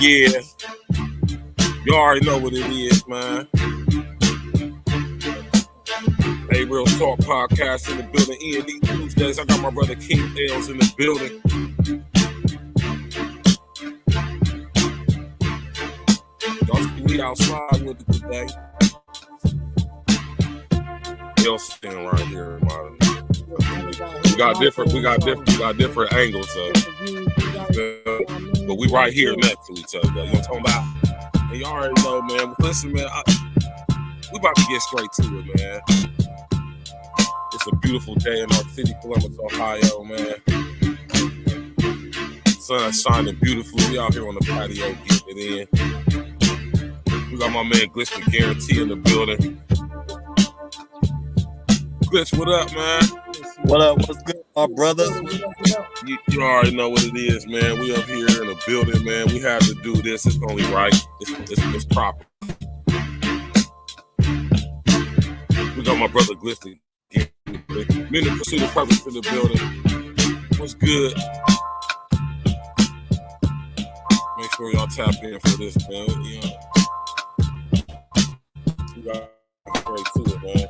Yeah. You already know what it is, man. Hey, Real Talk Podcast in the building. E.N.E Tuesdays. I got my brother King Ales in the building. Y'all see me outside with it today. Y'all sitting right here, man. We got different angles, but we right here next to each other. You know what I'm talking about? And y'all already know, man. Listen, man, we about to get straight to it, man. It's a beautiful day in our city, Columbus, Ohio, man. Sun's shining beautifully. We out here on the patio getting it in. We got my man Glitch and Guarantee in the building. Glitch, what up, man? What up? What's good, my brothers? You already know what it is, man. We up here in the building, man. We have to do this. It's only right. It's proper. We got my brother Glitch. Men in Pursuit of Purpose in the building. What's good? Make sure y'all tap in for this, man. You know, we got straight to it, man.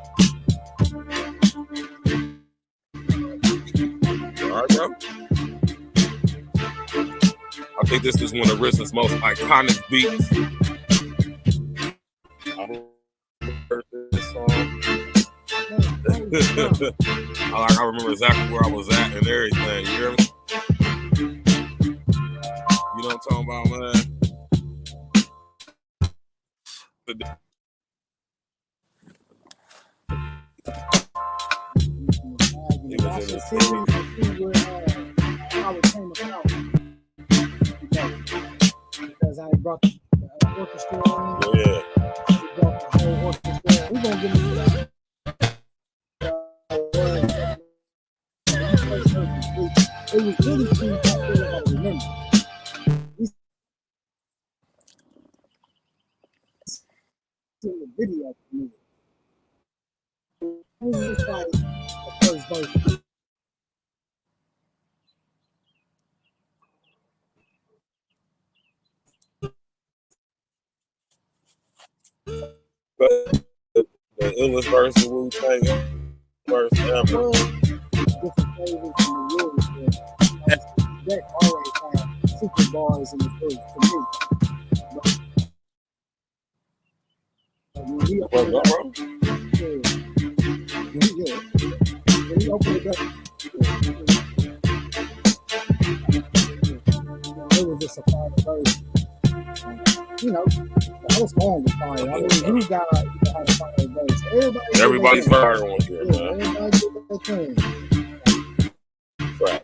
All right, bro. I think this is one of RZA's most iconic beats. I heard this song. I remember exactly where I was at and everything. You hear me? You know what I'm talking about, man? It was in the city. How it came about. Because I brought the orchestra in. Yeah. We brought the whole orchestra in. We're going to get into that. It was really cool back there, I remember. We seen the video from it. It was just like the first verse. The illest verse of WU-TANG verse ever. Different flavors in the lyrics. That always had super bars in the lyrics to me. But when we opened it up, when we opened it up, it was just a fire verse. You know, the whole song was fire. I mean, you got had a fire verse. Everybody's fire on here, man. Everybody did their thing. Right.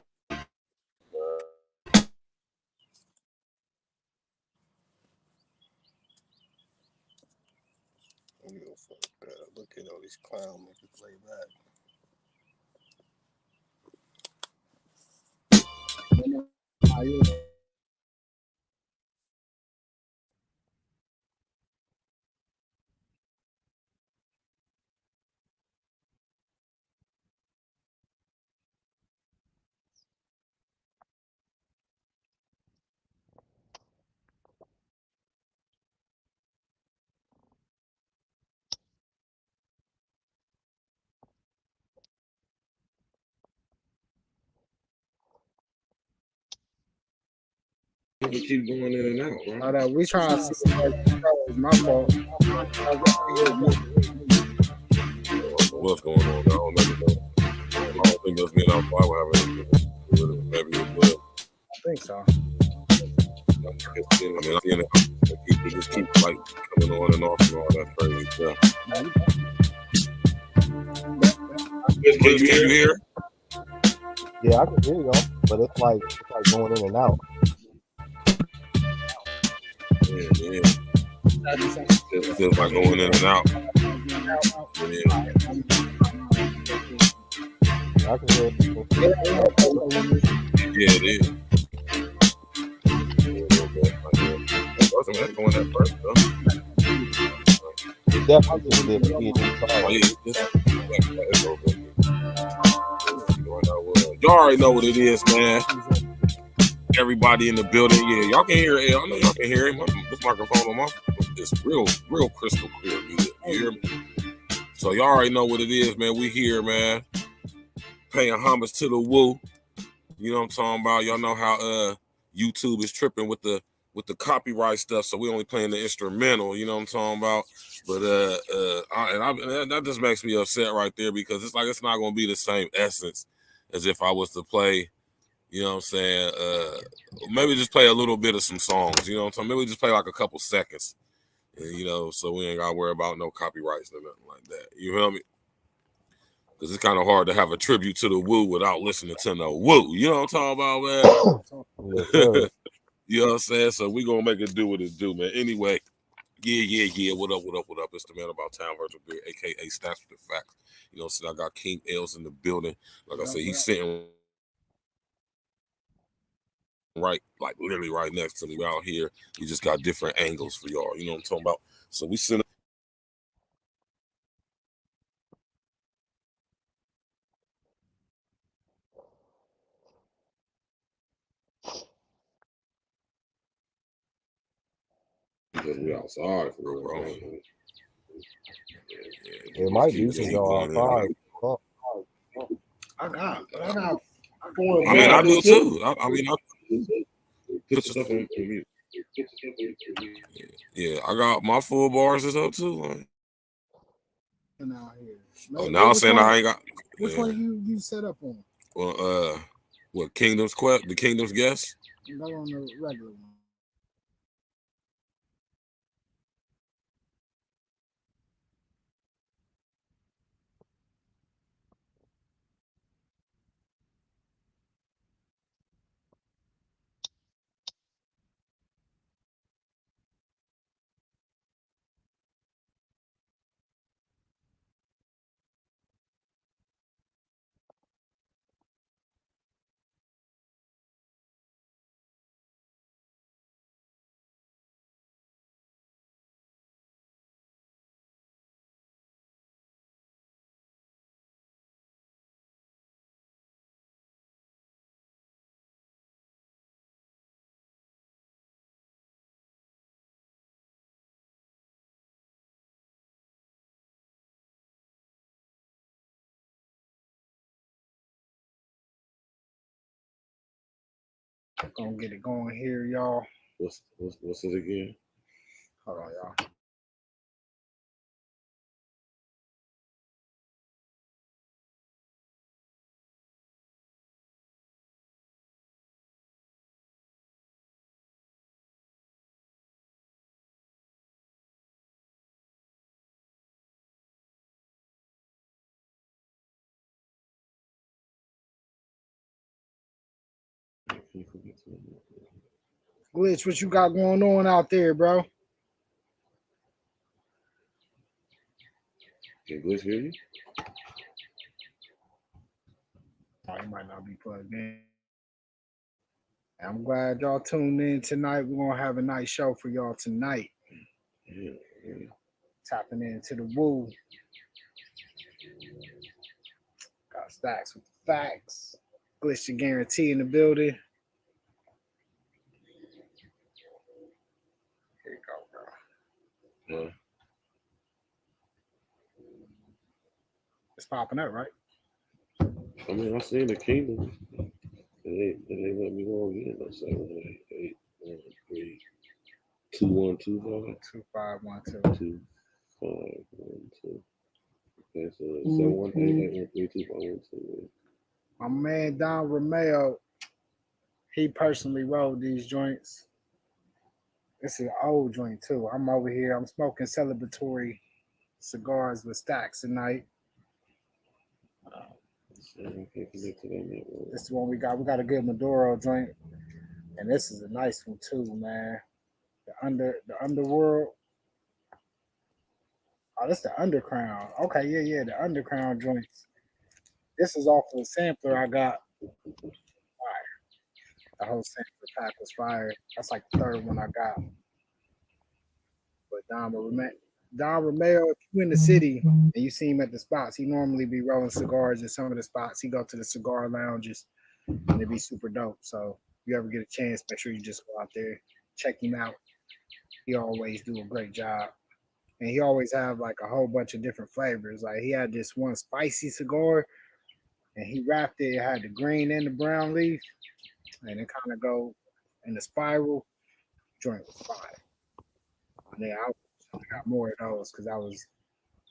Look at all these clown niggas lay back. We keep going in and out, right? We trying to see it's my fault. What's going on? I don't know. I don't think that's being out. Why would have anything to do with it? Maybe it will. I think so. I mean, people just keep like coming on and off and all that crazy stuff. Can you hear? Yeah, I can hear y'all, but it's like going in and out. It feels like going in and out. I can hear Yeah, it is. Going that first, it definitely could have did y'all already know what it is, man. Everybody in the building, yeah, y'all can hear it. I know y'all can hear him. This microphone on my it's real crystal clear music. You hear me? So y'all already know what it is, man. We here, man. Paying homage to the Wu. You know what I'm talking about? Y'all know how YouTube is tripping with the copyright stuff, so we only playing the instrumental. You know what I'm talking about? But that just makes me upset right there because it's like it's not gonna be the same essence as if I was to play. You know what I'm saying? Maybe just play a little bit of some songs. You know what I'm saying? Maybe just play like a couple seconds. And, you know, so we ain't gotta worry about no copyrights or nothing like that. You feel me? Because it's kind of hard to have a tribute to the Wu without listening to no Wu. You know what I'm talking about, man? You know what I'm saying? So we gonna make it do what it do, man. Anyway, yeah. What up? It's the man about town, Virgil, aka Stats with the Facts. You know, so I got King L's in the building. Like I said, he's sitting right, like literally right next to me out here. We just got different angles for y'all. You know what I'm talking about? So we send. Because we outside for real, bro. It might be some y'all outside. I got 4 I mean, I do too. I mean, I put stuff on mute. Yeah, I got my full bars is up too. Like. Out here. Oh, now I'm saying I ain't got. Which one you set up on? Well, what Kingdom's Quest? The Kingdom's Guest? Go on the regular one. Gonna get it going here, y'all. What's it again? Hold on, y'all. Glitch, what you got going on out there, bro? Can Glitch hear you? Oh, he might not be plugged in. I'm glad y'all tuned in tonight. We're gonna have a nice show for y'all tonight. Yeah. Tapping into the Wu. Got Stacks with the Facts. Glitch the Guarantee in the building. Here you go, bro. It's popping up, right? I mean, I seen the Kingdom. And they let me go again. That's 7, 8, 1, 3, 2, 1, 2, 5. 2, 5, 1, 2. 2, 5, 1, 2. Okay, so 7, 1, 8, 8, 1, 3, 2, 5, 1, 2. My man Don Romeo, he personally rolled these joints. This is an old joint too. I'm over here. I'm smoking celebratory cigars with Stacks tonight. This is the one we got. We got a good Maduro joint, and this is a nice one too, man. the underworld. Oh, that's the underground. Okay, yeah, the underground joints. This is off of a sampler I got. Fire. The whole sampler pack was fire. That's like the third one I got. But Don Romeo, if you in the city and you see him at the spots, he normally be rolling cigars in some of the spots. He go to the cigar lounges and it be super dope. So if you ever get a chance, make sure you just go out there, check him out. He always do a great job. And he always have like a whole bunch of different flavors. Like he had this one spicy cigar and he wrapped it. It had the green and the brown leaf, and it kind of go in the spiral. Joint was fire. And then I got more of those because I was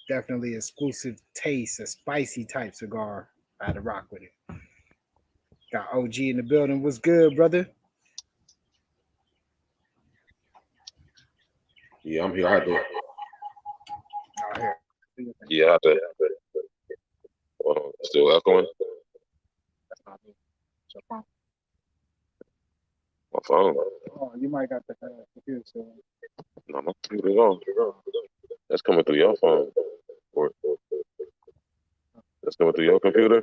definitely exclusive taste, a spicy type cigar. I had to rock with it. Got OG in the building. What's good, brother? Yeah, I'm here. I had to. Out here. Yeah, I had to. Still echoing. That's not me. It's your phone. My phone. Oh, you might got the computer. So. No, my computer's on. That's coming through your phone. Or that's coming through your computer.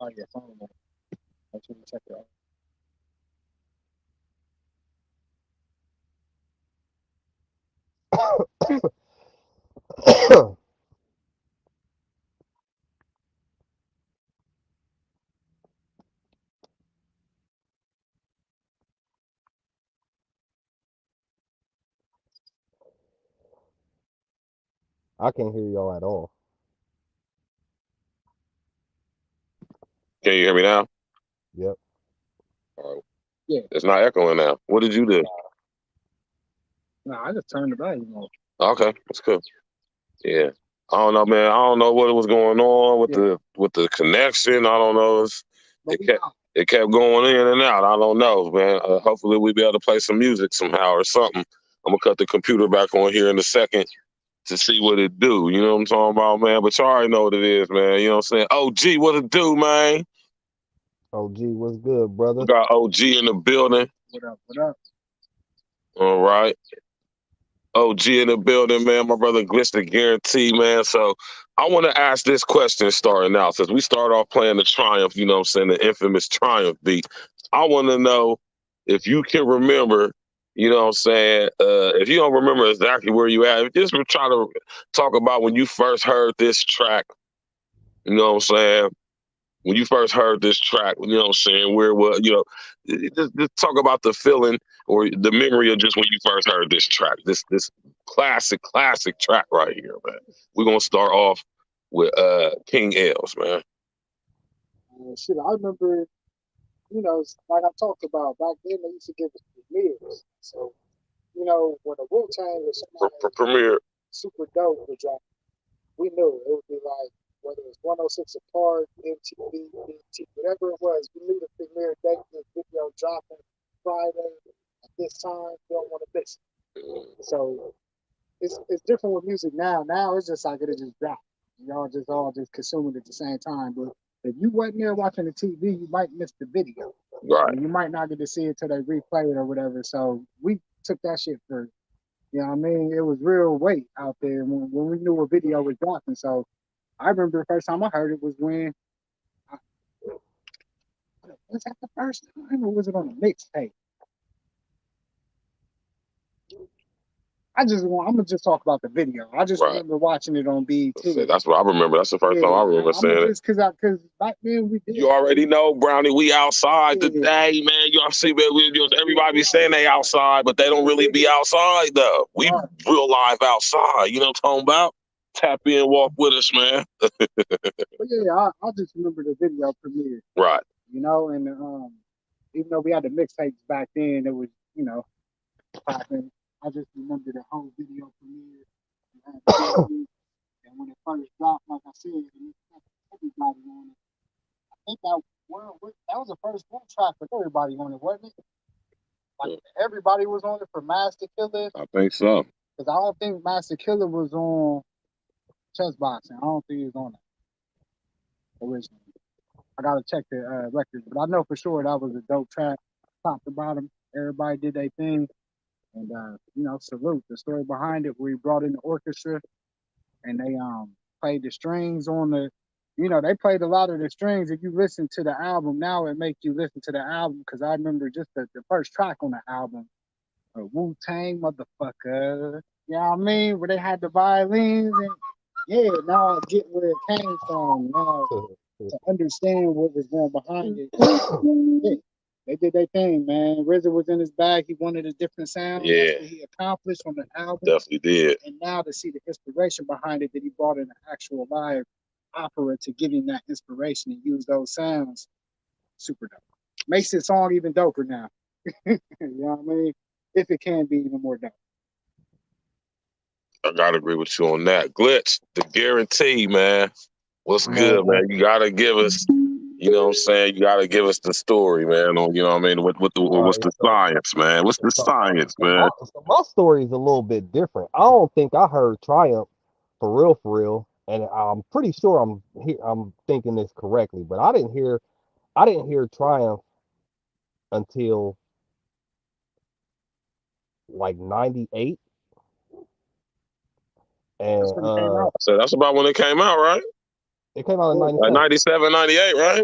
Oh, yeah, phone. I should check it out. I can't hear y'all at all. Can you hear me now? Yep. All right. Yeah. It's not echoing now. What did you do? No, I just turned the volume off. Okay, that's cool. Yeah. I don't know, man. I don't know what was going on with the connection. I don't know. It kept going in and out. I don't know, man. Hopefully we'll be able to play some music somehow or something. I'm gonna cut the computer back on here in a second to see what it do. You know what I'm talking about, man? But you already know what it is, man. You know what I'm saying? OG, what it do, man? OG, what's good, brother? We got OG in the building. What up? What up? All right. OG in the building, man. My brother Glitch the Guarantee, man. So I want to ask this question starting out. Since we start off playing the Triumph, you know what I'm saying, the infamous Triumph beat. I want to know if you can remember, you know what I'm saying, if you don't remember exactly where you at, just try to talk about when you first heard this track, you know what I'm saying, when you first heard this track, you know what I'm saying, where was, you know, just talk about the feeling or the memory of just when you first heard this track, this classic track right here, man. We're gonna start off with King L's, man. Shit, I remember, you know, like I talked about back then, they used to give us premieres. So, you know, when a WU-TANG or somebody Premiere super dope would drop, we knew it would be like, whether it's 106 apart, MTV, BT, whatever it was, we knew the premiere date, the video dropping Friday at this time, we don't want to miss it. So it's different with music now. Now it's just like it'll just drop. Y'all just all just consume it at the same time. But if you wasn't there watching the TV, you might miss the video. right. You might not get to see it till they replay it or whatever. So we took that shit for, you know what I mean? It was real weight out there when we knew a video was dropping. So I remember the first time I heard it was when, was that the first time or was it on a mixtape? I'm gonna just talk about the video. I just remember watching it on BT. That's what I remember. That's the first time I remember saying it. Because back then we did. You already know, Brownie, we outside today, man. Y'all see, man, everybody be saying they outside, but they don't really be outside, though. We real live outside. You know what I'm talking about? Tap in, walk with us, man. But yeah, I just remember the video premiere. Right. You know, and even though we had the mixtapes back then, it was, you know, popping. I just remember the whole video premiere. And when it first dropped, like I said, everybody on it. I think that was the first one track with everybody on it, wasn't it? Like everybody was on it for Master Killer. I think so. Because I don't think Master Killer was on Chess Boxing. I don't think he was on it originally. I gotta check the records, but I know for sure that was a dope track, top to bottom. Everybody did their thing. And salute the story behind it. We brought in the orchestra and they played the strings on the. They played a lot of the strings. If you listen to the album now, it makes you listen to the album because I remember just the first track on the album, WU-TANG motherfucker. You know what I mean? Where they had the violins and yeah, now I get where it came from. Now to understand what was going behind it. Yeah, they did their thing, man. RZA was in his bag. He wanted a different sound. Yeah. That's what he accomplished on the album. Definitely did. And now to see the inspiration behind it, that he brought in an actual live opera to give him that inspiration and use those sounds, super dope. Makes his song even doper now. You know what I mean? If it can be even more dope. I gotta agree with you on that. Glitch, the guarantee, man. What's good, man? You gotta give us, you know what I'm saying? You gotta give us the story, man. On, you know what I mean? What's the science, man? What's the science, man? So my story is a little bit different. I don't think I heard Triumph for real, and I'm pretty sure I'm thinking this correctly, but I didn't hear Triumph until like '98, That's and when it came out. So that's about when it came out, right? it came out in Like '97. 97, 98, right?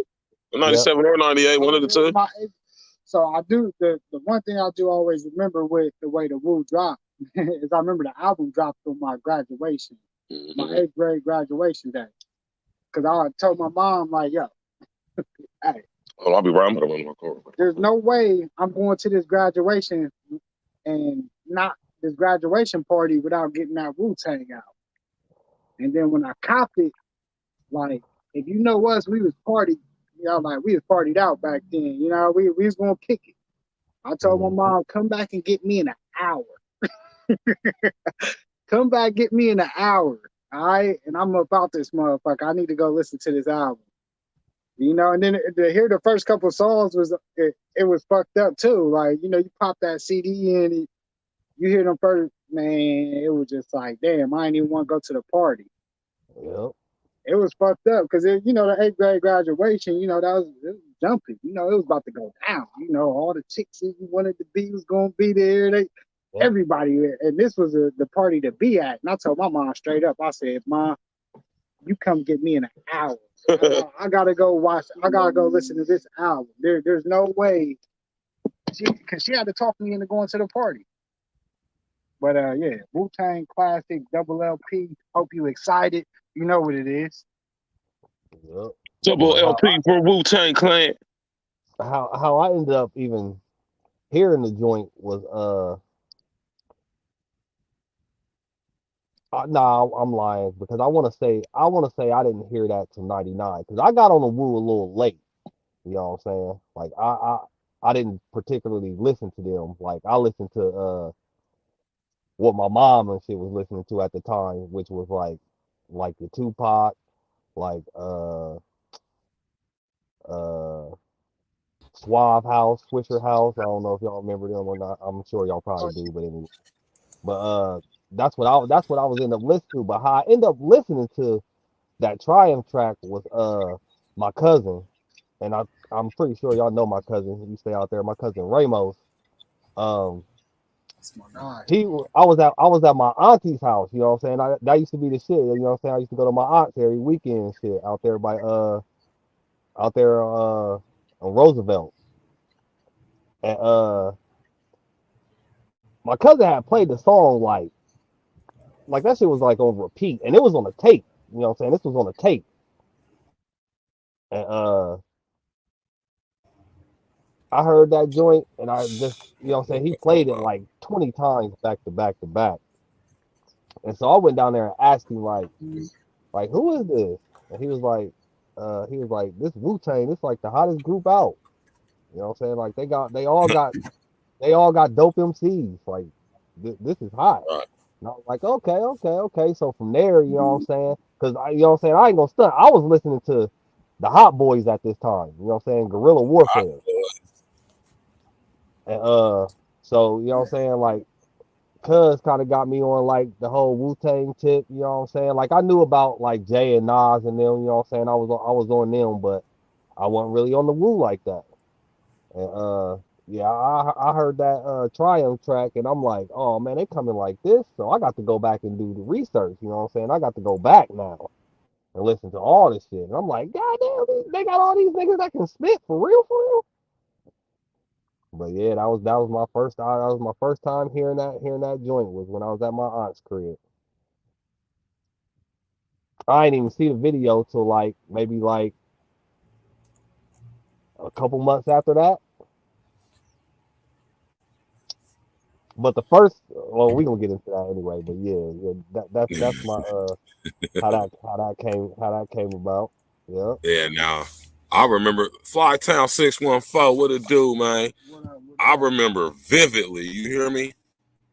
97 or 98, one of the two. So I do the one thing I do always remember with the way the Wu dropped is I remember the album dropped on my graduation, my 8th grade graduation day. Cause I told my mom like, yo, hey, oh, I'll be right. I'm gonna run my car. there's no way I'm going to this graduation and not this graduation party without getting that Wu-Tang out. And then when I copped it, like if you know us, we was partied, like we was partied out back then. We was gonna kick it. I told my mom, come back and get me in an hour. Come back, get me in an hour. All right. And I'm about this motherfucker. I need to go listen to this album. And then to hear the first couple songs it was fucked up too. Like, you pop that CD in and you hear them first, man, it was just like, damn, I didn't even want to go to the party. Yep. It was fucked up because the 8th grade graduation, it was jumping. It was about to go down. All the chicks that you wanted to be was gonna be there. Everybody, and this was the party to be at. And I told my mom straight up, I said, Mom, you come get me in an hour. I gotta go watch. I gotta go listen to this album. There's no way. Because she had to talk me into going to the party. But yeah, Wu-Tang Classic, Double LP. Hope you excited. You know what it is. Yep. Double LP for Wu-Tang Clan. How I ended up even hearing the joint was nah, I'm lying because I want to say I didn't hear that till '99 because I got on the Wu a little late. You know what I'm saying? Like I didn't particularly listen to them. Like I listened to what my mom and shit was listening to at the time, which was like the Tupac, like Suave House, Swisher House. I don't know if y'all remember them or not. I'm sure y'all probably do, but anyway. But that's what I was end up listening to. But how I end up listening to that Triumph track was my cousin, and I'm pretty sure y'all know my cousin. He stay out there. My cousin Ramos. That's my guy. I was at my auntie's house. You know what I'm saying? That used to be the shit. You know what I'm saying? I used to go to my aunt's every weekend and shit out there on Roosevelt. And my cousin had played the song like that shit was like on repeat, and it was on a tape. You know what I'm saying? This was on a tape. And I heard that joint, and I just, you know what I'm saying, he played it like 20 times back to back to back. And so I went down there and asked him like who is this? And he was like, this Wu-Tang, this like the hottest group out. You know what I'm saying? Like they all got dope MCs. Like this is hot. And I was like, okay. So from there, you know what I'm saying? Because you know what I'm saying, I ain't gonna stunt. I was listening to the Hot Boys at this time. You know what I'm saying? Guerrilla Warfare. And so you know what I'm saying, like Cuz kind of got me on like the whole Wu-Tang tip, you know what I'm saying? Like I knew about like Jay and Nas and them, you know what I'm saying? I was on them, but I wasn't really on the Wu like that. And Yeah, I heard that Triumph track, and I'm like, oh man, they coming like this, so I got to go back and do the research. You know what I'm saying? I got to go back now and listen to all this shit. And I'm like, God damn, they got all these niggas that can spit for real, for real. But yeah, that was my first time hearing that joint was when I was at my aunt's crib. I didn't even see the video till like maybe like a couple months after that. But the first, well, we gonna get into that anyway. But yeah, that's my how that came about. Yeah. Yeah, now I remember Flytown 614. What it do, man? What up? What I up? remember vividly. You hear me?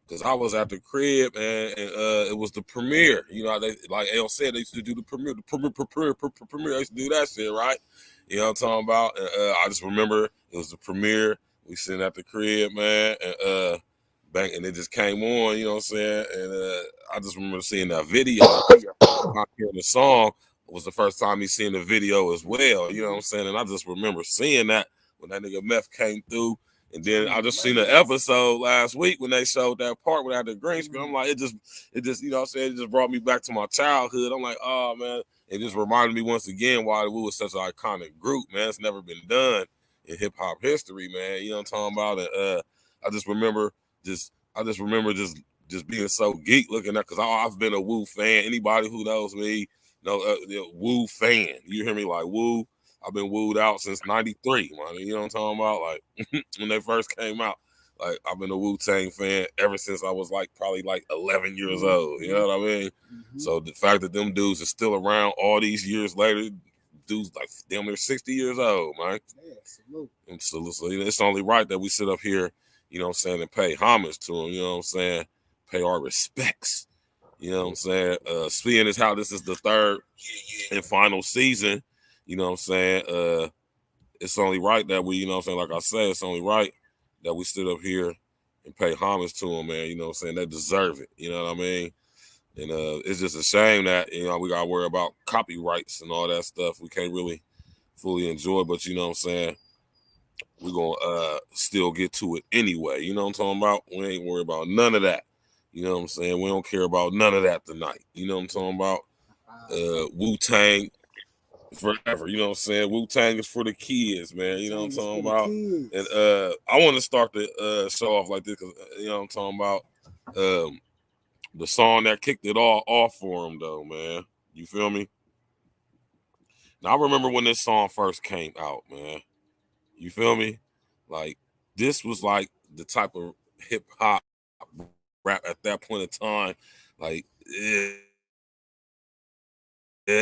Because I was at the crib and it was the premiere. You know, they like L said, they used to do the premiere, premiere. They used to do that shit, right? You know what I'm talking about? I just remember it was the premiere. We sitting at the crib, man, and bang, and it just came on. You know what I'm saying? And I just remember seeing that video. Not hearing the song was the first time he seen the video as well. You know what I'm saying? And I just remember seeing that when that nigga Meth came through. And then I just seen an episode last week when they showed that part without the green screen. I'm like, it just, you know what I'm saying? It just brought me back to my childhood. I'm like, oh man, it just reminded me once again why we was such an iconic group, man. It's never been done in hip hop history, man. You know what I'm talking about? And I just remember just being so geek looking at, because I've been a Wu fan. Anybody who knows me know Wu fan. You hear me? Like Wu. I've been wooed out since '93, man. You know what I'm talking about? Like when they first came out. Like I've been a WU-TANG fan ever since I was like probably like 11 years old. You know what I mean? Mm-hmm. So the fact that them dudes are still around all these years later, dudes like damn near 60 years old, man. Yeah, salute. And so it's only right that we sit up here, you know what I'm saying, and pay homage to them. You know what I'm saying? Pay our respects. You know what I'm saying? Seeing as how this is the third and final season, you know what I'm saying? It's only right that we, you know what I'm saying, like I said, it's only right that we stood up here and pay homage to them, man. You know what I'm saying? They deserve it. You know what I mean? And it's just a shame that, you know, we got to worry about copyrights and all that stuff. We can't really fully enjoy, but you know what I'm saying? We're going to still get to it anyway. You know what I'm talking about? We ain't worried about none of that. You know what I'm saying? We don't care about none of that tonight. You know what I'm talking about? WU-TANG forever. You know what I'm saying? WU-TANG is for the kids, man. You know what I'm talking about? And I want to start the show off like this because, you know what I'm talking about? The song that kicked it all off for him, though, man. You feel me? Now, I remember when this song first came out, man. You feel me? Like, this was like the type of hip hop rap at that point in time. Like, it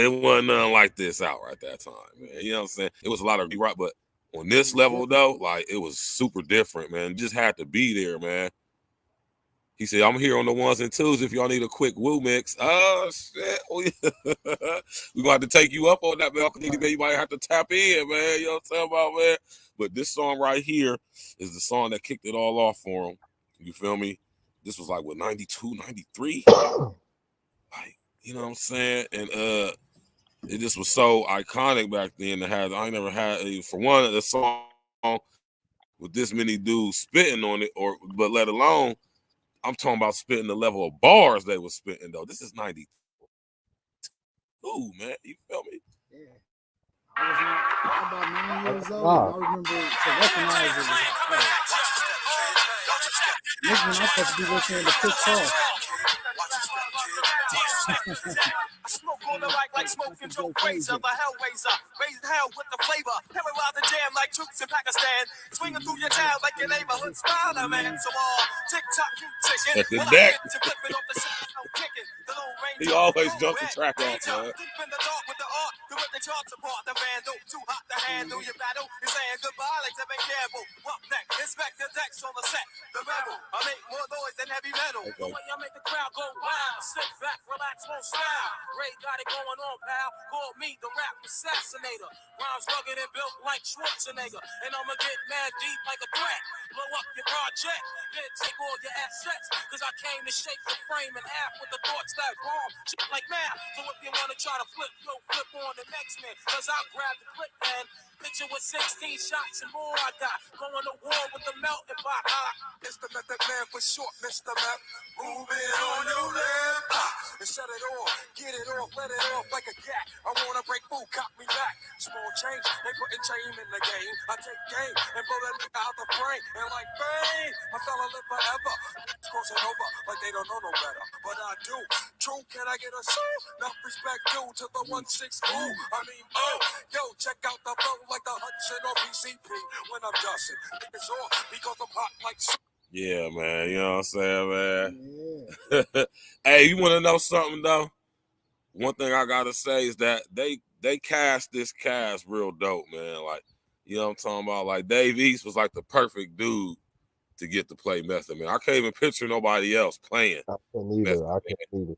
wasn't nothing like this out right at that time, man. You know what I'm saying? It was a lot of rock, but on this level, though, like, it was super different, man. It just had to be there, man. He said, I'm here on the ones and twos if y'all need a quick Wu mix. Oh, shit. We're going to have to take you up on that, man. You might have to tap in, man. You know what I'm talking about, man? But this song right here is the song that kicked it all off for him. You feel me? This was like, what, 92, 93? Like, you know what I'm saying? And it just was so iconic back then to have. I never had, for one, a song with this many dudes spitting on it, but let alone, I'm talking about spitting the level of bars they were spitting, though. This is 92, man. You feel me? Yeah. I was about 9 years old. I remember to recognize it was like, this when I'm supposed to be listening to Chris Paul. I smoke on the mic like smoke control razor, the hellraiser, raising hell with the flavor, paralyze the jam like troops in Pakistan, swinging through your town like your neighborhood Spider-Man. So tick tock, keep ticking. At the When neck. I get to flipping off the shit, I'm kicking. The Lone Ranger, He always jumped the track off, man. Deep in the dark with the art, to rip the charts apart. The vandal, too hot to handle your battle. You're saying goodbye like to be careful. Up next, inspect the decks on the set. The rebel, I make more noise than heavy metal. Okay. The way I make the crowd go wild. Sit back, relax, won't style. Ray got it going on, pal. Call me the rap assassinator. Rhymes rugged and built like Schwarzenegger. And I'ma get mad deep like a threat. Blow up your project, then take all your assets. Cause I came to shake the frame in half with the thoughts that bomb. Shit like math. So if you wanna try to flip, yo, flip on the next basement, cause I grabbed the clip and picture with 16 shots and more I got. Going to war with the melting pot. It's the method man for short, Mr. Meth. Move it on your left. And shut it off, get it off, let it off like a cat. I wanna break food, cop me back. Small change, they putting chain in the game. I take game and blow that nigga out the frame. And like bang, my fella live forever. Crossing over like they don't know no better. But I do. True, can I get a soul? Enough respect due to the 1-6 ooh. I mean, oh, yo, check out the flow like the Hudson or PCP. When I'm dusting, niggas off because I'm hot like Yeah, man. You know what I'm saying, man? Yeah. Hey, you want to know something, though? One thing I got to say is that they cast this cast real dope, man. Like, you know what I'm talking about? Like, Dave East was like the perfect dude to get to play Method Man. I can't even picture nobody else playing. I can't either. I can't either.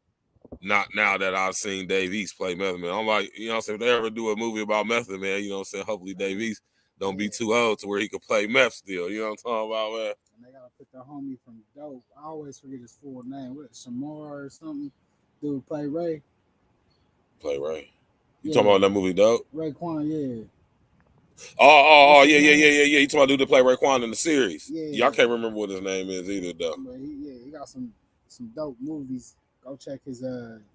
Not now that I've seen Dave East play Method Man. I'm like, you know what I'm saying? If they ever do a movie about Method Man, you know what I'm saying? Hopefully Dave East don't be too old to where he could play meth still. You know what I'm talking about, man? And they gotta put the homie from Dope. I always forget his full name. What, Shamar or something? Dude play Ray. Play Ray. You talking about that movie, Dope? Raekwon, yeah. Oh, yeah. You talking about dude that play Raekwon in the series? Yeah. I can't remember what his name is either, though. But he got some dope movies. Go check his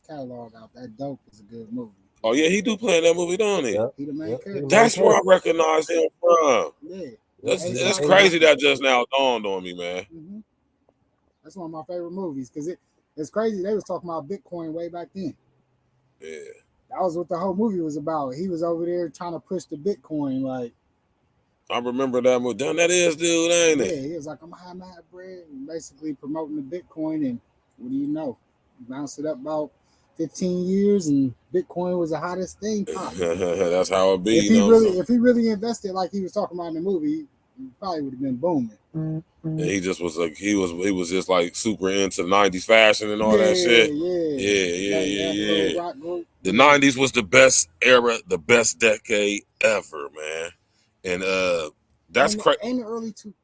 catalog out. That Dope is a good movie. Oh yeah, he do play in that movie, don't he? He the main character. That's where I recognize him from. Yeah. It's crazy that just now dawned on me, man. Mm-hmm. That's one of my favorite movies because it's crazy. They was talking about Bitcoin way back then. Yeah. That was what the whole movie was about. He was over there trying to push the Bitcoin, like. I remember that movie. Damn, that is dude, ain't it? Yeah, he was like, I'm high mad bread, and basically promoting the Bitcoin, and what do you know? Bounced it up about 15 years, and Bitcoin was the hottest thing. That's how it be. If he really invested like he was talking about in the movie, he probably would have been booming. And he just was like he was just like super into 90s fashion and all that shit. Yeah. The 90s was the best era, the best decade ever, man. And that's crazy. And the early 2000s.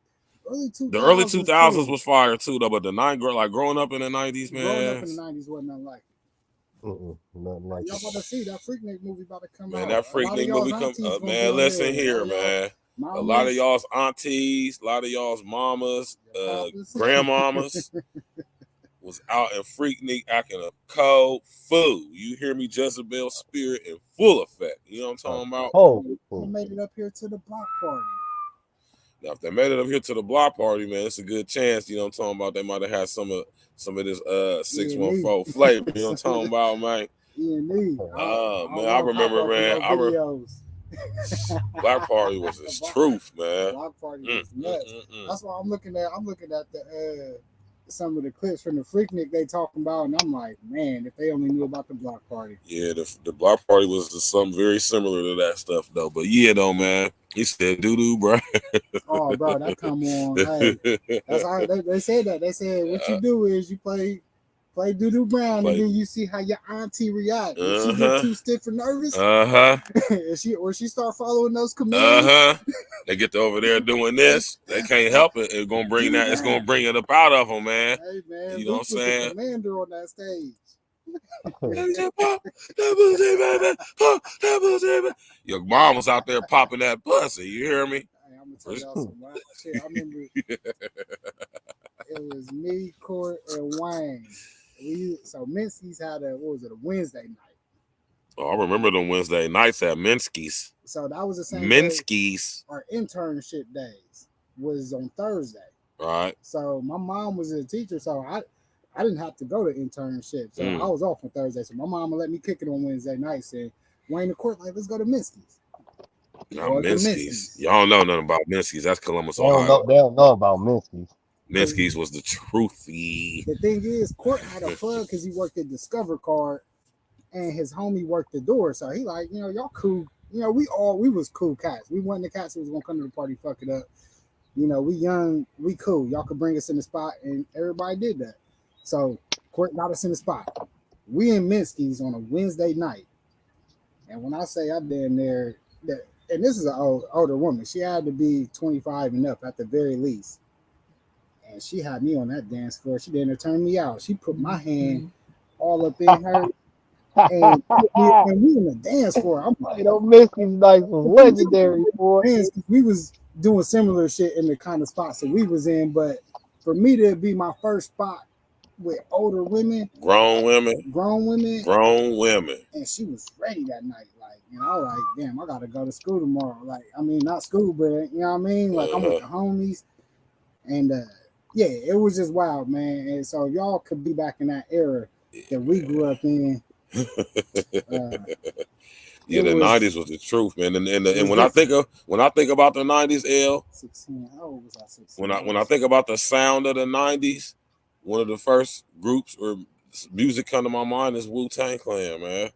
The early 2000s was fire too, though. But the growing up in the 90s, man. Growing up in the 90s wasn't nothing like it. Nothing like y'all about to see that Freaknik movie about to come out. Man, that Freaknik movie come. Man, listen here, man. A lot of y'all's aunties, a lot of y'all's mamas, grandmamas was out in Freaknik acting a cold fool. You hear me? Jezebel spirit in full effect. You know what I'm talking about? They made it up here to the block party. Now, if they made it up here to the block party, man, it's a good chance. You know what I'm talking about? They might have had some of this 614 flavor. You know what I'm talking about, man? E.N.E. Man, I remember, man. Block party was his truth, man. Block party was nuts. That's why I'm looking at the some of the clips from the Freaknik they talking about, and I'm like, man, if they only knew about the block party. Yeah, the block party was just something very similar to that stuff, though. But yeah, though, man, he said doo-doo, bro. Oh, bro, that come on. Hey, that's how they said that. They said what you do is you play Doo-Doo Brown, and then you see how your auntie react. If she get too stiff or nervous, or she start following those commands, they get over there doing this. They can't help it. It's gonna bring that. It's gonna bring it up out of them, man. Hey, man, you know what I'm saying? Commander on that stage. Your mom was out there popping that pussy. You hear me? Hey, I'm gonna tell y'all some wild shit. I remember it was me, Court, and Wayne. So MCEES had a Wednesday night. Oh, I remember them Wednesday nights at MCEES. So that was the same MCEES. Our internship days was on Thursday. Right. So my mom was a teacher, so I didn't have to go to internship. So I was off on Thursday. So my mom would let me kick it on Wednesday nights, and Wayne the Court like, let's go to MCEES. MCEES. Y'all don't know nothing about MCEES. That's Columbus, Ohio. They don't know about MCEES. MCEES was the truthy. The thing is, Court had a plug because he worked at Discover Card, and his homie worked the door. So he like, y'all cool. We was cool cats. We wasn't the cats who was gonna come to the party, fuck it up. We young, we cool. Y'all could bring us in the spot, and everybody did that. So Court got us in the spot. We in MCEES on a Wednesday night, and when I say I've been there, and this is an older woman. She had to be 25 and up at the very least. And she had me on that dance floor. She didn't turn me out. She put my hand all up in her. and we in the dance floor. I'm like, You know, Misty's nights was legendary, boy. we was doing similar shit in the kind of spots that we was in, but for me to be my first spot with older women, grown women, and she was ready that night. Like, you know, I was like, damn, I gotta go to school tomorrow. Like, I mean, not school, but you know what I mean? Like, I'm with the homies, and yeah, it was just wild, man. And so y'all could be back in that era that we grew up in. Yeah, the 90s was the truth, man. And when I think about the 90s, L, 16. How old was I? 16. When I think about the sound of the 90s, one of the first groups or music come to my mind is WU-TANG Clan, man.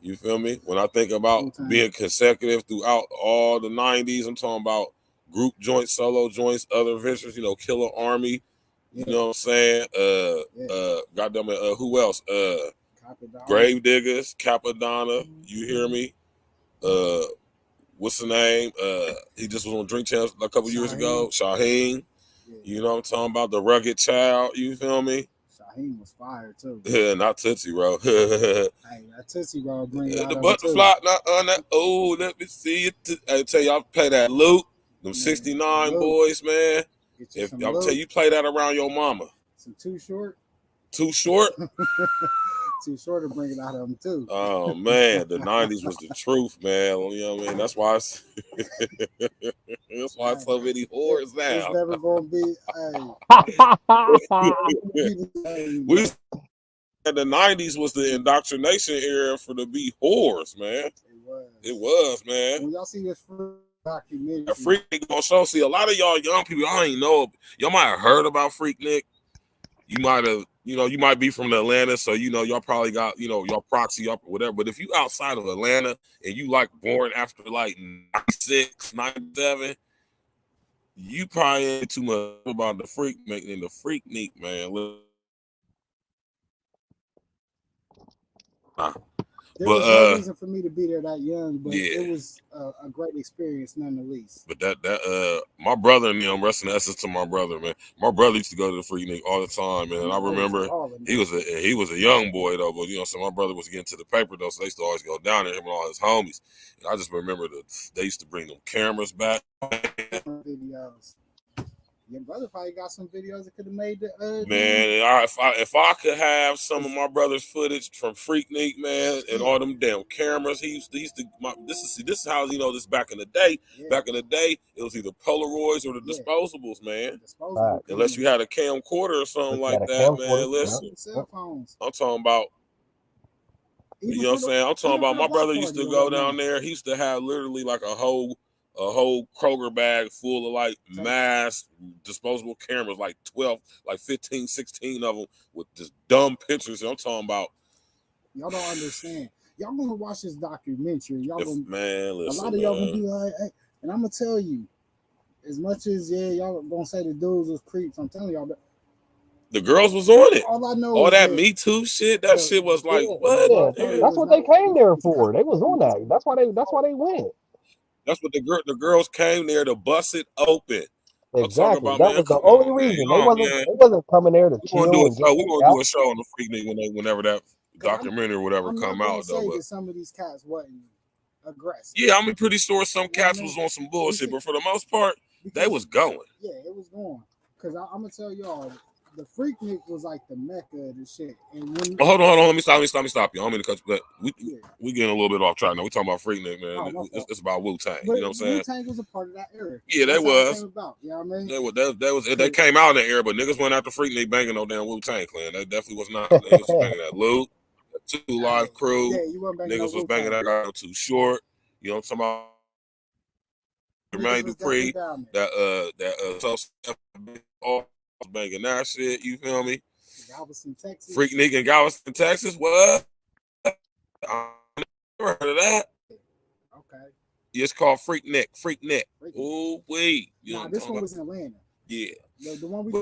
You feel me? When I think about Wu-Tang. being consecutive throughout all the 90s, I'm talking about group joints, solo joints, other ventures, you know, Killer Army, you know what I'm saying? Goddamn it, who else? Grave Diggers, Capadonna, you hear me? What's the name? He just was on Drink Champs a couple years ago. Shaheen. You know what I'm talking about? The Rugged Child, you feel me? Shaheen was fire too. Yeah, not Tootsie Roll. Hey, that Tootsie Roll bring the butterfly, not on that. Oh, let me see it. I tell y'all, play that loop. Them 69 boys, man. If I'm tell you, play that around your mama. Some Too Short. Too Short. Too Short to bring it out of them too. Oh man, the 90s was the truth, man. You know what I mean? That's why that's why so many whores now. It's never gonna be. The 90s was the indoctrination era for the be whores, man. It was, man. When y'all see this documentary, a Freak gonna show. See, a lot of y'all young people, I ain't know. Y'all might have heard about Freaknik. You might have, you know, you might be from Atlanta, so you know y'all probably got, you know, y'all proxy up or whatever. But if you outside of Atlanta and you like born after like 96, 97, you probably ain't too much about the Freaknik and the Freaknik, man. There was no reason for me to be there that young, but it was a great experience nonetheless. But that my brother and them, rest in essence to my brother, man. My brother used to go to the Freaknik all the time, man. And I remember he was a young boy though, but you know, so my brother was getting to the paper though, so they used to always go down there, him and all his homies. And I just remember they used to bring them cameras back. Videos. Your brother probably got some videos that could have made the man. If I could have some of my brother's footage from Freaknik, man, and all them damn cameras, this is how, you know, this back in the day. Back in the day, it was either Polaroids or the disposables, man. Unless you had a camcorder or something like that, man. Listen, cell phones. I'm talking about. You know what I'm saying? I'm talking about my brother used to go down there. He used to have literally like a whole Kroger bag full of like mass disposable cameras, like 12, like 15, 16 of them with just dumb pictures. I'm talking about. Y'all don't understand. Y'all gonna watch this documentary. Y'all listen, a lot of y'all gonna be like, hey, and I'm gonna tell you, as much as y'all gonna say the dudes was creeps, I'm telling y'all that the girls was on it. All I know all that Me Too shit, that shit was like, what? Yeah, that's what they came there for. They was on that. That's why they went. That's what the girls came there to bust it open. Exactly. That was the only reason. They wasn't coming there to chill. We're gonna do a show on the Freaknik whenever that documentary or whatever come out though. But some of these cats wasn't aggressive. Yeah, I'm pretty sure some cats was on some bullshit, but for the most part, they was going. Yeah, it was going. Cause I'm gonna tell y'all, the Freaknik was like the mecca of the shit. And when hold on, let me stop you. I don't mean to cut you, but we getting a little bit off track now. We talking about Freaknik, man. It's about WU-TANG. You know what I'm saying? WU-TANG was a part of that era. Yeah, they was. You know what I mean? They came out in the era, but niggas went after Freaknik banging no damn WU-TANG Clan. That definitely was not. Niggas was banging that Luke, that 2 Live Crew. Yeah, you weren't banging niggas was banging that guy Too Short. You know what I'm talking about? Jermaine Dupree, all banging that shit, you feel me? Galveston, Texas. Freaknik in Galveston, Texas. What? I never heard of that. Okay. It's called Freaknik. Oh wait. This one was in Atlanta. Yeah. The one we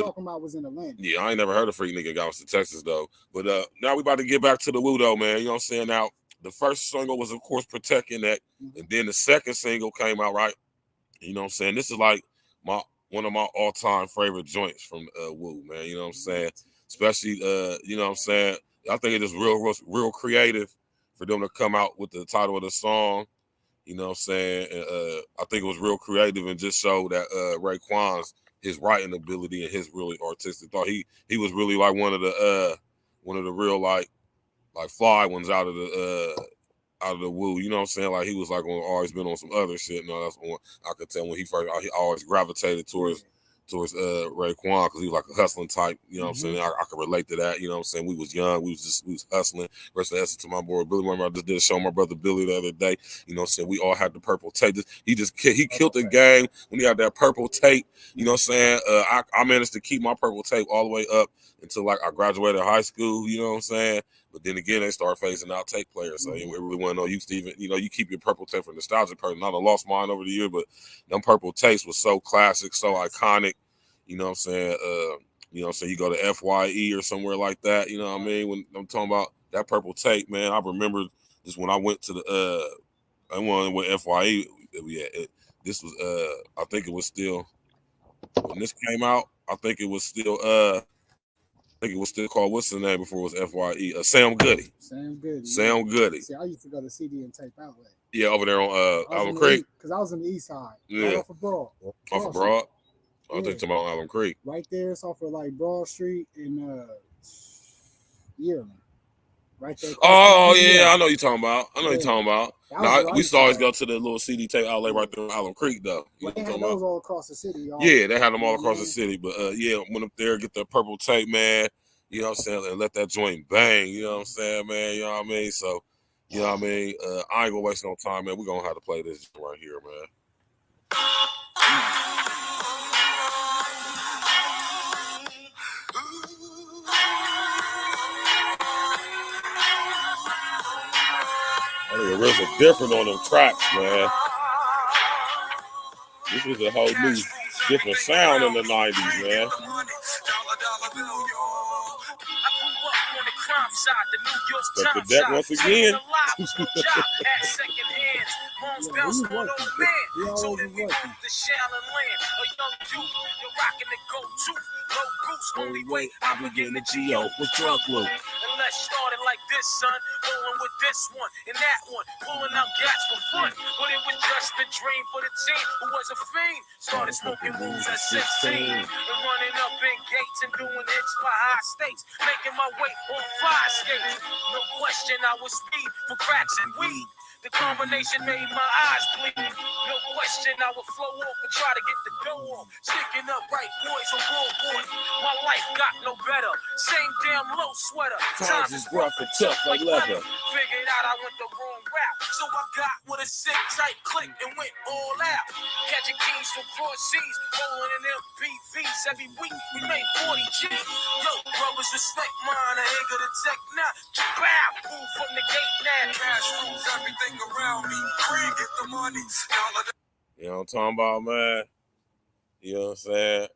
talking about was in Atlanta. Yeah, I ain't never heard of Freaknik in Galveston, Texas though. But now we about to get back to the Wu though, man. You know what I'm saying? Now the first single was of course Protect Your Neck, and then the second single came out, right? You know what I'm saying? This is like one of my all-time favorite joints from Wu, man. You know what I'm saying? Especially you know what I'm saying? I think it is real creative for them to come out with the title of the song. You know what I'm saying? And, I think it was real creative and just showed that Raekwon's his writing ability and his really artistic thought. He was really like one of the real like fly ones out of the Wu. You know what I'm saying? Like he was like always been on some other shit. No, that's one I could tell when he always gravitated towards Raekwon because he was like a hustling type. You know what I'm saying? I could relate to that. You know what I'm saying? We was young. We was hustling. Rest of the essence to my boy Billy. Remember I just did a show with my brother Billy the other day. You know what I'm saying? We all had the purple tape. He killed the game when he had that purple tape. You know what I'm saying? I managed to keep my purple tape all the way up until like I graduated high school. You know what I'm saying? But then again, they start phasing out tape players. So it really wasn't no use to even, you keep your purple tape for nostalgia person. Not a lost mine over the year, but them purple tapes was so classic, so iconic. You know what I'm saying? You know what I'm saying? You go to FYE or somewhere like that. You know what I mean? When I'm talking about that purple tape, man, I remember just when I went to I went with FYE. This was I think it was still when this came out. I think it was still called, what's the name before it was FYE? Sam Goody. Sam Goody. See, I used to go to CD and tape outlet. Yeah, over there on Allen Creek. Because I was on the east side. Yeah. Right off of Broad. Off of Broad? I think talking about Allen Creek. Right there, it's off of like Broad Street and Yearling. Right there. Oh, yeah, I know you're talking about. No, we used to always go to the little CD tape outlet right there on Allen Creek, though. They had those all across the city. Yeah, they had them all across the city. But, went up there, get the purple tape, man. You know what I'm saying? And let that joint bang. You know what I'm saying, man? You know what I mean? So, you know what I mean? I ain't going to waste no time, man. We're going to have to play this right here, man. I think the RZA different on them tracks, man. This was a whole new, different sound in the 90s, man. Stuck the deck once again. Only way I begin to G.O. with drug loop. And let's start it like this, son. Rolling with this one and that one. Pulling out gats for fun. But it was just a dream for the team who was a fiend. Started smoking wools at 16. And running up in gates and doing hits for high stakes. Making my way on fire skates. No question I was speed for cracks and weed. The combination made my eyes bleed. No question I would flow off and try to get the dough off. Sticking up right boys on board. My life got no better. Same damn low sweater. Times is rough and tough like leather. Figured out I went the wrong route. So I got with a sick tight click and went all out. Catching keys from cross seas. Rolling in MPVs. Every week we made 40 G's. Yo, brothers respect mine. I ain't gonna take now. Bow. Move from the gate now. Cash rules everything around me. Free, get the money. You know what I'm talking about, man? You know what I'm saying?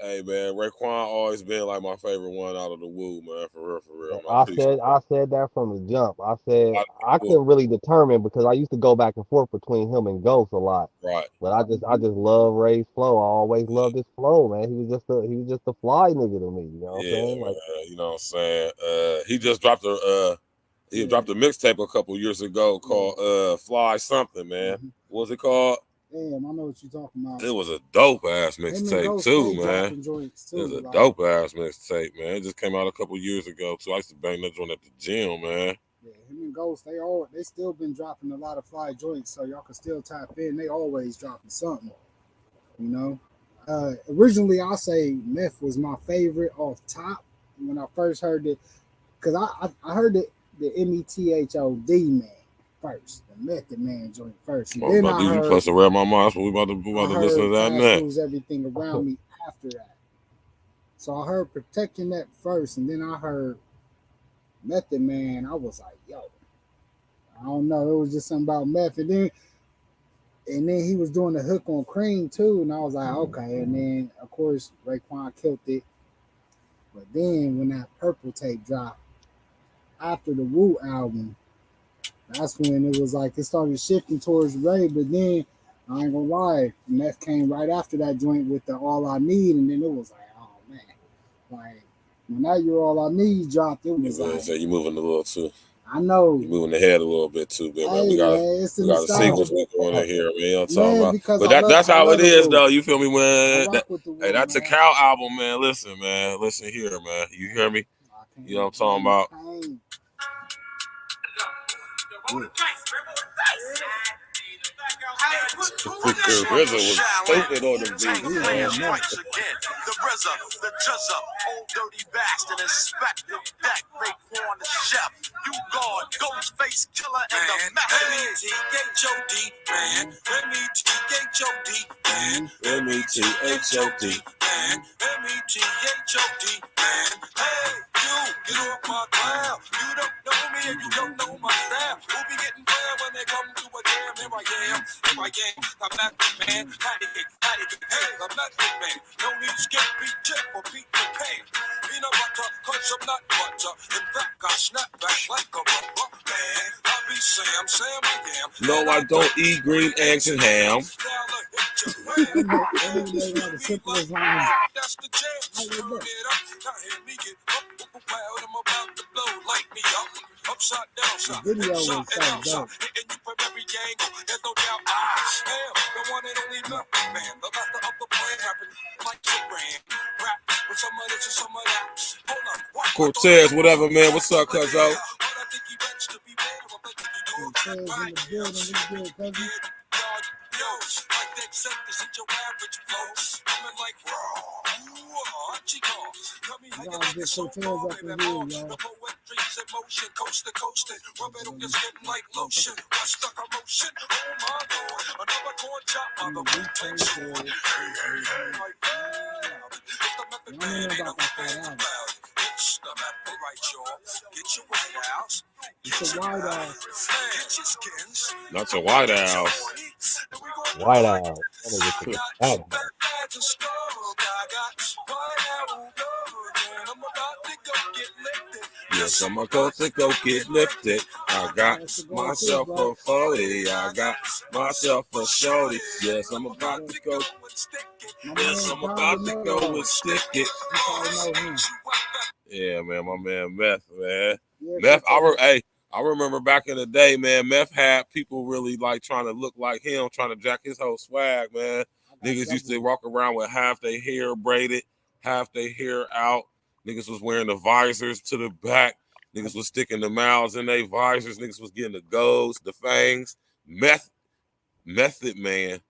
Hey, man, Raekwon always been like my favorite one out of the Wu, man. For real. I said that from the jump. I said I couldn't really determine because I used to go back and forth between him and Ghost a lot. Right. But I just love Ray's flow. I always loved his flow, man. He was just a fly nigga to me. You know what I'm saying? Like, you know what I'm saying? He just dropped a mixtape a couple years ago called Fly Something, man. What was it called? Damn, I know what you're talking about. It was a dope ass mixtape too, man. It was a dope ass mixtape, man. It just came out a couple years ago too. I used to bang that joint at the gym, man. Yeah, him and Ghost, they still been dropping a lot of fly joints, so y'all can still tap in. They always dropping something, you know. Originally, I say Meth was my favorite off top when I first heard it, because I heard the METHOD man first, the Method Man joint first. And then I heard, plus around my mind, so we about to listen to that next. Everything around me after that. So I heard Protecting That first, and then I heard Method Man. I was like, yo, I don't know. It was just something about Meth. And then he was doing the hook on Cream too, and I was like, okay. And then of course Raekwon killed it. But then when that Purple tape dropped after the Wu album, that's when it was like it started shifting towards Ray. But then I ain't gonna lie, Meth came right after that joint with the All I Need, and then it was like, oh man, like When that you all I need dropped, it was like, So you moving a little too. I know. You moving the head a little bit too, man. Hey, We got it's we got a sequence nostalgia. going in here, man. You know what I'm Man, talking about? because But I love, that's I how love it the is, Wu. though. You feel me? I When rock with the Wu, hey, that's a man. cow album, man. Listen, man. Listen here, man. You hear me? You know what I'm talking about? Pain. Virgil was stupid on the beat. The RZA, the Juzza, old dirty bastard, Inspector Deck, Raekwon the Chef, you guard, Ghostface Killer, and the M.C.E.E.S, man. M.E.T.H.O.D, man. M-E-T-H-O-D. Man. M.E.T.H.O.D, man. Hey, you, get off my cloud. You don't know me and you don't know my style. We'll be getting down when they come to a jam. Here I am, I'm Method Man. Hey, the Method Man. No need to skip, beat, chip, or beat the pan. Peanut butter, cause I'm not butter. In fact, I snap back like a rubber man. I be Sam I am. No, I don't eat green eggs and ham. That's the jam. Turn it up. Now hear me get up. Wild, I'm about to blow. Light me up. Upside down, shot. Inside and outside. Hitting you from every angle. There's no doubt. Hell, the one and only Method Man. The master of the plan. Rapping like Superman. Rap with some of this and some of that. Hold on. Cortez, whatever, man. What's up, cuz out? Yo, like that set, this is your average flow. Coming like raw, chico. Coming like a so far, baby, more. The poetry's in motion, coast to coast, and rub it on your skin like lotion. What's the commotion? Oh my lord, another corn chop on the WU-TANG sword. Hey, like it's the Method Man, ain't no fans about it. It's the Method, right, y'all. Get your White House. It's a White House. Get your skins. Not your White House. White House. That nigga took it back. Yes, I'm about to go get lifted. I got myself a 40. I got myself a shorty. Yes, I'm about to go. Yes, I'm about to go and stick it. Yeah, man, my man Meth, man. Meth, I remember back in the day, man, Meth had people really like trying to look like him, trying to jack his whole swag, man. Niggas used to walk around with half their hair braided, half their hair out. Niggas was wearing the visors to the back. Niggas was sticking the mouths in their visors. Niggas was getting the golds, the fangs. Method Man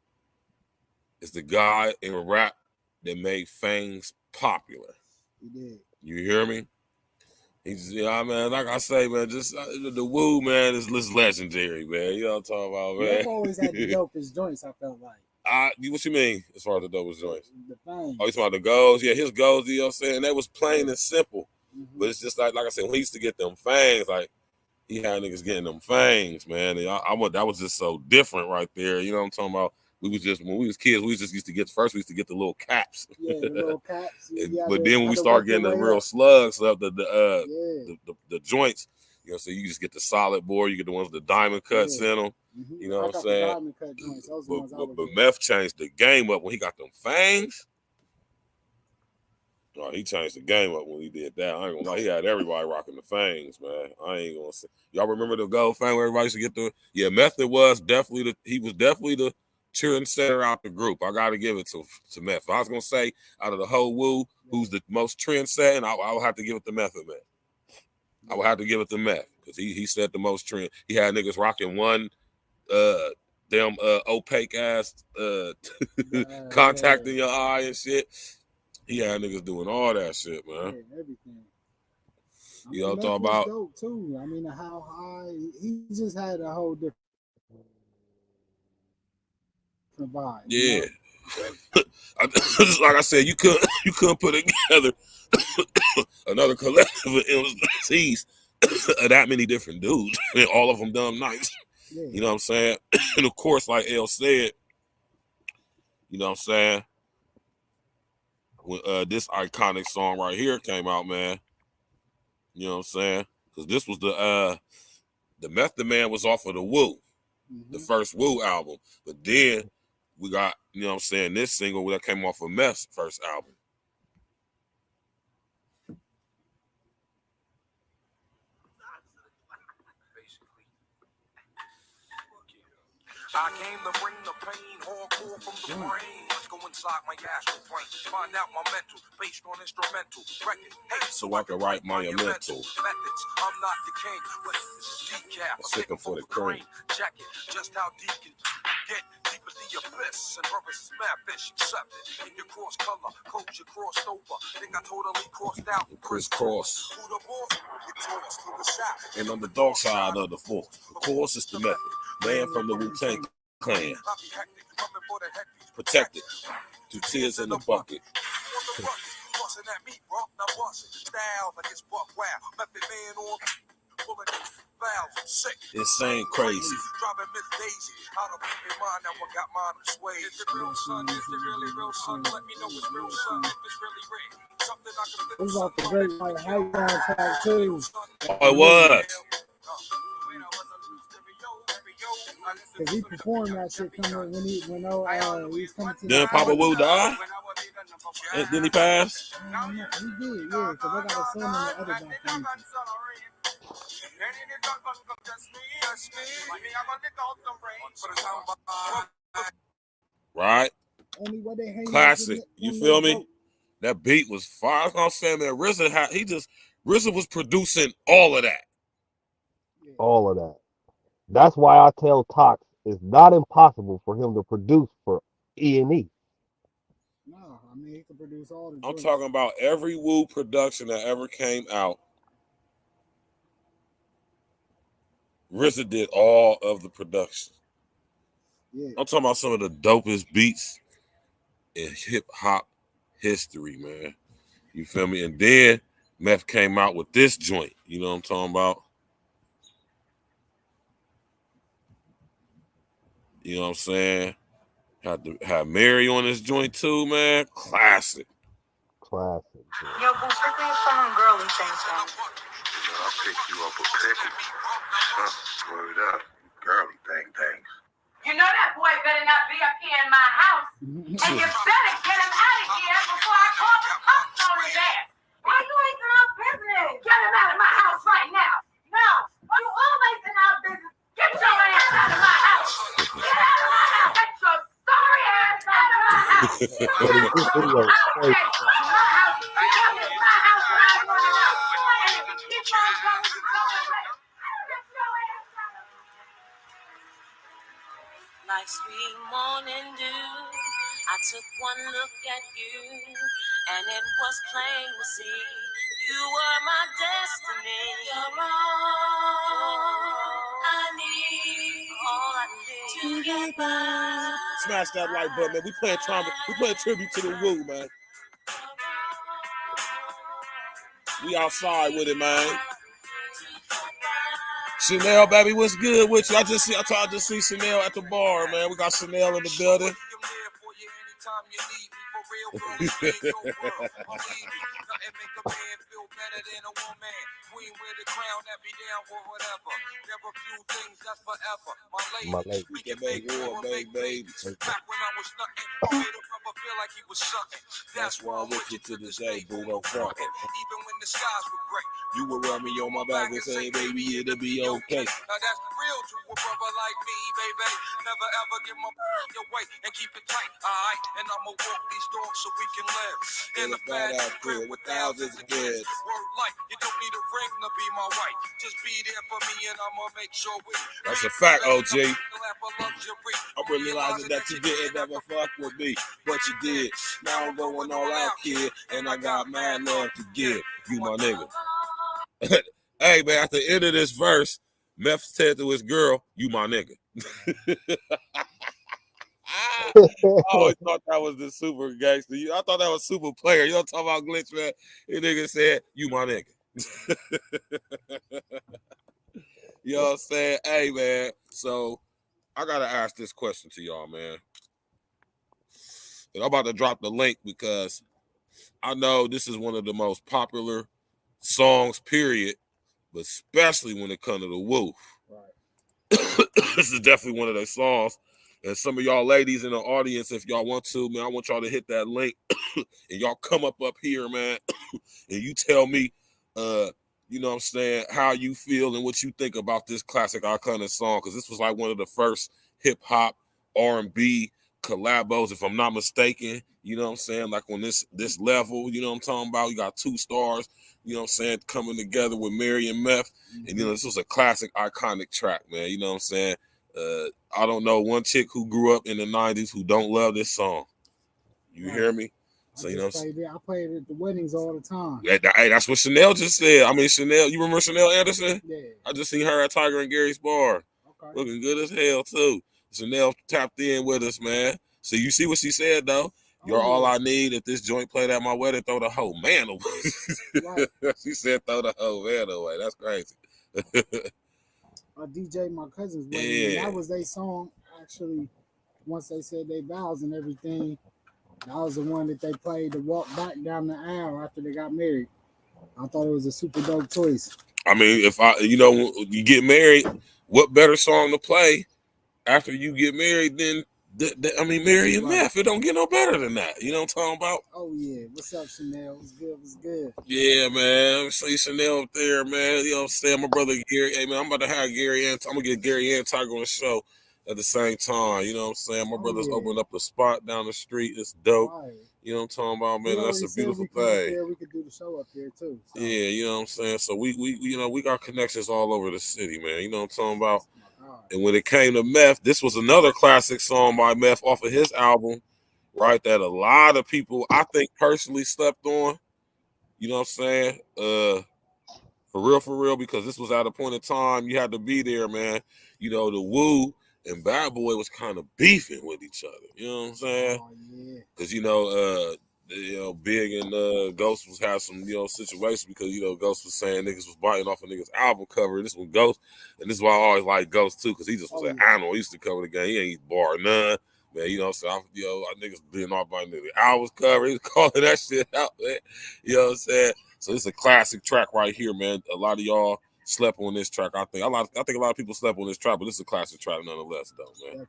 is the guy in rap that made fangs popular. He did. You hear me? He's, man, like I say, man, just the Wu, man, is legendary, man. You know what I'm talking about, man? You've always had the dopest joints, I felt like. What you mean as far as the dopest joints? The fangs. Oh, you talking about the goals? Yeah, his goals, you know what I'm saying? They was plain and simple. Mm-hmm. But it's just like I said, when he used to get them fangs, like, he had niggas getting them fangs, man. And that was just so different right there. You know what I'm talking about? When we was kids, we just used to get we used to get the little caps. Yeah, the little caps. But then when we start getting the real slugs up, the joints, you know, so you just get the solid board, you get the ones with the diamond cuts in them. Mm-hmm. You know what I'm saying? Diamond cut joints. Those but Meth changed the game up when he got them fangs. Oh, he changed the game up when he did that. I ain't gonna lie, he had everybody rocking the fangs, man. I ain't gonna say. Y'all remember the gold fang where everybody used to get the? Yeah, Method was definitely the trendsetter out the group. I got to give it to Meth. If I was going to say out of the whole Wu, who's the most trendsetting, I would have to give it to Method Man. I would have to give it to Meth because he set the most trend. He had niggas rocking one damn opaque ass contact in your eye and shit. He had niggas doing all that shit, man. Yeah, everything. You know what I'm talking about? Dope too. I mean, how high he just had a whole different vibe. Yeah. Like I said, you couldn't put together another collective of MCEES of that many different dudes, and all of them dumb nice. Yeah. You know what I'm saying? And of course, like L said, you know what I'm saying? When this iconic song right here came out, man, you know what I'm saying? Because this was the Method Man was off of the Wu, the first Wu album, but then we got, you know what I'm saying, this single that came off of Meth's first album. I came to bring the pain, hardcore from the brain. Let's go inside my astral plane, find out my mental, based on instrumental record. Hey, So I can write monumental methods. I'm not the king, but this is decaf. I'm sticking for the cream. Check it, just how deep can get deep as the abyss. And brothers is mad fish, accepted. In your cross color, coach, you crossed over. Think I totally crossed out. Crisscross. Who the boss? You tossed to the side. And on the dark side of the force, of course, it's the method. Man from the WU-TANG clan, protected through tears in the bucket. Busting at me, bro, now busting. Style like it's buck wow. Method man on pulling valves, sick. Insane, crazy. Driving Miss Daisy. Out of my mind, now I got mine persuaded. Is it real son? Is it really real son? Let me know it's real son. If it's really real. Something I can It was off the great like hype soundtrack too. Oh, it was. Cause he performed that shit coming when he was coming to Then Papa Wu died? And then he passed? He did, yeah, because I got a son in the other documentary. Right? Only way they hang Classic. You feel me? That beat was fire. I'm saying, man, RZA was producing all of that. All of that. That's why I tell Tox it's not impossible for him to produce for E.N.E. No, I mean he can produce all the I'm joints. talking about every Wu production that ever came out. RZA did all of the production. Yeah. I'm talking about some of the dopest beats in hip hop history, man. You feel me? And then Meth came out with this joint. You know what I'm talking about? You know what I'm saying? Had Mary on this joint too, man. Classic. Classic. Yo, boo, pick me some girly things, man. I'll pick you up a pickle. Word up. Girly things. You know that boy better not be up here in my house. And you better get him out of here before I call the cops on his ass. Why you ain't in our business? Get him out of my house right now. No. You always in our business. Get your ass out of my house. Get out of my house. Get your sorry ass out of my house. This video is crazy. My house. Because it's my house when I want it out. And if you keep on going, you go away. Get your ass out of my house. Like sweet morning dew, I took one look at you, and it was plain to see you were my destiny. You're all I need to get by. Smash that like button, man. We playing tribute to the Wu, man. We outside with it, man. Chanel, baby, what's good with you? I just see Chanel at the bar, man. We got Chanel in the building. My lady. We can make war, baby. Back when I was nothing, made a brother feel like he was something. That's why I'm with you to this day, boo. Don't front it. Even when the skies were gray, You will rub me on my back and say, baby, it'll be okay. now that's real to a brother like me, baby. Never ever give my your way and keep it tight, alright? And I'ma walk these dogs so we can live in a badass crib with thousands of kids. Word life, you don't need a ring to be my wife. Just be there for me and I'ma make sure we. That's a fact, OG. I'm realizing that you didn't ever fuck with me, but you did. Now I'm going all out, kid, and I got mad love to give. You my nigga. Hey, man, at the end of this verse, Meth said to his girl, you my nigga. I always thought that was the super gangster. I thought that was super player. You know what I'm talking about, Glitch, man? This nigga said, you my nigga. You know what I'm saying? Hey, man, so I got to ask this question to y'all, man. And I'm about to drop the link because I know this is one of the most popular songs, period, but especially when it comes to the Wu. Right. This is definitely one of those songs. And some of y'all ladies in the audience, if y'all want to, man, I want y'all to hit that link and y'all come up here, man, and you tell me, you know what I'm saying, how you feel and what you think about this classic iconic song, because this was like one of the first hip hop, R&B collabos, if I'm not mistaken. You know what I'm saying? Like on this level, you know what I'm talking about? You got 2 stars, you know what I'm saying, coming together with Mary and Meth. And you know, this was a classic, iconic track, man. You know what I'm saying? I don't know one chick who grew up in the 90s who don't love this song. You hear me? So you know, I played it at the weddings all the time. Hey, that's what Chanel just said. I mean, Chanel, you remember Chanel Anderson? Yeah. I just seen her at Tiger and Gary's bar. Okay. Looking good as hell, too. Chanel tapped in with us, man. So you see what she said, though? You're all I need. If this joint played at my wedding, throw the whole man away. Right. She said throw the whole man away. That's crazy. I DJ my cousin's wedding, and that was their song, actually, once they said their vows and everything. That was the one that they played to walk back down the aisle after they got married. I thought it was a super dope choice. I mean, if you get married, what better song to play after you get married than Mary and Meth? It don't get no better than that. You know what I'm talking about? Oh yeah. What's up, Chanel? What's good? What's good? Yeah, man. See Chanel up there, man. You know what I'm saying? My brother Gary. Hey man, I'm about to have Gary and I'm gonna get Gary and Tiger on the show at the same time. You know what I'm saying? My brother's opened up a spot down the street. It's dope. Right. You know what I'm talking about, man? That's a beautiful thing. We could do the show up there too. So. Yeah, you know what I'm saying? So we got connections all over the city, man. You know what I'm talking about? And when it came to Meth, this was another classic song by Meth off of his album, right? That a lot of people, I think, personally slept on. You know what I'm saying? For real, because this was at a point in time you had to be there, man. You know, the Wu and Bad Boy was kind of beefing with each other. You know what I'm saying? Because Big and Ghost was having some situations because Ghost was saying niggas was biting off a nigga's album cover. This was Ghost, and this is why I always like Ghost too, because he just was an animal. He used to cover the game. He ain't bar none. Man, you know what I'm saying? Our niggas being off by the albums cover. He was calling that shit out, man. You know what I'm saying? So it's a classic track right here, man. A lot of y'all slept on this track. I think a lot of people slept on this track, but this is a classic track nonetheless, though, man.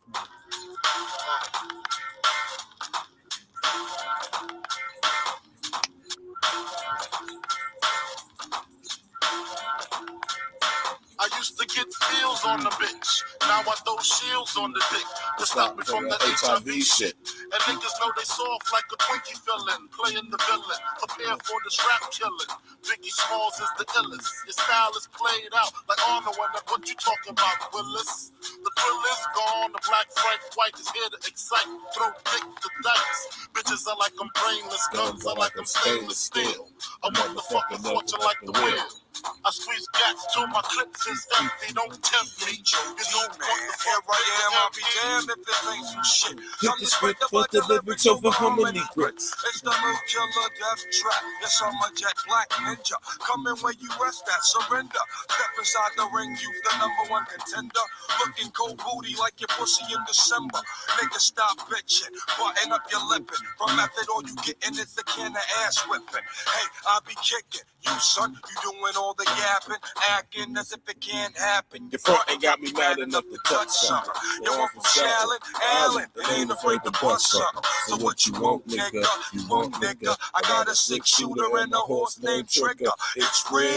I used to get feels on the bitch. Now I throw shields on the dick to stop me from the HIV shit. And niggas know they soft like a Twinkie fillin', playing the villain, prepare for this rap killing. Biggie Smalls is the illest. Your style is played out like Arnold. What you talking about, Willis? The thrill is gone. The black Frank White is here to excite. Throw dick to dice. Bitches are like I'm brainless. Guns are like I'm stainless steel. A motherfucking fortune like the wind. I squeeze gats till my clips is empty. Don't tempt me. You don't want the here I am. I'll be damned if this ain't some shit. Come to spread the lyrics over harmony bricks. It's the new killer death trap. Yes, I'm a jet black ninja. Come in where you rest at, surrender. Step inside the ring, you the #1 contender. Looking cold booty like your pussy in December. Nigga, stop bitching. Button up your lippin'. From method, all you gettin' is the can of ass whipping. Hey, I'll be kicking. You, son, you doing all the yapping, acting as if it can't happen. Your front ain't got me mad enough to touch something. Yo, I'm from Shallon, Allen, and ain't afraid to bust something. So what you want, nigga? You want, nigga? I got a 6-shooter and a horse named Trigger. It's real,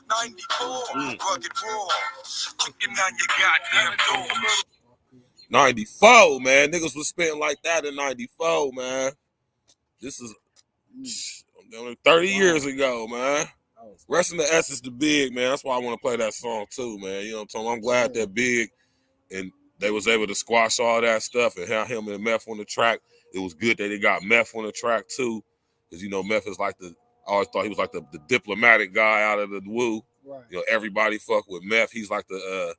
94, rugged raw. Kicking down your goddamn door. 94, man. Niggas was spitting like that in 94, man. This is 30 years ago, man. Rest in the essence to Big, man. That's why I want to play that song too, man. You know what I'm talking about? I'm glad that Big and they was able to squash all that stuff and have him and Meth on the track. It was good that they got Meth on the track too, because Meth is like I always thought he was like the diplomatic guy out of the Wu. Right. Everybody fuck with Meth. He's like the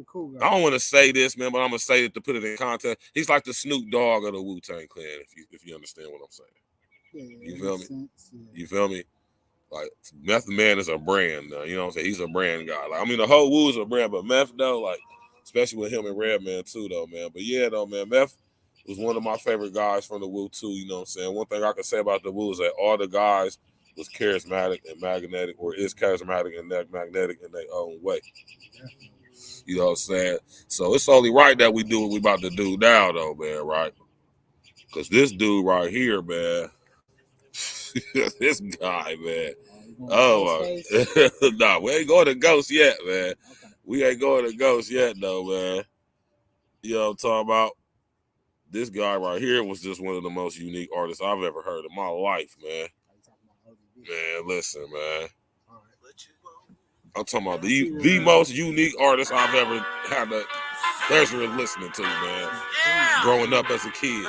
cool guy. I don't want to say this, man, but I'm gonna say it to put it in context. He's like the Snoop Dogg of the WU-TANG clan, if you understand what I'm saying. Yeah, you feel me? Sense, yeah. You feel me? Like Meth Man is a brand, you know what I'm saying? He's a brand guy. Like, I mean, the whole Wu is a brand, but Meth though, like, especially with him and Redman too, though, man. But yeah, though, man, Meth was one of my favorite guys from the Wu too. You know what I'm saying? One thing I can say about the Wu is that all the guys was charismatic and magnetic, or is charismatic and magnetic in their own way. You know what I'm saying? So it's only right that we do what we about to do now, though, man. Right? Because this dude right here, man. This guy, man. Oh, nah, we ain't going to Ghost yet, man. Okay. We ain't going to Ghost yet, though, man. You know what I'm talking about? This guy right here was just one of the most unique artists I've ever heard in my life, man. Man, listen, man. I'm talking about the most unique artist I've ever had the pleasure of listening to, man. Growing up as a kid.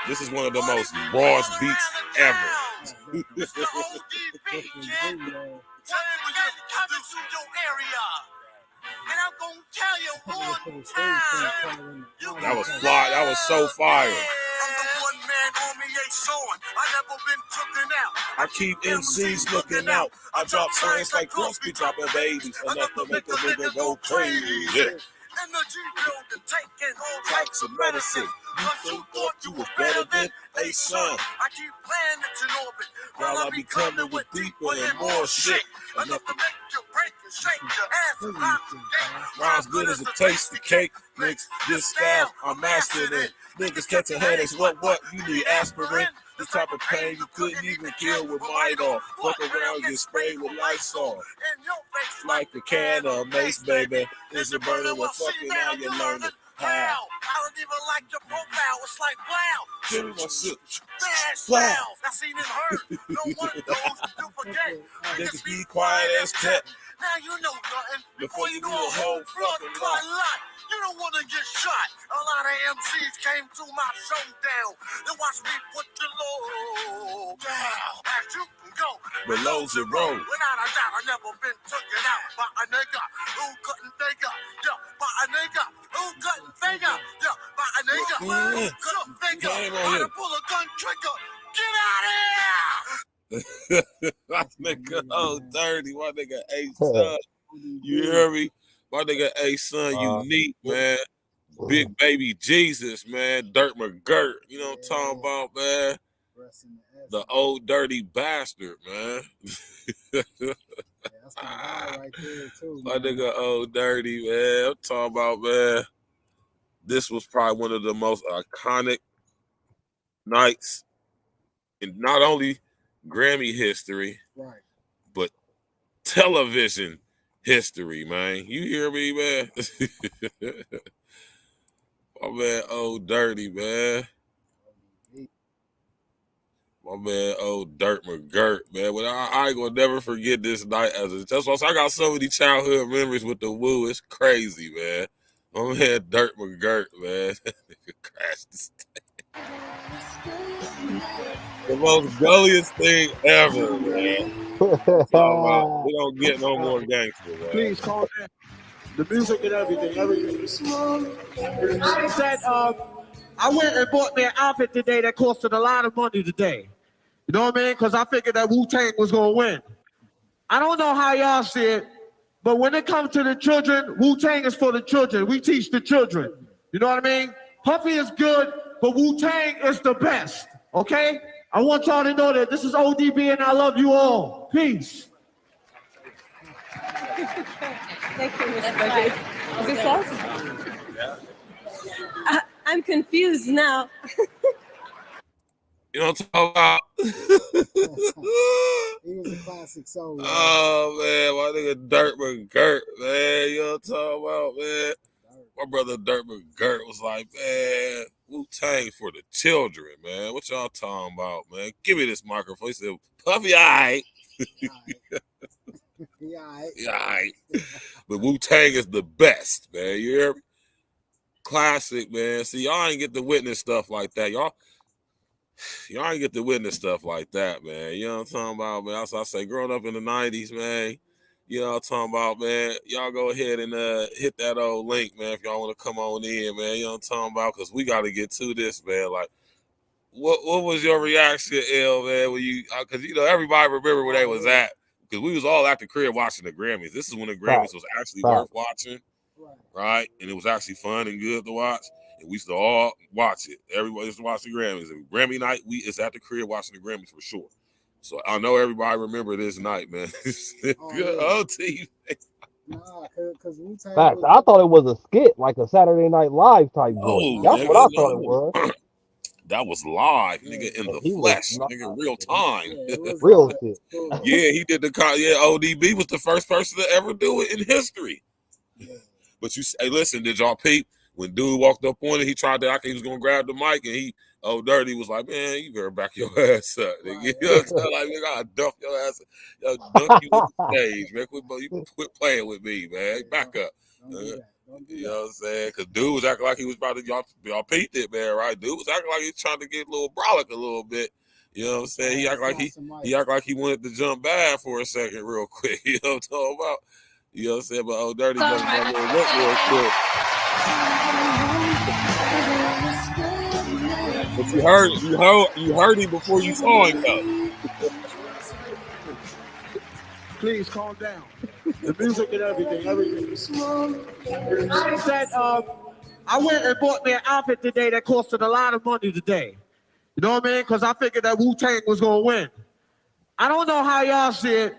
This is one of the most rawest beats ever. Coming to your area. And I'm gonna tell you one time. That was fly. That was so fire. I'm the one man on me ain't showing. I never been taken out. I keep MCs looking out. I drop signs like girls be dropping babies. Enough to make a nigga go crazy. Energy building, taking all Types of medicine. You thought you was better than a son. I keep planets in orbit While I be coming with deeper and more shit. Enough to make you break and shake your ass and pop some cake. Rhymes good as a tasty cake. Mix this style, I mastered it. Niggas catching headaches, what? You need aspirin? This type of pain you couldn't even kill with Midol. Fuck around, get sprayed with Lysol. In your face Like a can of mace, baby. Is it burning? Well, fuck it, now you're learning how. I don't even like your profile. It's like wow. Give me my shit. Smash Wow. wow. I seen it hurt. No one knows you forget. Niggas be quiet as cat. Now you know nothing Before you do a whole fucking lot. You don't want to get shot. A lot of MCs came to my showdown. They watch me put the low down. As you can go Below zero. Without a doubt, I never been taken out by a nigga who couldn't figure. Yeah, by a nigga who couldn't figure. Yeah, by a nigga who couldn't figure. How to pull a gun trigger. Get out of here! My nigga, dirty. My nigga, A-Son. You hear me? My nigga, A-Son, unique, man. Big baby Jesus, man. Dirt McGirt. You know what I'm talking about, man? The old dirty bastard, man. That's my guy right there too. My nigga, old dirty, man. I'm talking about, man. This was probably one of the most iconic nights in not only Grammy history, Right. but television history, man. You hear me, man? My man, old dirty, man. My man, old Dirt McGirt, man. But I ain't gonna never forget this night that's why I got so many childhood memories with the Woo. It's crazy, man. My man, Dirt McGirt, man. That nigga crashed the stage. The most gulliest thing ever, man. We don't get no more gangster, man. Please call that the music and everything. I said, I went and bought me an outfit today that costed a lot of money today. You know what I mean? Because I figured that WU-TANG was going to win. I don't know how y'all see it, but when it comes to the children, WU-TANG is for the children. We teach the children. You know what I mean? Puffy is good, but WU-TANG is the best. Okay? I want y'all to know that this is ODB and I love you all. Peace. Thank you, Mr. Virgil. Is this us? I'm confused now. You know what I'm talking about? He was a classic soul. Man. Oh, man. My nigga Dirt McGirt, man. You know what I'm talking about, man? My brother Dirt McGirt was like, man, WU-TANG for the children, man. What y'all talking about, man? Give me this microphone. He said, Puffy, all right. Yeah, all right. Yeah, all right. But WU-TANG is the best, man. You hear me? Classic, man. See, y'all ain't get to witness stuff like that. Y'all ain't get to witness stuff like that, man. You know what I'm talking about, man? That's what I say, growing up in the 90s, man. You know what I'm talking about, man. Y'all go ahead and hit that old link, man, if y'all want to come on in, man. You know what I'm talking about? Because we got to get to this, man. Like, what was your reaction, L, man, when you, because, you know, everybody remember where they was at. Because we was all at the crib watching the Grammys. This is when the Grammys was actually worth watching, right? And it was actually fun and good to watch. And we used to all watch it. Everybody used to watch the Grammys. And Grammy night, it's at the crib watching the Grammys for sure. So I know everybody remember this night, man. Good old TV. Nah, because WU-TANG. Facts. I thought it was a skit, like a Saturday Night Live type joint. That's what I thought it was. That was live, nigga, in the flesh, nigga, real time. Yeah, real shit. Yeah, he did ODB was the first person to ever do it in history. But you say, hey, listen, did y'all peep? When dude walked up on it, he tried to act like he was gonna grab the mic, and he Dirty was like, man, you better back your ass up. Nigga. You know what I'm saying? Like, nigga, I'll dump your ass up. Yo, dunk you with the stage, man. You quit playing with me, man. Back up. Don't do that. Don't do You know that. what I'm saying? Because dude was acting like he was about to, y'all peeped it, man, right? Dude was acting like he was trying to get a little brolic a little bit. You know what I'm saying? He acted like he wanted to jump back for a second real quick. You know what I'm talking about? You know what I'm saying? But Dirty gave him a little look real quick. But you heard him before you saw him though. Please calm down. The music and everything. I said, I went and bought me an outfit today that costed a lot of money today. You know what I mean? Because I figured that WU-TANG was going to win. I don't know how y'all see it,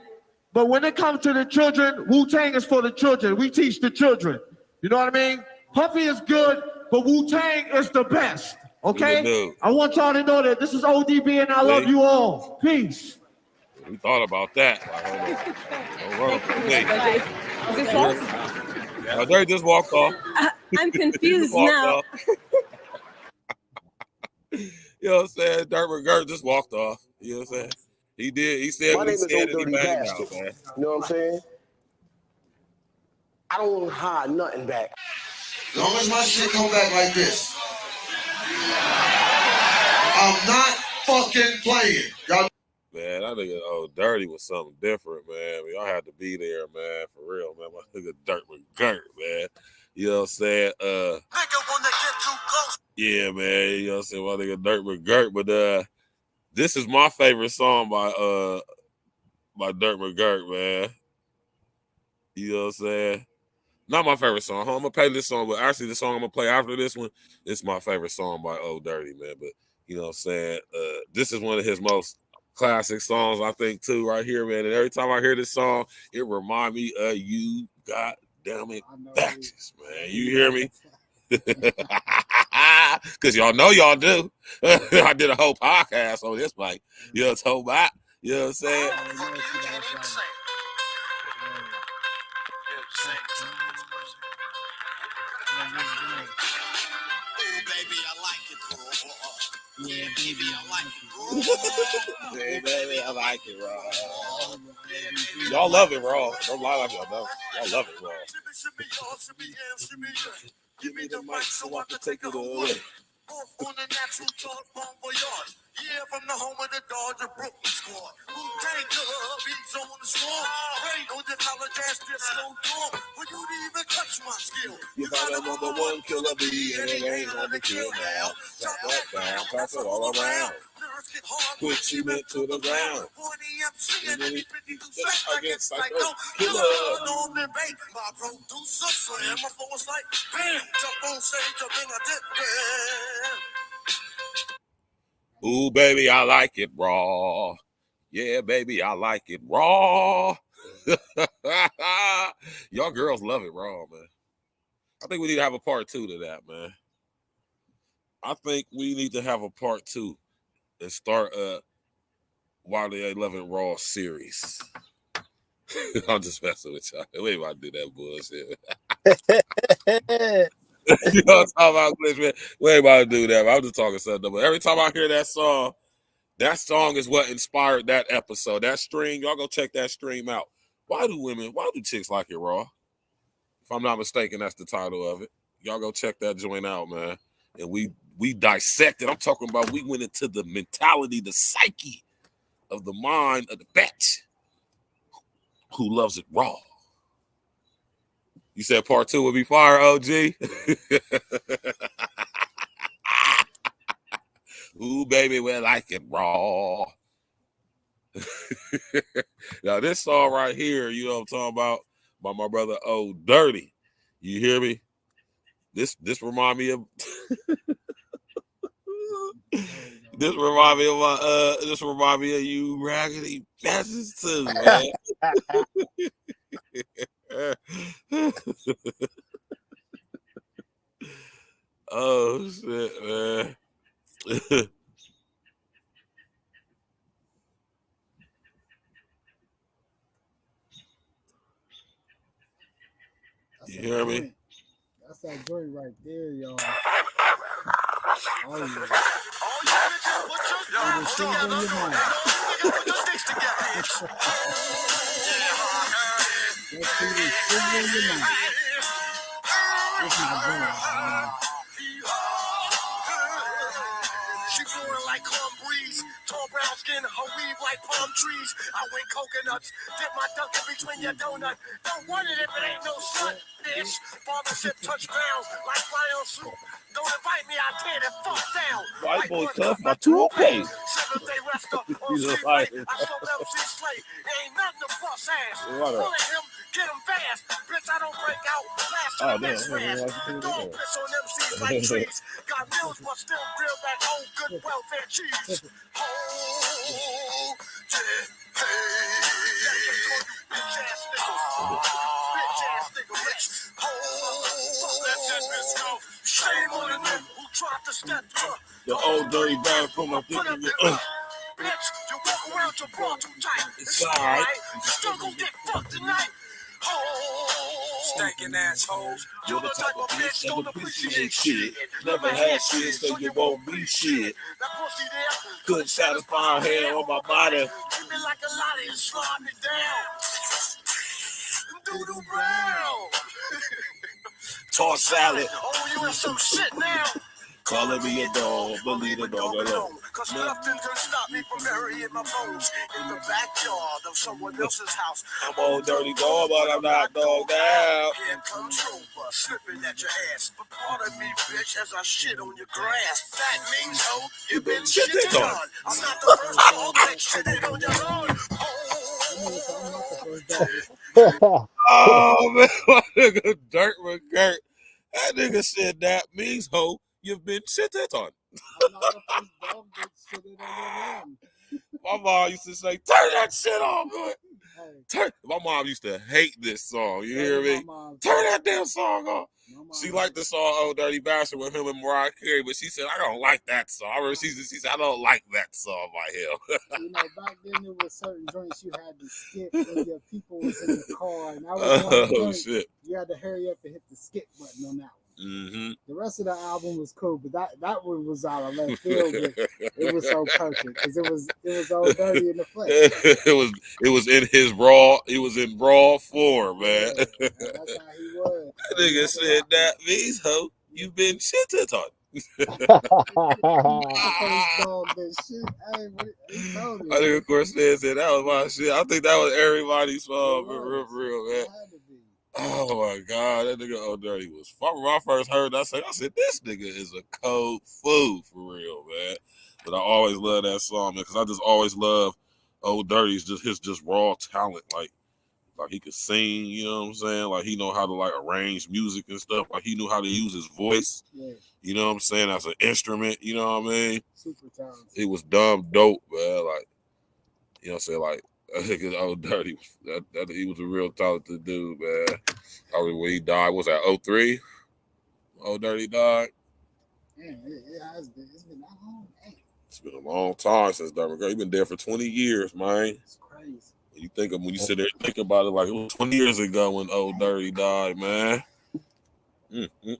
but when it comes to the children, WU-TANG is for the children. We teach the children. You know what I mean? Puffy is good, but WU-TANG is the best. Okay? I want y'all to know that this is ODB and I love you all. Peace. We thought about that. Like, hold on. Don't run up on me. Is this us? They just walked off. I'm confused now. You know what I'm saying? Dirt McGirt just walked off. You know what I'm saying? He did. He said what he said and he banged out, man. You know what I'm saying? I don't want to hide nothing back. As long as my shit come back like this, I'm not fucking playing. Y'all. Man, I think Dirty was something different, man. Y'all had to be there, man, for real, man. My nigga Dirt McGirt, man. You know what I'm saying? Yeah, man. You know what I'm saying? My nigga Dirt McGirt. But this is my favorite song by Dirt McGirt, man. You know what I'm saying? Not my favorite song. I'm gonna play this song, but actually the song I'm gonna play after this one, it's my favorite song by Dirty, man. But you know what I'm saying? This is one of his most classic songs, I think, too, right here, man. And every time I hear this song, it reminds me of you, God damn it, Baxter, man. You hear me? Because y'all know y'all do. I did a whole podcast on this, like, you know what I'm talking about? You know what I'm saying? Baby, I like it raw. Yeah, baby, I like it raw. Yeah, baby, I like it raw. Y'all love it raw. Don't lie like y'all don't. Y'all love it raw. Give me the mic so I can take it away. Off on the natural talk, bon voyage. Yeah, from the home of the Dodger Brooklyn squad. WU-TANG beats on the swarm. Rain on the college ass disco dorm. For you to even touch my skill, you got a number one killer bee, and it ain't on the kill now. Chop that down, pass it all around. Lyrics get hard, put cement to the ground. 40 MC and any 50 set against Psycho Killer. Norman Bates, my producer, slam. My flow is like bam, jump on stage, up in a dip, bam. Ooh, baby, I like it raw. Yeah, baby, I like it raw. Y'all girls love it raw, man. I think we need to have a part 2 to that, man. I think we need to have a part 2 and start Why They Love It Raw series. I'm just messing with y'all. We ain't about to do that bullshit. You know what I'm talking about, Glitch, man? We ain't about to do that. I'm just talking something. But every time I hear that song is what inspired that episode. That stream, y'all go check that stream out. Why do chicks like it raw? If I'm not mistaken, that's the title of it. Y'all go check that joint out, man. And we dissected. I'm talking about we went into the mentality, the psyche of the mind of the bitch who loves it raw. You said part 2 would be fire, OG? Ooh, baby, we like it raw. Now, this song right here, you know what I'm talking about, by my brother Dirty. You hear me? This remind me of this remind me of you raggedy bastards too, man. Oh shit, man. You hear me? that joint right there, y'all. Oh, yeah. Let's see this. That's my joint, man. She flowing like calm breeze, tall brown skin, her weave like palm trees. I went coconuts, dip my dunk in between your donut. Don't want it if it ain't no sun, bitch. Father said touch ground like lion soup. Don't invite me, I tear that fuck down. White boy tough, my 2OK. Seventh-day rester on street play. I smoked MC Slay. There ain't nothing to fuss ass. Pulling him, get him fast. Bitch, I don't break out. Blast to the next fast. The dog piss on MCs like trees. Got meals, but still real that old good welfare cheese. Oh, yeah, hey. Bitch ass nigga. Bitch ass nigga, rich. Oh, let that bitch go. Shame on the nigga who tried to step up. The old dirty bag for my dick in your bitch, you walk around your bra too tight. It's alright. You still gon' get fucked tonight. Oh, stinking assholes. You're the type of bitch don't appreciate shit. Never had shit, so you won't be shit. That pussy there Couldn't satisfy her hair on my body. treat me like a lottie and slide me down. Doodoo brown. Toss salad. Oh, you in some shit now. Calling me a dog, but leave the dog alone. Cause nothing can stop me from burying my bones in the backyard of someone else's house. I'm old dirty dog, but I'm not dogged out. Here comes Rover, slipping at your ass. But pardon me, bitch, as I shit on your grass. That means, ho, you been shitted on. I'm not the first dog that shitted on your lawn. Oh, man, my nigga Dirt McGirt. That nigga said that means, ho, you've been shitted on. I'm not the first dog that shitted on your lawn. My mom used to say, turn that shit on, good. Hey, My mom used to hate this song. You hear me? my Turn that damn song on. She mom- liked the song "Old Dirty Bastard" with him and Mariah Carey, but she said, I don't like that song. I remember she said, I don't like that song by him. You know, back then there was certain joints you had to skip when your people was in the car, and that was one Oh, joint shit. you had to hurry up and hit the skip button on that one. Mm-hmm. The rest of the album was cool, but that one was out of left field. But it was so perfect because it was Old Dirty in the flesh. it was in his raw. He was in raw form, man. Yeah, that's how he was. That nigga said that means, ho, you've been shitted on. Dog, that shit. Hey, he told me. I think, of course, said that was my shit. I think that was everybody's song, for real, man. Oh my God, that nigga Old Dirty was fun. When I first heard that, I said, this nigga is a cold fool for real, man. But I always love that song, man, because I just always love Old Dirty's just raw talent. Like he could sing, you know what I'm saying? Like he know how to like arrange music and stuff. Like he knew how to use his voice. Yeah. You know what I'm saying? As an instrument, you know what I mean? Super talented. It was dumb dope, man. Like, you know what I'm saying? Like, I think Old Dirty, he was a real talented dude, man. I mean, when he died, was that 03? Old Dirty died? Man, it has been. It's been that long, man. It's been a long time since Dirt McGirt. He's been there for 20 years, man. It's crazy. You think of when you sit there and think about it, like it was 20 years ago when Old Dirty died, man. It's been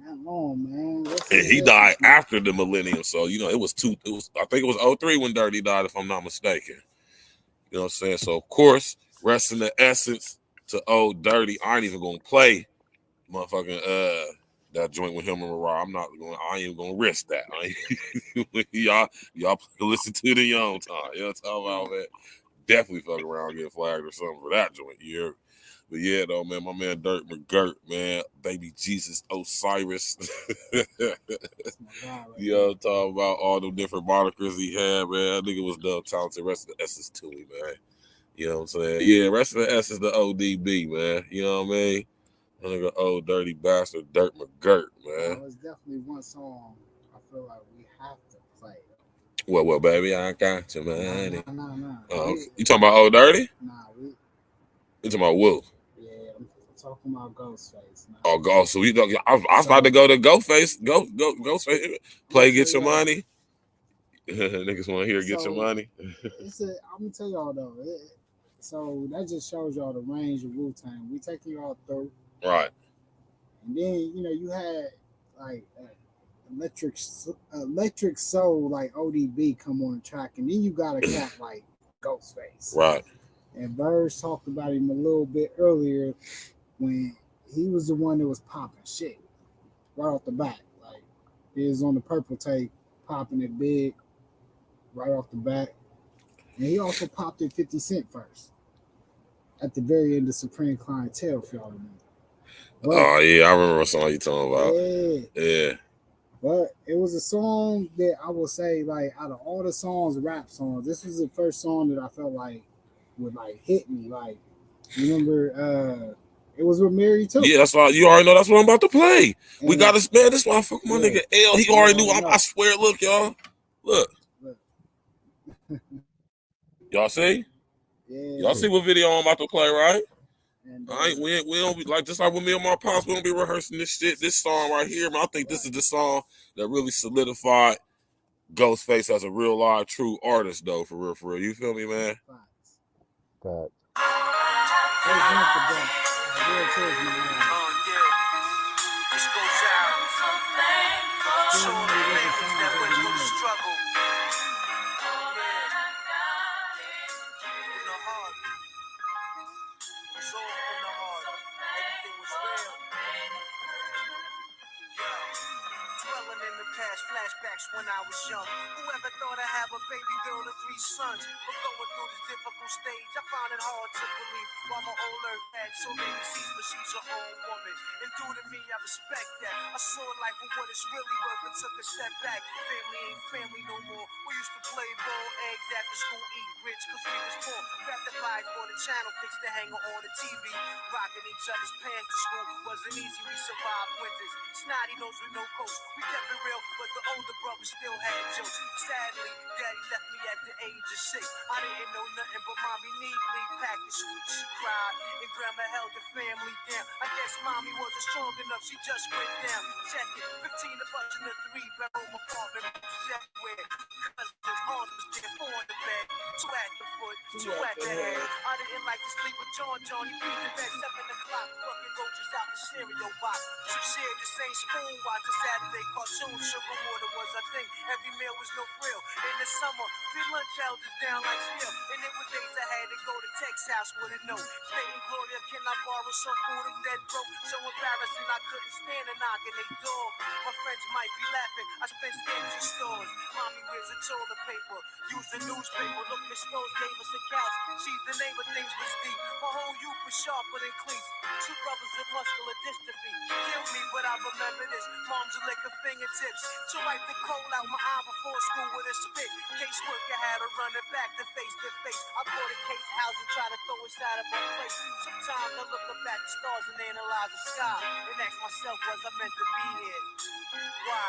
that long, man. And he died after the millennium, so you know I think it was 03 when Dirty died, if I'm not mistaken. You know what I'm saying? So of course, rest in the essence to Old Dirty. I ain't even gonna play motherfucking that joint with him and Mariah. I ain't even gonna risk that. y'all listen to the young time. You know what I'm talking about, man? Definitely fuck around and get flagged or something for that joint, you hear? But yeah, though, man, my man Dirt McGirt, man, baby Jesus Osiris. You know what I'm talking about? All the different monikers he had, man. That nigga was dumb talented. Rest of the essence to him, man. You know what I'm saying? Yeah, rest of the essence the ODB, man. You know what I mean? That nigga Old Dirty Bastard, Dirt McGirt, man. There's definitely one song I feel like we have to play. Well, baby, I got you, man. No. You talking about Old Dirty? Nah, You talking about Woo? Yeah, I'm talking about Ghostface. Nah. Oh, God. So I was about to go to Ghostface. Ghostface. Play Get Your Money. Niggas want to hear Get Your Money. I'm going to tell y'all, though. So that just shows y'all the range of WU-TANG. We taking y'all through. Right. And then you had like electric soul like ODB come on the track, and then you got a cat like Ghostface. Right. And Birds talked about him a little bit earlier when he was the one that was popping shit right off the bat. Like he was on the purple tape, popping it big right off the bat. And he also popped it 50 Cent first at the very end of Supreme Clientele, if y'all remember. But, oh yeah, I remember what song you talking about. Yeah. But it was a song that I will say, like, out of all the songs, rap songs, this was the first song that I felt like would like hit me. Like, you remember it was with Mary too. Yeah, that's why you already know that's what I'm about to play. And we gotta man, this why I fuck with my nigga L. He already knew. I swear, look, y'all. Look. Y'all see? Yeah. Y'all see what video I'm about to play, right? And, we don't be like just like with me and my pops, we don't be rehearsing this shit. This song right here, man, I think this is the song that really solidified Ghostface as a real live true artist, though, for real. You feel me, man? God. This goes out to all the families that went through the struggle. In the heart. It was all from the heart. Everything was real. Dwelling in the past, flashbacks when I was young. Whoever thought I'd have a baby girl and 3 sons? But going through this difficult stage, I found it hard to believe. While my old earth had so many seeds, but she's her own woman. And due to me, I respect that. I saw life for what it's really worth and took a step back. Family ain't family no more. We used to play ball, eggs after school, eat grits, cause we was poor. Grab the pies for the channel, fix the hanger on the TV. Rocking each other's pants to school wasn't easy, we survived winters. Snotty nose with no coat. We kept it real, but the older brother still had jokes. Sadly, daddy left me at the age of 6. I didn't know nothing but mommy neatly packed the suits. She cried, and grandma held the family down. I guess mommy wasn't strong enough, she just went down. Check it, 15 of us in a 3-bedroom apartment, everywhere. Cousins, aunts was there, 4 in the bed, 2 at the foot, 2 at the head. I didn't like to sleep with John. He beat the bed 7 o'clock, fucking roaches out the cereal box. Some shared the same spoon, watching Saturday cartoons. Sugar water was a thing, every meal was no frill. In the summer, free lunch held us down like steel. And it were days I had to go to Tech's house with a note. Stating, Gloria, can I borrow some food? I'm dead broke, so embarrassing I couldn't stand a knock in they door. My friends might be laughing, I spent stamps in stores. Mommy wears a toilet paper, use the newspaper. Look, Miss Rose gave us a couch. She's the name of things was deep. My whole youth was sharper than cleats. 2 brothers with muscular dystrophy. Kill me, but I remember this. Mom's a lick of fingertips to wipe the coal out my eye before school with a spit. Caseworker had to run it back to face. I bought a case house and try to throw it out of my place. Sometimes I look up at the stars and analyze the sky and ask myself, was I meant to be here? Why?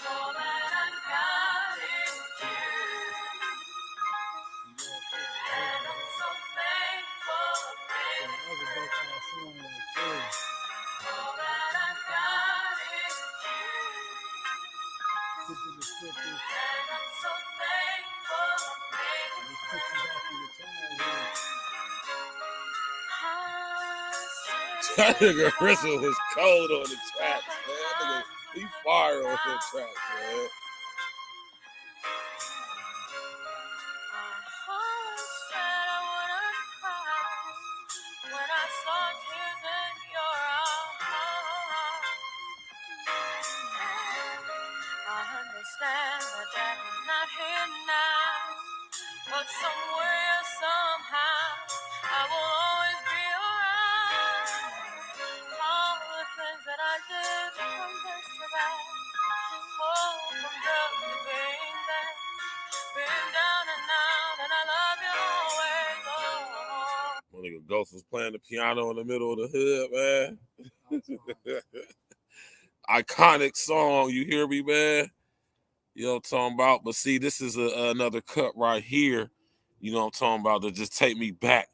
All that I got is you. And I'm so thankful, baby. All that I got is you. And I'm so thankful, baby. That nigga Virgil was cold on the tracks, man. That nigga, he fire on the tracks, man. When I saw tears in your eyes, I understand that is not here now, but somewhere, somehow, I will always be around. All the things that I did from this to that, from drugs to being there, been down and out, and I love you always. My nigga Ghost was playing the piano in the middle of the hood, man. Iconic song, you hear me, man? You know what I'm talking about? But see, this is another cut right here, you know what I'm talking about, to just take me back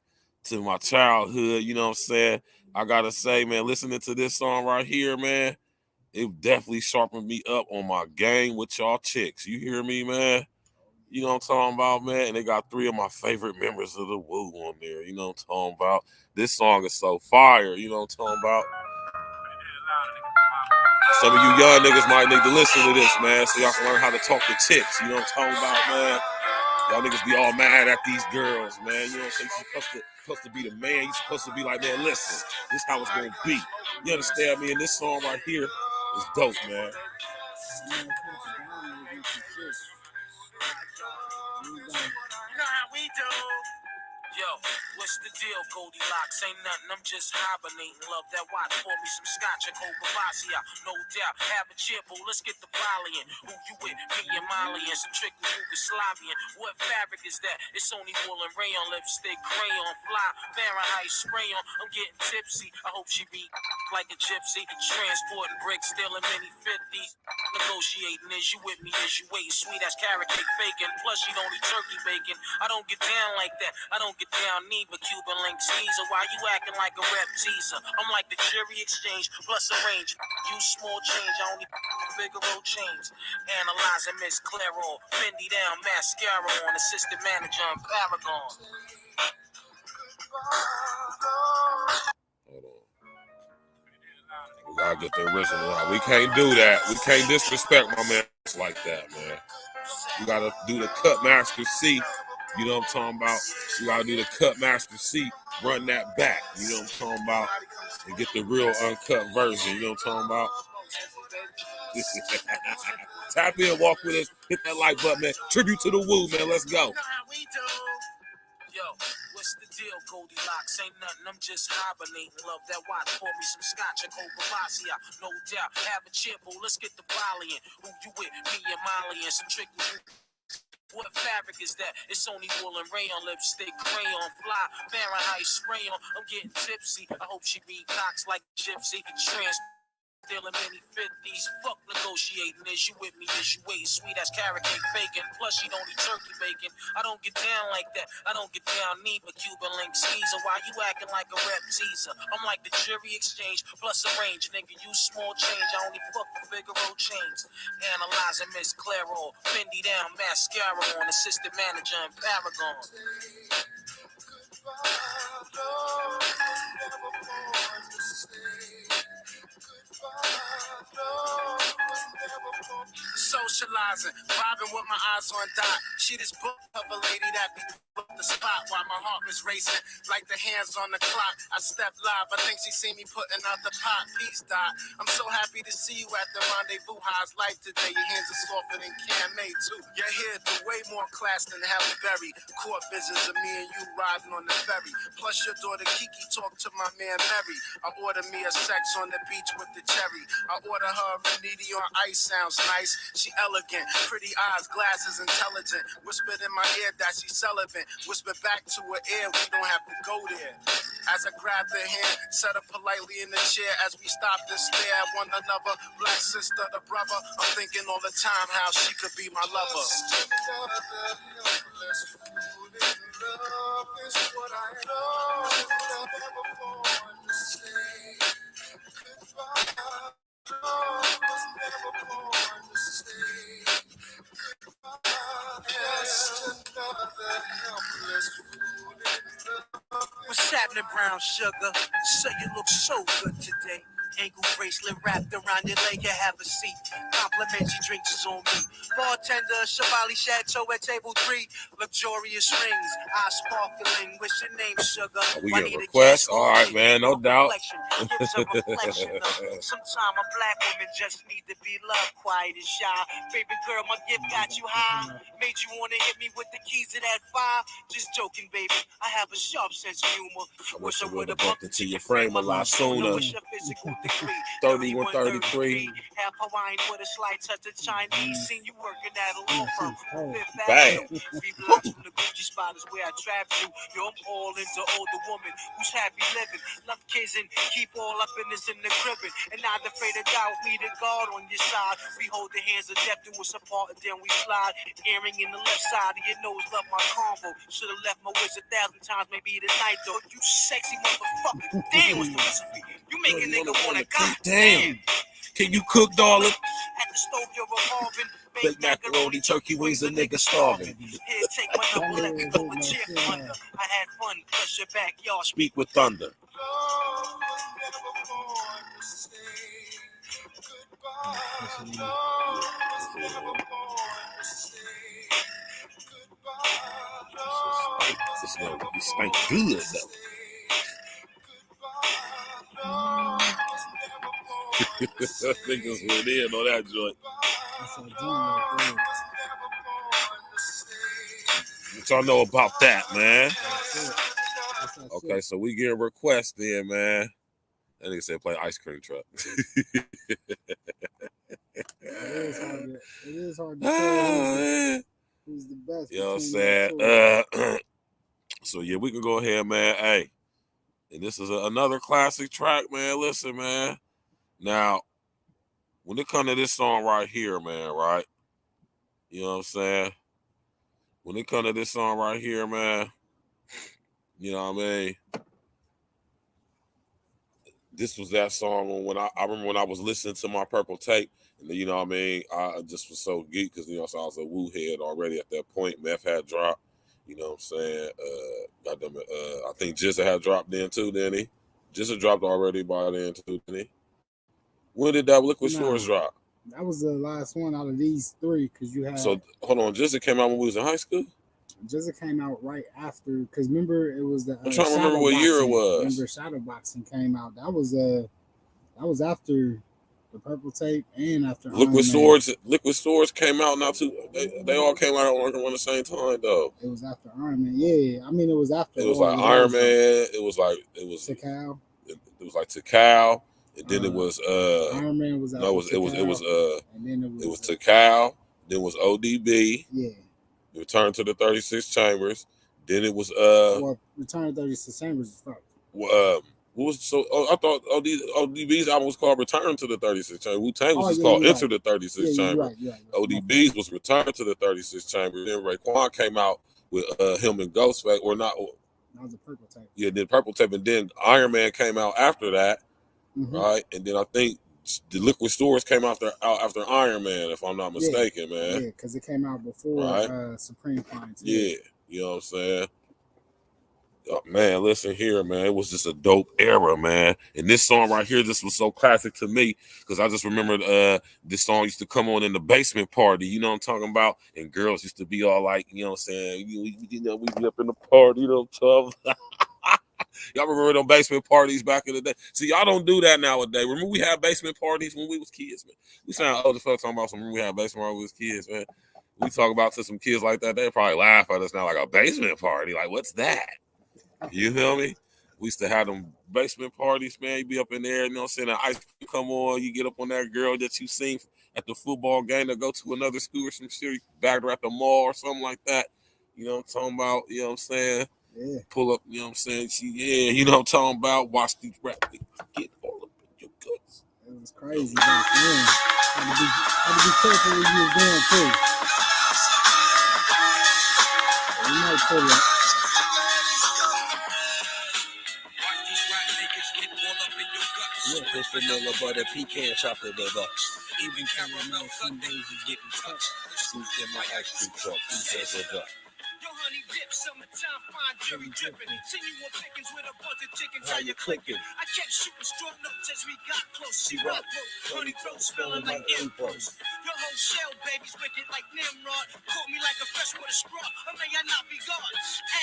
to my childhood, you know what I'm saying? I gotta say, man, listening to this song right here, man, it definitely sharpened me up on my game with y'all chicks. You hear me, man? You know what I'm talking about, man? And they got 3 of my favorite members of the Wu on there. You know what I'm talking about? This song is so fire. You know what I'm talking about? Some of you young niggas might need to listen to this, man, so y'all can learn how to talk to chicks. You know what I'm talking about, man? Y'all niggas be all mad at these girls, man. You know what I'm saying? You're supposed to be the man. You're supposed to be like, man, listen, this is how it's going to be. You understand me? And this song right here is dope, man. Yo, what's the deal, Goldilocks? Ain't nothing, I'm just hibernating. Love that watch, pour me some scotch and cold Bavasia. No doubt, have a chip, but let's get the volley in. Who you with? Me and Molly and some trick Yugoslavian. What fabric is that? It's only wool and rayon, lipstick, crayon, fly, Fahrenheit, spray on. I'm getting tipsy, I hope she be like a gypsy. Transporting bricks, stealing mini 50s. Negotiating, is you with me, is you waiting? Sweet as carrot cake faking, plus you don't eat turkey bacon. I don't get down like that, I don't get down neither. Cuban link teaser, why you acting like a rep teaser? I'm like the jury exchange, plus a range. Use small change, I only Figaro chains. Analyzing Miss Claro, Fendi down, mascara on, assistant manager in Paragon. Hold on. We gotta get the original out. We can't do that. We can't disrespect my man like that, man. We gotta do the cut master C. You know what I'm talking about? We gotta do the cut master C. Run that back. You know what I'm talking about? And get the real uncut version. You know what I'm talking about? Tap in, walk with us, hit that like button, man. Tribute to the Wu, man. Let's go. Yo, what's the deal, Goldilocks? Ain't nothing, I'm just hibernating. Love that watch, pour me some scotch and cold Bavasia. No doubt, have a chip, but let's get the volley in. Who you with? Me and Molly and some trick. What fabric is that? It's only wool and rayon, lipstick, crayon, fly, Fahrenheit, spray on. I'm getting tipsy, I hope she read cocks like gypsy. Stealing many 50s, fuck negotiating. Is you with me? Is you waiting? Sweet as carrot cake faking. Plus you don't eat turkey bacon. I don't get down like that. I don't get down neither. Cuban link teaser. Why you acting like a rep teaser? I'm like the jury exchange plus a range. Nigga, use small change. I only fuck with Figaro chains. Analyzing Miss Claro, Fendi down, mascara on, assistant manager in Paragon. Socializing, vibing with my eyes on dot. She this book of a lady that be the spot while my heart was racing like the hands on the clock. I stepped live, I think she see me putting out the pot. Peace, Dot. I'm so happy to see you at the rendezvous. How's life today? Your hands are softer than Cam-May too. Your hair do way more class than Halle Berry. Court visits of me and you riding on the ferry. Plus your daughter Kiki talk to my man Mary. I order me a sex on the beach with the cherry. I order her a Reniti on ice, sounds nice. She elegant, pretty eyes, glasses, intelligent. Whispered in my ear that she's celibate. Whispered back to her ear, we don't have to go there. As I grabbed her hand, set her politely in the chair as we stopped and stare at one another. Black sister, the brother. I'm thinking all the time how she could be my lover. What's happening, brown sugar? So you look so good today. Ankle bracelet wrapped around your leg, you have a seat. Complimentary drinks is on me. Bartender, Chevalier Chateau at table 3. Luxurious rings, eyes sparkling. What's your name, sugar? We get requests? All right, man, no doubt. Sometimes a black woman just need to be loved, quiet and shy. Baby girl, my gift got you high. Made you want to hit me with the keys to that 5. Just joking, baby. I have a sharp sense of humor. I wish I would have bumped into your frame a lot sooner. 3133. Half Hawaiian with a slight touch of Chinese. Seen you working at a law firm. Bam. We blocks from the Gucci spot is where I trapped you. Yo, I'm all into older woman who's happy living. Love kids and keep all up in this in the cribbing. And not afraid to die with me, the guard on your side. We hold the hands of death to us apart and then we slide. Earring in the left side of your nose, love my combo. Should've left my wish 1,000 times, maybe tonight though. You sexy motherfucker. Damn, what's the recipe? You make a nigga wanna goddamn. Can you cook, darling? At Stove your revolving. Big macaroni, turkey wings, a nigga starving. Here, take my double X, throw a chair for under. I had fun, plus your backyard. Speak with thunder. This one stank good though. Niggas went in on that joint. What y'all know about that, man? Okay, so we get a request then, man. That nigga said play ice cream truck. It is hard to tell who's the best. You know what I'm saying? So yeah, we can go ahead, man. Hey, and this is another classic track, man. Listen, man. Now, when it comes to this song right here, man, right? You know what I'm saying? When it comes to this song right here, man, you know what I mean? This was that song when I remember when I was listening to my Purple Tape, and you know what I mean? I just was so geek because, you know, so I was a Woo head already at that point. Meth had dropped, you know what I'm saying? Goddamn it, I think Jizza had dropped then too, didn't he? Jizza dropped already by then too, didn't he? When did that Liquid Swords drop? That was the last one out of these three because you had. So hold on, Jizza came out when we was in high school? Jizza came out right after, because remember it was the. I'm trying to remember what year it was. Remember Shadowboxing came out. That was after the Purple Tape and after Liquid Swords came out not too. They all came out around the same time though. It was after Iron Man. Yeah, I mean it was after. It was like Iron Man. It was Tikal. It was like Tikal, and then it was Iron Man was after. No, it was and then it was Tikal. Then it was ODB. Yeah. Return to the 36 Chambers. Then it was Well, Return to 36 Chambers is fucked. What was I thought ODB's album was called Return to the 36 Chambers. WU-TANG was called Enter the 36 Chambers. Right. ODB's was Return to the 36 Chambers. Then Raekwon came out with him and Ghostface, or not. That was the Purple Tape. Yeah, then Purple Tape, and then Iron Man came out after that, right? And then I think the Liquid Swords came after Iron Man, if I'm not mistaken, man. Yeah, because it came out before Supreme Clients. Yeah, you know what I'm saying? Oh, man, listen here, man. It was just a dope era, man. And this song right here, this was so classic to me because I just remember this song used to come on in the basement party. You know what I'm talking about? And girls used to be all like, you know what I'm saying? You know, we be up in the party, you know what I'm talking about? Y'all remember them basement parties back in the day? See, y'all don't do that nowadays. Remember we had basement parties when we was kids, man. We sound old as fuck talking about some. We had basement parties when we was kids, man. We talk about to some kids like that, they probably laugh at us now like a basement party. Like, what's that? You feel me? We used to have them basement parties, man. You be up in there, you know what I'm saying? The ice cream come on, you get up on that girl that you seen at the football game to go to another school or some shit. You bagged her at the mall or something like that. You know what I'm talking about? You know what I'm saying? Yeah. Pull up, you know what I'm saying? You know what I'm talking about? Watch these rap get all up in your guts. It was crazy back then. Had to be careful what you was doing too. You might pull up. Yeah, fish vanilla butter, pecan chocolate deluxe. Even caramel Sundays is getting touched. Scooped in my ice cream truck. Who says it up? Yo, honey dip, summertime, fine jury dripping. See you on pickings with a bunch of chickens. How you clicking? I kept shooting strong notes as we got close. She rock honey throat smelling like impulse. Your whole shell, baby's wicked like Nimrod. Caught me like a freshwater straw, or may I not be God?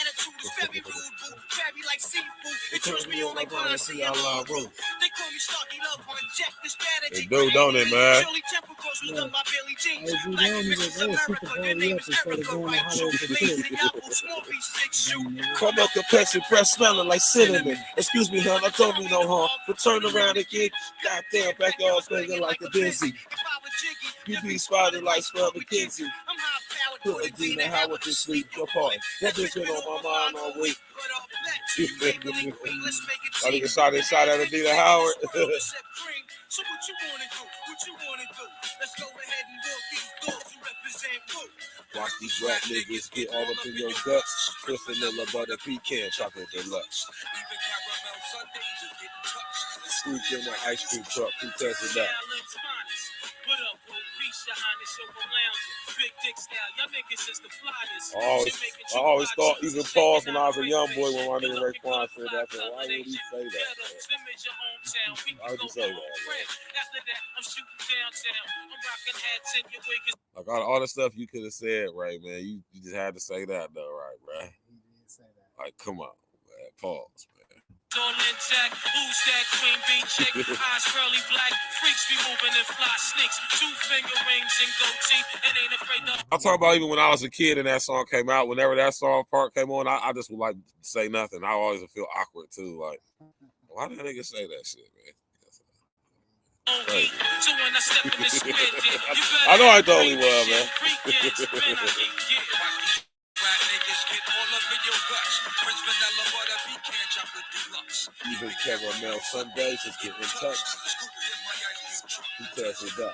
Attitude is very rude, boo. Crabby like seafood. It turns me on like Bonnie a la Roof. They call me Starkey Love on Jack the strategy. They do, don't it, man? Shirley Temple calls me done by Billy Jean. Like Mrs. America, your name is Erica, right? Lazy apple, small piece, 6 shoe. Come up a pepsi breath smelling like cinnamon. Excuse me, hon, I don't mean no harm. But turn around again. Goddamn, back off, smelling like a busy. You be spotted like Spud McKenzie. I'm high powered, Put a Dina Howard to sleep. Your part. That bitch been on my mind all week. I think shot at Adina Howard. So what you wanna do? What you wanna do? Let's go ahead and walk these doors and represent Woo. Watch these rap niggas get all up in your guts. Fish vanilla butter, pecan chocolate deluxe. Even caramel Sundays is getting touched. Scooped in my ice cream truck. Who tells it up? What up, Woo? Big dick style, y'all niggas is the flyest. I always thought, even pause when I was a young boy when my nigga Raekwon said that. Why would he say that? Why would you say that? After that, I'm shooting downtown. I'm rocking hats in your wig. Like all the stuff you could have said, right, man. You just had to say that though, right, bro? Like, come on, man. Pause, man. All intact, who's that queen bee chick? Eyes curly black, freaks be moving and fly snakes, 2-finger rings and goatee, and ain't afraid of. I'm talking about even when I was a kid and that song came out. Whenever that song part came on, I just would like say nothing. I always would feel awkward too. Like, why did that nigga say that shit, man? Crazy. So when I step in the square, I know I totally was, man. Get all up in your guts. Prince Vanilla Butter Pecan Chocolate Deluxe. Even caramel Sundays is getting in touch. Who tells you that?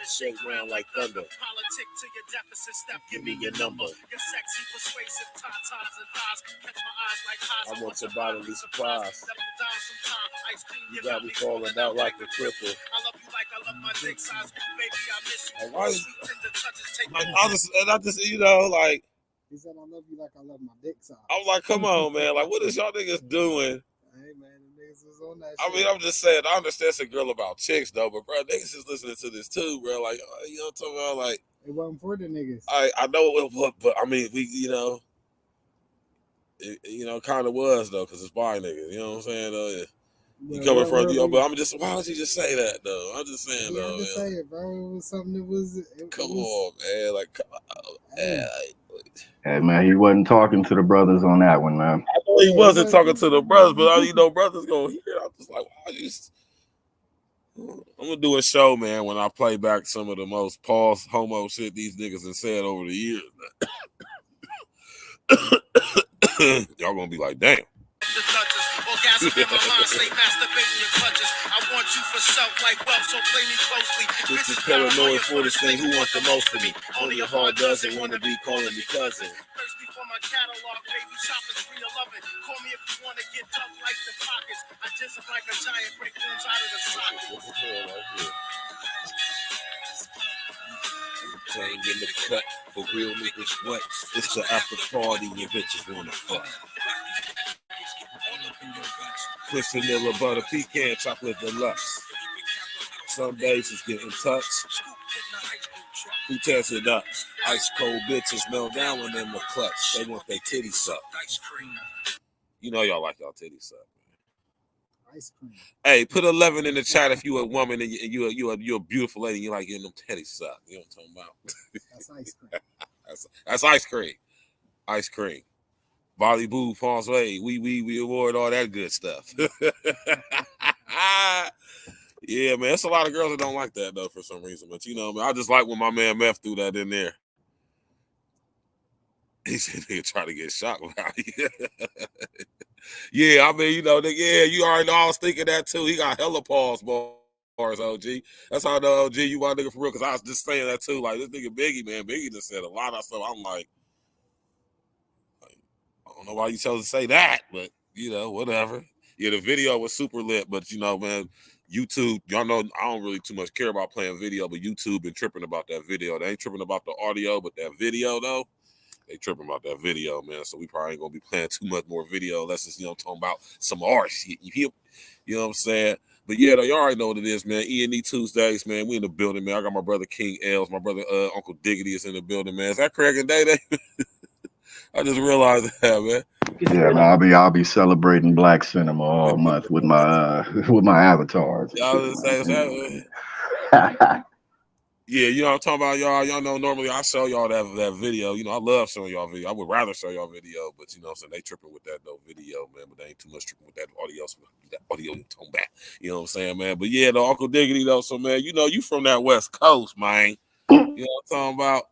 Shake round like thunder. Politic to your deficit step. Give me your number. Your sexy persuasive tatas and thighs. Catch my eyes like highs. I want your bodily surprise. You got me falling out like a cripple. I love you like I love my dick size. Baby, I miss you. Why is, I just, you know, like. He said, I love you like I love my dick size. I'm like, come on, man. Like, what is y'all niggas doing? Hey, man, the niggas was on that I mean, I'm just saying, I understand it's a girl about chicks, though, but, bro, niggas is listening to this, too, bro. Like, you know what I'm talking about? Like, it wasn't for the niggas. I know it was, but, I mean, we, you know, it kind of was, though, because it's by niggas. You know what I'm saying? You coming from, you know, but I'm just, why would you just say that, though? I'm just saying, though, man. Say it, bro. It was something that was... Come on, man. Like, come on, man. Hey, man, he wasn't talking to the brothers on that one, man. I know he wasn't talking to the brothers, but you know, brothers gonna hear it. I'm just like, I'm gonna do a show, man, when I play back some of the most pause homo shit these niggas have said over the years. Y'all gonna be like, damn. Orgasm in my mind, stay masturbating your clutches. I want you for self like wealth, so play me closely. This is paranoid for this thing. Who wants the most of me? Only a hard doesn't want to be calling me cousin. First before my catalog, baby, shop is 311. Call me if you want to get dumped like the pockets. I just like a giant, break rooms out of the socket. Tang in the cut for real niggas what? It's the after party and bitches wanna fuck. Twist vanilla butter pecan chocolate deluxe. Some days it's getting touch. Who tears it up? Ice cold bitches melt down when in the clutch. They want their titties sucked. You know y'all like y'all titties sucked. Ice cream. Hey, put 11 in the chat if you a woman and you're a beautiful lady and you like getting them titties sucked. You know what I'm talking about? That's ice cream. That's ice cream. Ice cream. Volley-boo, François, we award all that good stuff. Yeah, man, it's a lot of girls that don't like that, though, for some reason. But, you know, man, I just like when my man Meth threw that in there. He said he'd try to get shot. Yeah, I mean, you know, yeah, you already know I was thinking that, too. He got hella pause bars, OG. That's how I know, OG, you my nigga for real, because I was just saying that, too. Like, this nigga Biggie, man, Biggie just said a lot of stuff. I'm like, I don't know why you chose to say that, but, you know, whatever. Yeah, the video was super lit, but, you know, man, YouTube, y'all know I don't really too much care about playing video, but YouTube been tripping about that video. They ain't tripping about the audio, but that video, though, they tripping about that video, man. So we probably ain't going to be playing too much more video unless it's, you know, talking about some art shit. You know what I'm saying? But, yeah, though, y'all already know what it is, man. E.N.E Tuesdays, man. We in the building, man. I got my brother King Els. My brother Uncle Diggity is in the building, man. Is that Craig and Day Day? I just realized that, man. Yeah, man, I'll be celebrating Black cinema all month with my avatars. Y'all say yeah, you know what I'm talking about, y'all. Y'all know normally I show y'all that video. You know, I love showing y'all video. I would rather show y'all video, but you know what I'm saying, they tripping with that though video, man. But they ain't too much tripping with that audio tone back. You know what I'm saying, man? But yeah, the Uncle Diggity though, so man, you know, you from that West Coast, man. You know what I'm talking about?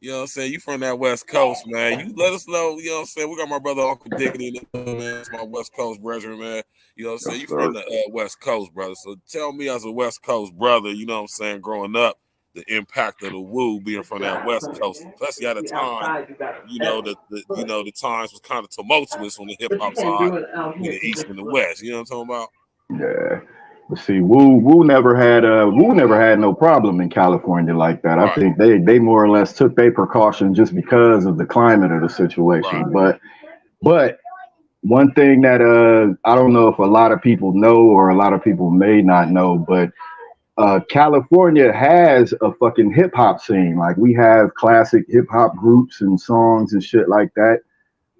You know what I'm saying? You from that West Coast, man. You let us know, you know what I'm saying? We got my brother Uncle Diggity, man. It's my West Coast brethren, man. You know what I'm saying? You from the West Coast, brother. So tell me as a West Coast brother, you know what I'm saying, growing up, the impact of the Wu being from that West Coast. Especially at a time, you know, the times was kind of tumultuous on the hip hop side, the East and the West. You know what I'm talking about? Yeah. But see, Wu never had no problem in California like that. I think they more or less took their precaution just because of the climate of the situation. But one thing that I don't know if a lot of people know or a lot of people may not know, but California has a fucking hip hop scene. Like we have classic hip hop groups and songs and shit like that.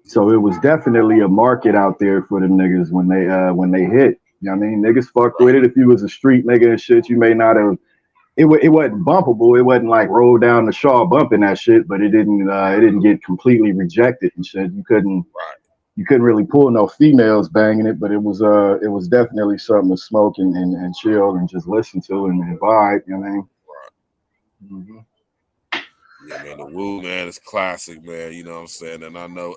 So it was definitely a market out there for the niggas when they hit. You know what I mean? Niggas fucked with it. If you was a street nigga and shit, you may not have. It wasn't bumpable. It wasn't like roll down the Shaw bumping that shit, but it didn't get completely rejected and shit. You couldn't really pull no females banging it, but it was definitely something to smoke and chill and just listen to and vibe. You know what I mean? Mm-hmm. Yeah, man, the Wu, man, is classic, man. You know what I'm saying? And I know,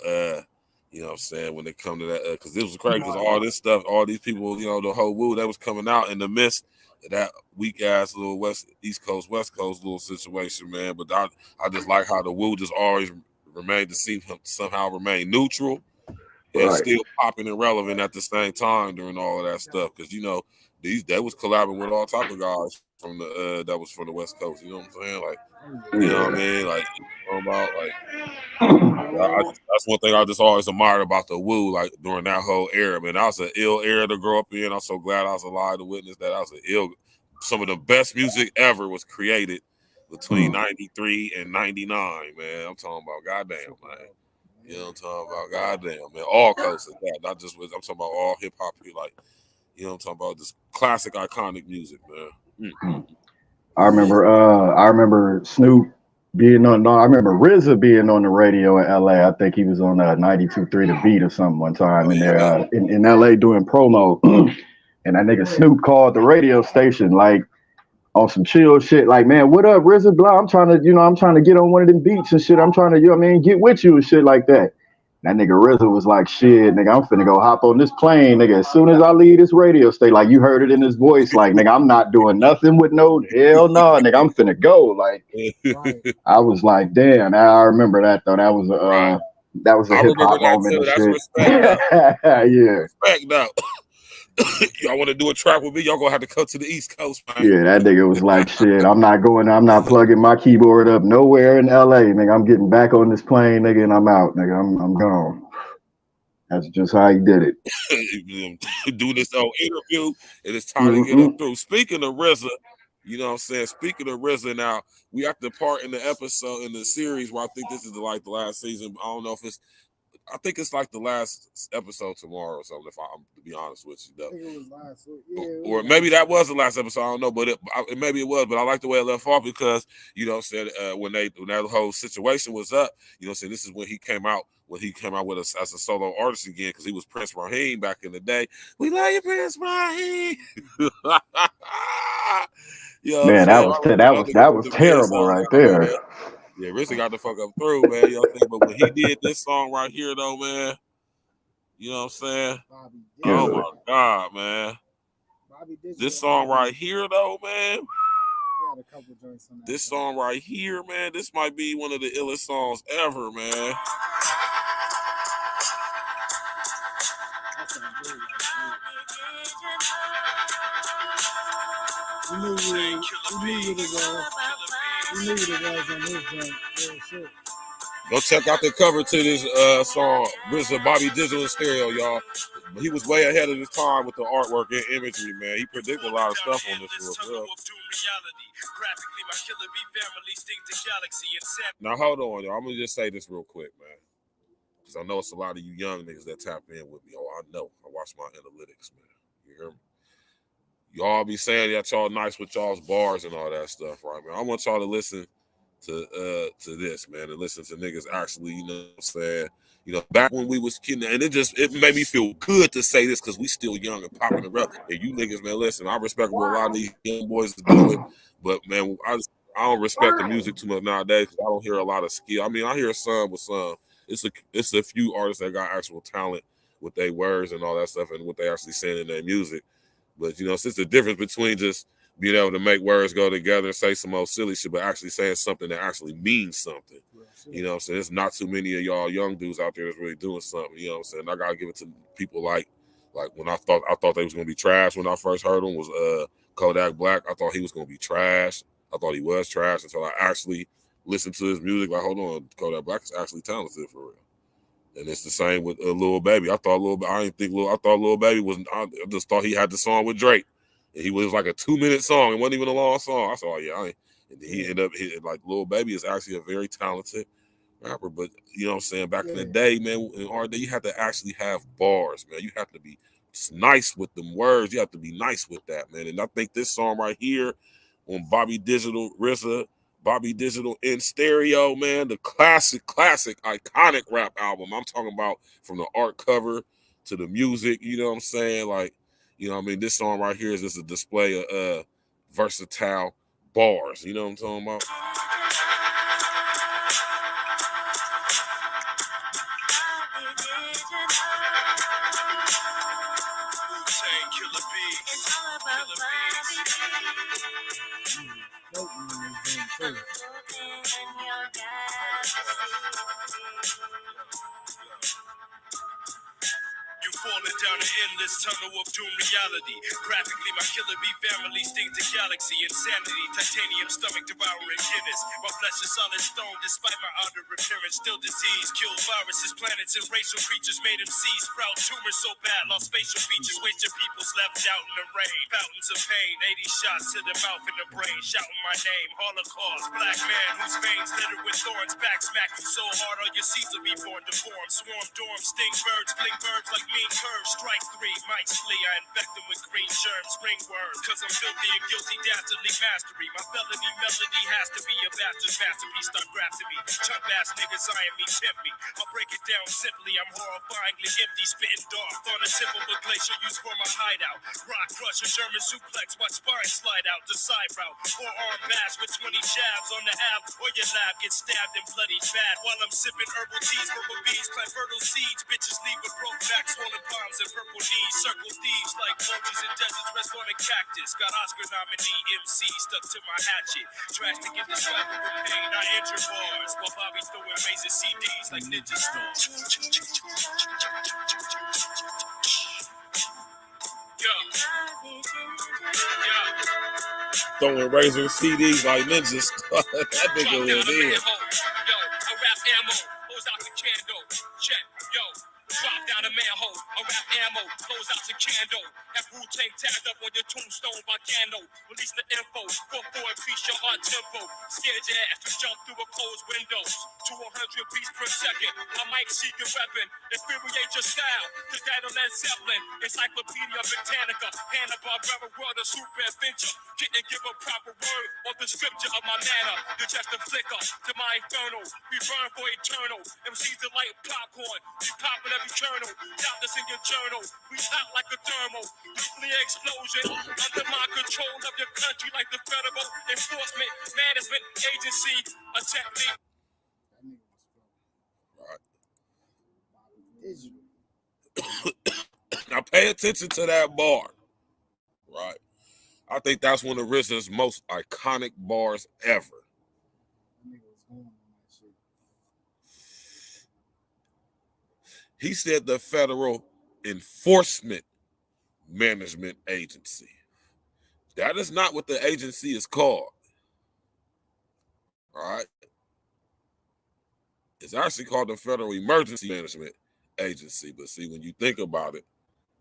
you know what I'm saying, when it come to that, because it was crazy, because all this stuff, all these people, you know, the whole Wu that was coming out in the midst of that weak ass little East Coast, West Coast little situation, man. But I just like how the Wu just always remained to see him somehow remain neutral and still popping and relevant at the same time during all of that stuff. Because, you know, they was collabing with all type of guys from the that was from the West Coast. You know what I'm saying? Like, you know what I mean? Like, about that's one thing I just always admired about the Wu, like during that whole era. Man, that was an ill era to grow up in. I'm so glad I was alive to witness that. Some of the best music ever was created between 93 and 99, man. I'm talking about goddamn, man. You know what I'm talking about? Goddamn, man. All coasts of that, not just with, I'm talking about all hip hop, like, you know what I'm talking about? This classic, iconic music, man. I remember Snoop being on. I remember RZA being on the radio in LA. I think he was on 92.3 The Beat or something one time in there in LA doing promo. And that nigga Snoop called the radio station like on some chill shit. Like, man, what up, RZA? Blah. I'm trying to get on one of them beats and shit. I'm trying to, you know what I mean, get with you and shit like that. That nigga RZA was like, shit, nigga, I'm finna go hop on this plane, nigga. As soon as I leave this radio station, like you heard it in his voice, like, nigga, I'm not doing nothing with no hell no, nigga, I'm finna go. Like, I was like, damn, I remember that though. That was a hip hop moment. That's respect. Yeah. Respect though. Y'all want to do a track with me? Y'all gonna have to come to the East Coast, man. Yeah, that nigga was like, shit, I'm not plugging my keyboard up nowhere in LA, nigga. I'm getting back on this plane, nigga, and I'm out, nigga. I'm gone. That's just how he did it. Do this whole interview, and it's time to get up through. Speaking of RZA, you know what I'm saying? Speaking of RZA, now we at the part in the episode in the series where I think this is the last season. I don't know if I think it's like the last episode tomorrow or something, if I'm to be honest with you. I think it was last week. Yeah, or maybe that was the last episode. I don't know, but maybe it was. But I like the way it left off because, you know what I'm saying, when that whole situation was up, you know what I'm saying, this is when he came out with us as a solo artist again, because he was Prince Raheem back in the day. We love you, Prince Raheem. You know, man, that was terrible right there. Man. Yeah, RZA got the fuck up through, man. You know what I'm saying? But when he did this song right here, though, man, you know what I'm saying? Oh my God, man. This song right here, though, man. This song right here, man, this might be one of the illest songs ever, man. We knew it was on this joint. Go check out the cover to this song. RZA, Bobby Digital and Stereo, y'all. He was way ahead of his time with the artwork and imagery, man. He predicted a lot of stuff on this real. Now, hold on, y'all. I'm going to just say this real quick, man. Because I know it's a lot of you young niggas that tap in with me. Oh, I know. I watch my analytics, man. You hear me? Y'all be saying that y'all nice with y'all's bars and all that stuff, right, man? I want y'all to listen to this, man, and listen to niggas actually, you know what I'm saying? You know, back when we was kidding, and it made me feel good to say this because we still young and popping the rep. And you niggas, man, listen, I respect what a lot of these young boys do it, but man, I don't respect the music too much nowadays because I don't hear a lot of skill. I mean, I hear some with some. It's a few artists that got actual talent with their words and all that stuff and what they actually saying in their music. But, you know, it's the difference between just being able to make words go together and say some old silly shit, but actually saying something that actually means something. You know what I'm saying? There's not too many of y'all young dudes out there that's really doing something. You know what I'm saying? I got to give it to people like Like when I thought they was gonna be trash when I first heard him was Kodak Black. I thought he was gonna be trash. I thought he was trash until I actually listened to his music. Like, hold on, Kodak Black is actually talented for real. And it's the same with Lil Baby. I thought Lil Baby was. I just thought he had the song with Drake, and he was like a 2-minute song. It wasn't even a long song. I said, oh yeah, and he ended up like Lil Baby is actually a very talented rapper. But you know what I'm saying? Back in the day, man, in our day, you had to actually have bars, man. You have to be nice with them words. You have to be nice with that, man. And I think this song right here on Bobby Digital, RZA, Bobby Digital in Stereo, man, the classic, iconic rap album. I'm talking about from the art cover to the music, you know what I'm saying? Like, you know what I mean? This song right here is just a display of versatile bars. You know what I'm talking about? You falling down an endless tunnel of doom reality. Graphically, my killer bee family stings the galaxy. Insanity, titanium stomach devouring Guinness. My flesh is solid stone despite my outer appearance. Still disease, kill viruses, planets, and racial creatures. Made them see sprout tumors so bad, lost facial features. Wasted people's left out in the rain. Fountains of pain, 80 shots to the mouth and the brain. Shouting my name, Holocaust. Black man whose veins littered with thorns. Back smack you so hard all your seeds will be born deformed. Swarm, dorm, sting birds, fling birds like mean curves. Strike 3, might flee. I infect them with green germs, ringworms. Cause I'm filthy and guilty, dastardly mastery. My felony melody has to be a bastard's masterpiece. Start grafting me. Chump ass niggas eyeing me, tempt me. I'll break it down simply. I'm horrifyingly empty, spitting dark. On the tip of a glacier used for my hideout. Rock crusher, German suplex. Watch spine slide out the side route. Forearm bash with 20 jabs on the ab. Or your lab gets stabbed and bloody bad. While I'm sipping herbal teas, purple bees, plant fertile seeds. Bitches leave with broke back, swollen palms and purple knees. Circle thieves like vultures in deserts, rest on a cactus. Got Oscar nominee MC stuck to my hatchet. Drastic in the swag with pain. I enter bars while Bobby throwing razor CDs like ninja stars. Throwing razor CDs like ninjas. That nigga was in. Yo, I rap ammo, blows out the candle. Check, yo, drop down a manhole. I rap ammo, blows out the candle. Have Wu-Tang tagged up on your tombstone by Gano. Release the info, go for increase your heart tempo. Scared your ass to jump through a closed window. 200 beats per second. I might seek your weapon, infuriate your style. To that of Led Zeppelin, Encyclopedia Britannica, Hanna-Barbera world of super adventure. Didn't give a proper word or the scripture of my manner. You're just a flicker to my infernal. We burn for eternal. MCs are like popcorn. We popping every kernel. Drop this in your journal. We hot like a thermal. Nuclear explosion. Under my control of your country like the Federal Enforcement Management Agency. Attack me. Now pay attention to that bar, right? I think that's one of RZA's most iconic bars ever. He said the Federal Enforcement Management Agency. That is not what the agency is called. All right. It's actually called the Federal Emergency Management Agency. But see, when you think about it,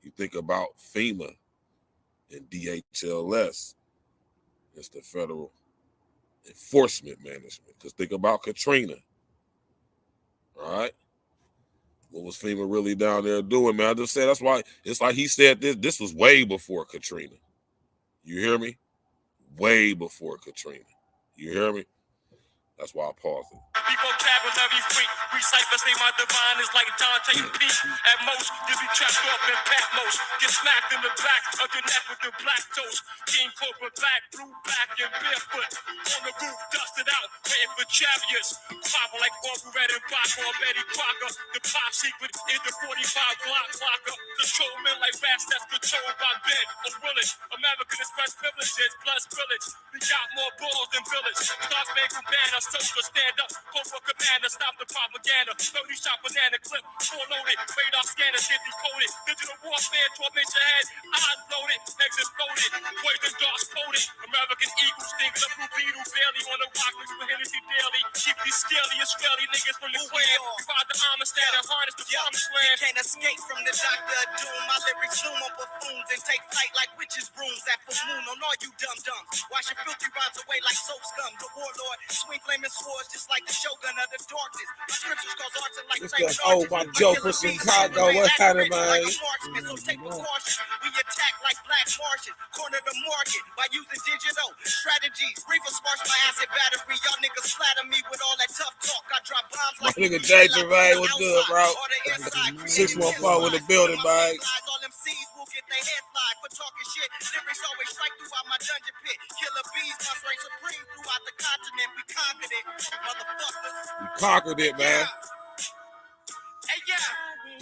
you think about FEMA and DHLS. It's the Federal Enforcement Management. Because think about Katrina. All right. What was FEMA really down there doing, man? I just said that's why it's like he said this was way before Katrina. You hear me? Way before Katrina. You hear me? That's why I paused it. Vocabulary freak, recipher say my divine is like Dante and Pete. At most, you'll be trapped off in Patmos. Get smacked in the back of your neck with the black toast. King Cobra black, blue, black, and barefoot. On the roof, dusted out, waiting for chariots. Popping like Orville Red and Bach or Betty Crocker. The pop secret is the 45 Glock clocker. Control men like rats that's controlled by Ben or Willis. American Express privileges plus village. We got more balls than village. Stars make a band, a social stand up. for commander, stop the propaganda. 30 shot banana clip, full loaded. Radar scanner, 50 coded. Digital warfare, torment your head. Eyes loaded, legs exploded. Poison darts coated. American Eagle stings of blue beetle. Barely on the rock, mixed with Hennessy daily. Keep these scaly Israeli niggas from the square. Ride the Amistad and harness the promised land. You can't escape from the Doctor of Doom. My lyrics zoom on buffoons and take flight like witches' brooms at full moon on all you dum-dums. Wash your filthy rhymes away like soap scum. The warlord swing flaming swords just like the shogun of the darkness. My scriptures cause arts and like flaming Oh, my Joe from Chicago. What kind of man? So take precaution. We attack like black Martians. Corner the market by using digital strategies. Reefer sparks my acid battery. Y'all niggas flatter me with all that tough talk. I drop bombs like My nigga Jay Gervais was good, bro. 614 with the building, man. all MCs will get their head flied for talking shit. Lyrics always strike throughout my dungeon pit. Killer bees must reign supreme throughout the continent. We conquered it, motherfuckers. You conquered it, man. Hey, yeah.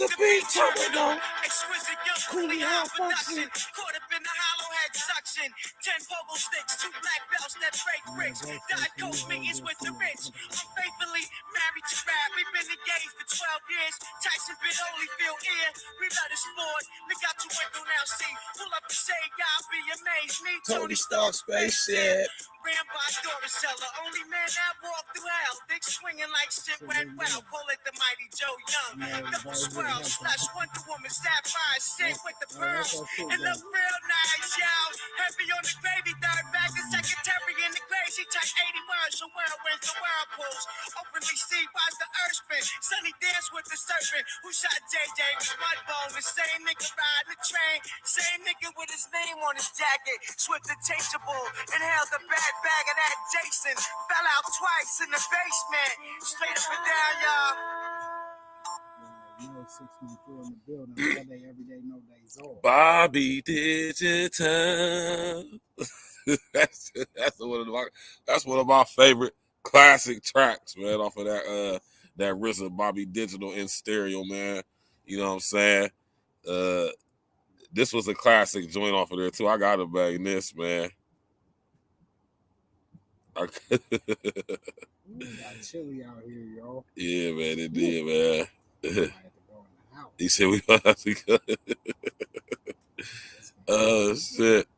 The beat terminal. Exquisite young coolie house production. Caught up in the hollow head suction. 10 pogo sticks, 2 black belts that break bricks. Diet coke meetings with the rich. I'm faithfully married to rap. We've been engaged for 12 years. Tyson bit Holyfield ear. We let it sport. Look out your window now, see. Pull up and say, y'all be amazed. Me, Tony Stark spaceship. Ran by daughter seller. Only man that walked through hell. Dick swinging like shit went well. Pull it the mighty Joe Young. Double swirl. Slash Wonder Woman. Sapphire shit with the pearls. It look real nice, y'all. Heavy on the gravy. Third bag. The secretary in the grave. She type 80 words. So whirlwinds, the whirlpools. Openly see why's the earth spin. Sunny dance with the serpent. Who shot JJ with Mudbone? The same nigga riding the train. Same nigga with his name on his jacket. Swift and changeable. Inhale the bag of that Jason. Fell out twice in the basement. Straight up and down, y'all. You know, 614 in the building. All day, every day, no days off. Bobby Digital. that's one of my favorite classic tracks, man, off of that RZA Bobby Digital in stereo, man. You know what I'm saying? This was a classic joint off of there too. I gotta bang this, man. It got chilly out here, y'all. Yeah, man, it did, man. He said we have to go. Oh shit.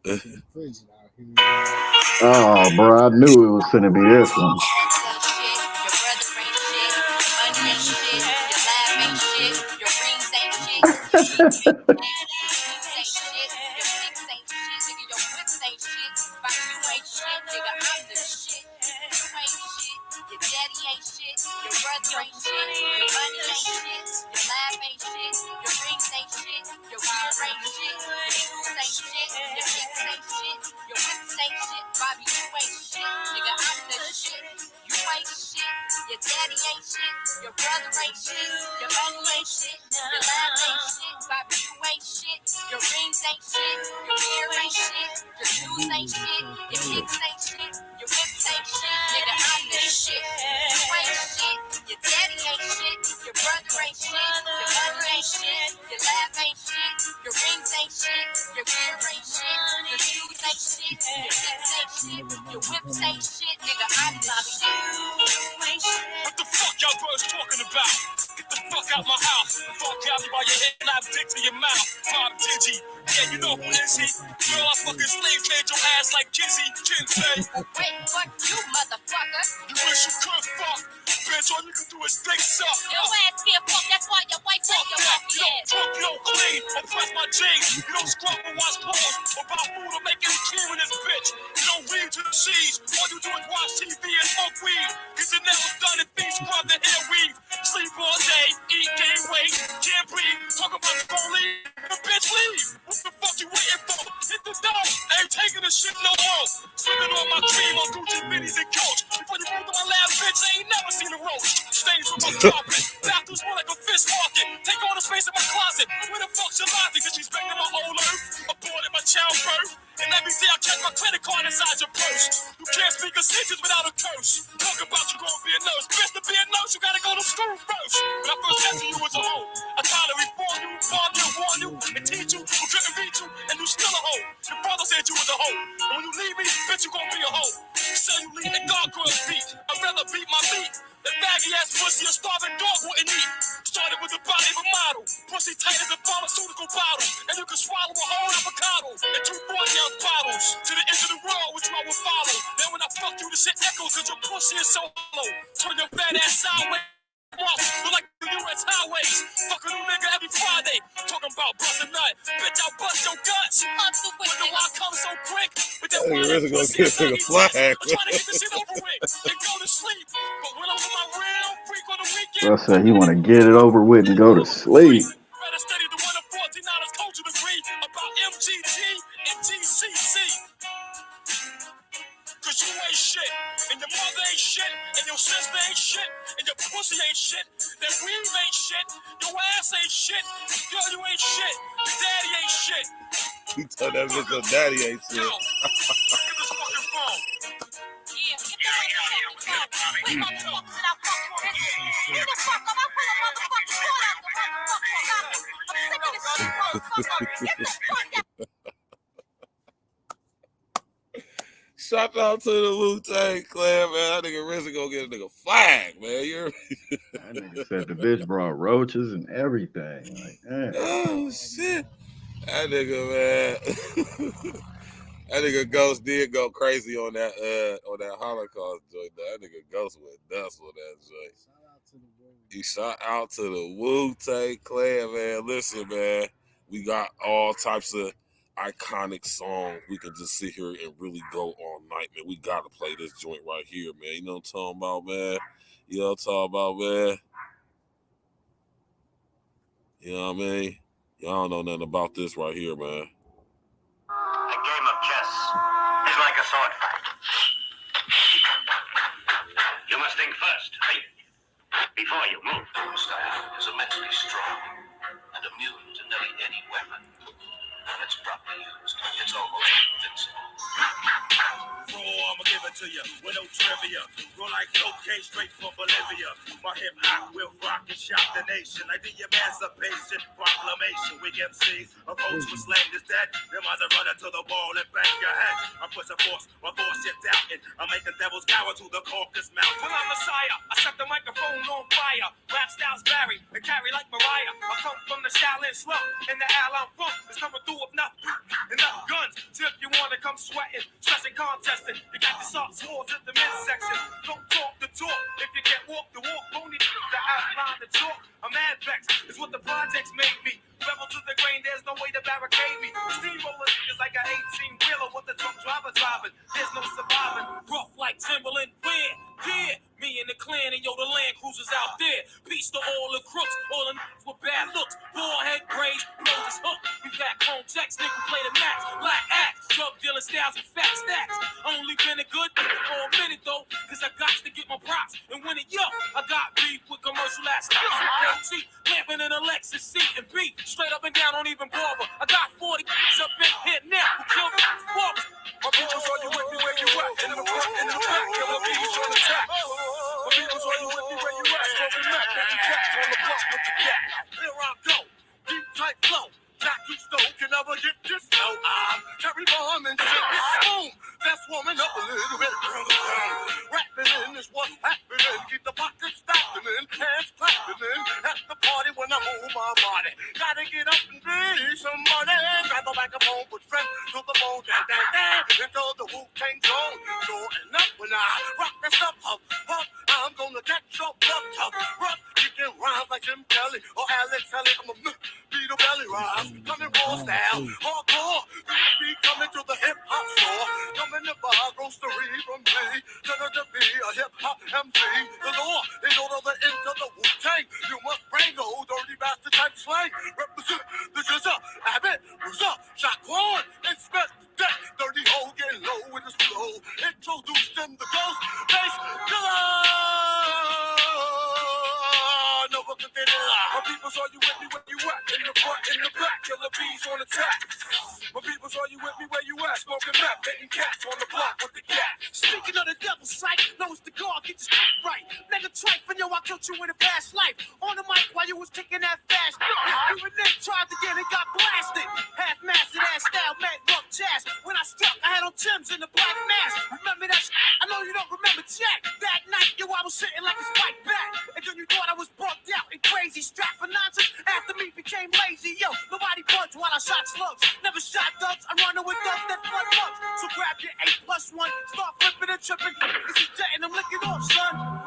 Oh, bro, I knew it was gonna be this one. Your daddy ain't shit, your brother ain't shit, your money ain't shit, your life ain't shit, Bobby, you ain't shit, your rings ain't shit, your hair ain't shit, your shoes ain't shit, your kicks ain't shit, your whips ain't shit, nigga, I'm this shit. You ain't shit, your daddy ain't shit, your brother ain't shit, your money ain't shit, your life ain't shit, your rings ain't shit, your hair ain't shit, your shoes ain't shit, your kicks ain't shit, your whips ain't shit, nigga, I'm this shit. What the fuck y'all birds talking about? Get the fuck out my house. Fuck out by your head and I dick to your mouth. Bob Digi. Yeah, you know who is he? Girl, I fucking slave trade your ass like Kizzy. Kinsey. Wait, what you motherfucker? You wish you could fuck. Bitch, all you can do is dick suck. Your ass can't fuck, that's why your wife Fuck ain't your that. monkey You ass. don't talk, you don't clean. Or press my jeans. You don't scrub or wash clothes. Or buy food or make any clean in this bitch. You don't read to the seas. All you do is watch TV and smoke weed. Get your nails done and things scrub the hair weave. Sleep all day, eat, gain weight, can't breathe. Talk about the police. The bitch leave. What the fuck you waiting for? Hit the door. I ain't taking this shit no more. Slipping on my cream on Gucci Biddies and Coach. Before you move to my lab, bitch, I ain't never seen a roach. Stains from my carpet. Bathrooms more like a fish market. Take all the space in my closet. Where the fuck's your logic? Cause she's back in my old earth. Aborted my childbirth. And every day I check my credit card inside your purse. You can't speak a sentence without a curse. Talk about you gonna be a nurse. Bitch, to be a nurse, you gotta go to school first. When I first tested you as a hoe, I tried to reform you, farm you, warn you, and teach you who couldn't beat you, and you still a hoe. Your brother said you was a hoe. And when you leave me, bitch, you gonna be a hoe. So you leave the gargoyle beat. I'd rather beat my meat The baggy ass pussy a starving dog wouldn't eat. Started with the body of a model. Pussy tight as a pharmaceutical bottle. And you can swallow a whole avocado in 2 40-ounce bottles. To the end of the world, which I will follow. Then when I fuck you, the shit echoes cause your pussy is so hollow. Turn your fat ass sideways. Look like the U.S. highways. Fuck a new nigga every Friday. Talking about busting nut. Bitch, I'll bust your guts. Wonder why I come so quick. But then why that pussy is so flag. I'm trying to get this shit over with and go to sleep. But when I'm with my real freak on the weekend, I said he want to get it over with and go to sleep. better study the one of 14 culture degree about MGT and GCC. Cause you ain't shit, and your mother ain't shit, and your sister ain't shit, and your pussy ain't shit, that weave ain't shit, your ass ain't shit, girl, you ain't shit, your daddy ain't shit. He told that bitch your daddy ain't shit. Yo, get this fucking phone. Shout out to the WU-TANG Clan, man. That nigga Rizzo gonna get a nigga flag, man. You're That nigga said the bitch brought roaches and everything. Like, oh shit. That nigga, man. That nigga Ghost did go crazy on that Holocaust joint. That nigga Ghost went nuts on that joint. He shout out to the WU-TANG Clan, man. Listen, man, we got all types of iconic songs. We can just sit here and really go all night, man. We gotta play this joint right here, man. You know what I'm talking about, man? You know what I'm talking about, man? You know what I mean? Y'all don't know nothing about this right here, man. A game of chess is like a sword fight. You must think first, right? Before you move. Style is immensely strong and immune to nearly any weapon. When it's properly used, it's almost invincible. I'ma give it to you with no trivia. Roll like cocaine straight from Bolivia. My hip hop will rock and shock the nation. Like the Emancipation Proclamation. We MCs opposed to slang is dead. Them eyes are running to the wall and bang your head. I'm pushing force, my force shit doubting. I'm making devils cower to the Caucasus Mountain. Well, I'm Messiah. I set the microphone on fire. Rap styles vary and carry like Mariah. I come from the Shaolin slump and the Allen funk is coming through with enough guns. So if you wanna come sweating, stressing, contesting, you got the soft swords at the midsection. Don't talk the talk if you can't walk the walk. Only the outline the talk. A mad vex is what the projects made me. Rebel to the grain, there's no way to barricade me. Steamroller is like an 18-wheeler with the truck driver driving. There's no surviving. Rough like Timberland, where? Yeah, me and the clan and yo, the land cruisers out there. Peace to all the crooks, all the niggas with bad looks. Warhead braids, noses hook. We back home checks, nigga play the max. Black axe, drug dealing styles and fat stacks. Only been a good nigga for a minute though, cause I got to get my props. And when it, yo, I got beef with commercial ass niggas with KT, lamping in a Lexus C and B. Straight up and down, don't even bother. I got 40 up in here now who killed sports. My people's on you with me where you at. In the front, in the back, killer bees on the top. My people's on you with me where you at. Smoking up, making cats on the block with the cat. Here I go, deep tight flow. Jack you stole can never get this low. I'm carry bomb and shit. Boom, that's warming up a little bit. Rapping in is what's happening. Keep the pockets stacking in, hands clapping in. At the party when I move my body. Gotta get up and be somebody. Grab the microphone, put strength to the bone. Damn, damn, damn. Into the WU-TANG zone. Shorting up when I rock that stuff up. I'm gonna catch your blood tough. Rough, kicking rhymes like Jim Kelly or Alex Kelly. I'm a beat a belly rise. Coming raw style, hardcore. Be coming to the hip hop store. Coming to bar, grocery from me. Turn to be a hip hop MC. The law, in order to enter the WU-TANG, you must bring the old dirty bastard type slang. Represent the jizzer, Abbott, Bruiser, Shaquan, inspect the deck. Dirty hole getting low with the flow. Introduce them the ghost, bass, killer. No one can get it live. My people's are you with me where you at? In the front, in the back, killer bees on attack. My people's are you with me where you at? Smoking meth, getting cats on the block with the cat. Speaking of the devil's sight, knows the God, get your shit right. Nigga tripe, and yo, I killed you in a past life. On the mic while you was kicking that fast. You and Nick tried to get it, got blasted. Half-mastered ass style, mad rough jazz. When I struck, I had on Tim's in the black mask. Remember that? I know you don't remember Jack. That night, yo, I was sitting like a spike back. And then you thought I was bugged out and crazy. Strapped for nonsense. After me became lazy. Yo, nobody budged while I shot slugs. Never shot dubs. I'm running with dubs that flood bugs. So grab your 8+1. Start flipping and tripping. This is dead and I'm licking off, son.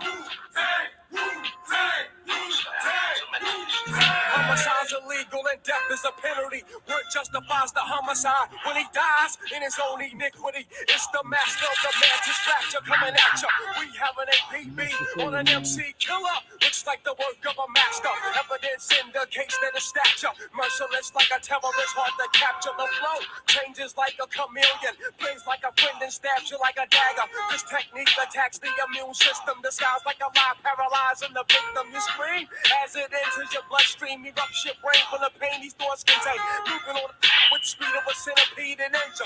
Wu-Tang, Wu-Tang, Wu-Tang, Wu-Tang. Homicide's illegal and death is a penalty. Word justifies the homicide when he dies in his own iniquity. It's the master of the man distraction coming at you. We have an APB on an MC killer. Looks like the work of a master. Evidence indicates that it's stature. Merciless like a terrorist, hard to capture. The flow changes like a chameleon. Plays like a friend and stabs you like a dagger. This technique attacks the immune system. Disguised like a lie, paralyzing the victim. You scream as it enters your bloodstream. Erupts your brain full of pain. These thoughts contain. Moving on with the speed of a centipede and angel.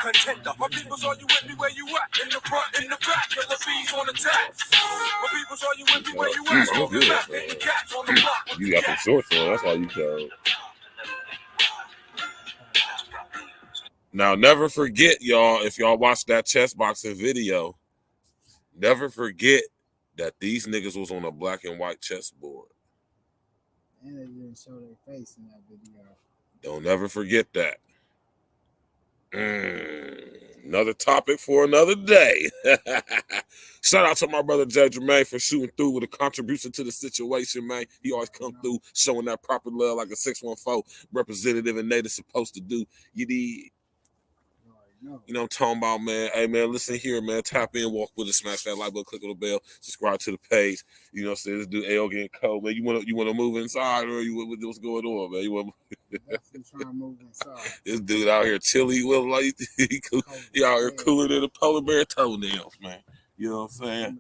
Contender. My peoples, are you with me where you at? In the front, in the back, killer bees on attack. My peoples, are you with me where you at? Smoking back, hitting cats on the block. You got some shorts on. That's why you cold. Now, never forget, y'all, if y'all watch that chess boxing video, never forget that these niggas was on a black and white chessboard. And they didn't show their face in that video. Don't ever forget that. Another topic for another day. Shout out to my brother Jay Jermaine for shooting through with a contribution to the situation, man. He always come through showing that proper love like a 614 representative and native supposed to do. You need. You know what I'm talking about, man. Hey, man, listen here, man. Tap in, walk with us, smash that like button, click on the bell, subscribe to the page. You know what I'm saying? This dude L getting cold, man. You want to move inside, or what's going on, man? You want trying to move inside. This dude out here chilly, well, like he out here cooler than a polar bear toenails, man. You know what I'm saying?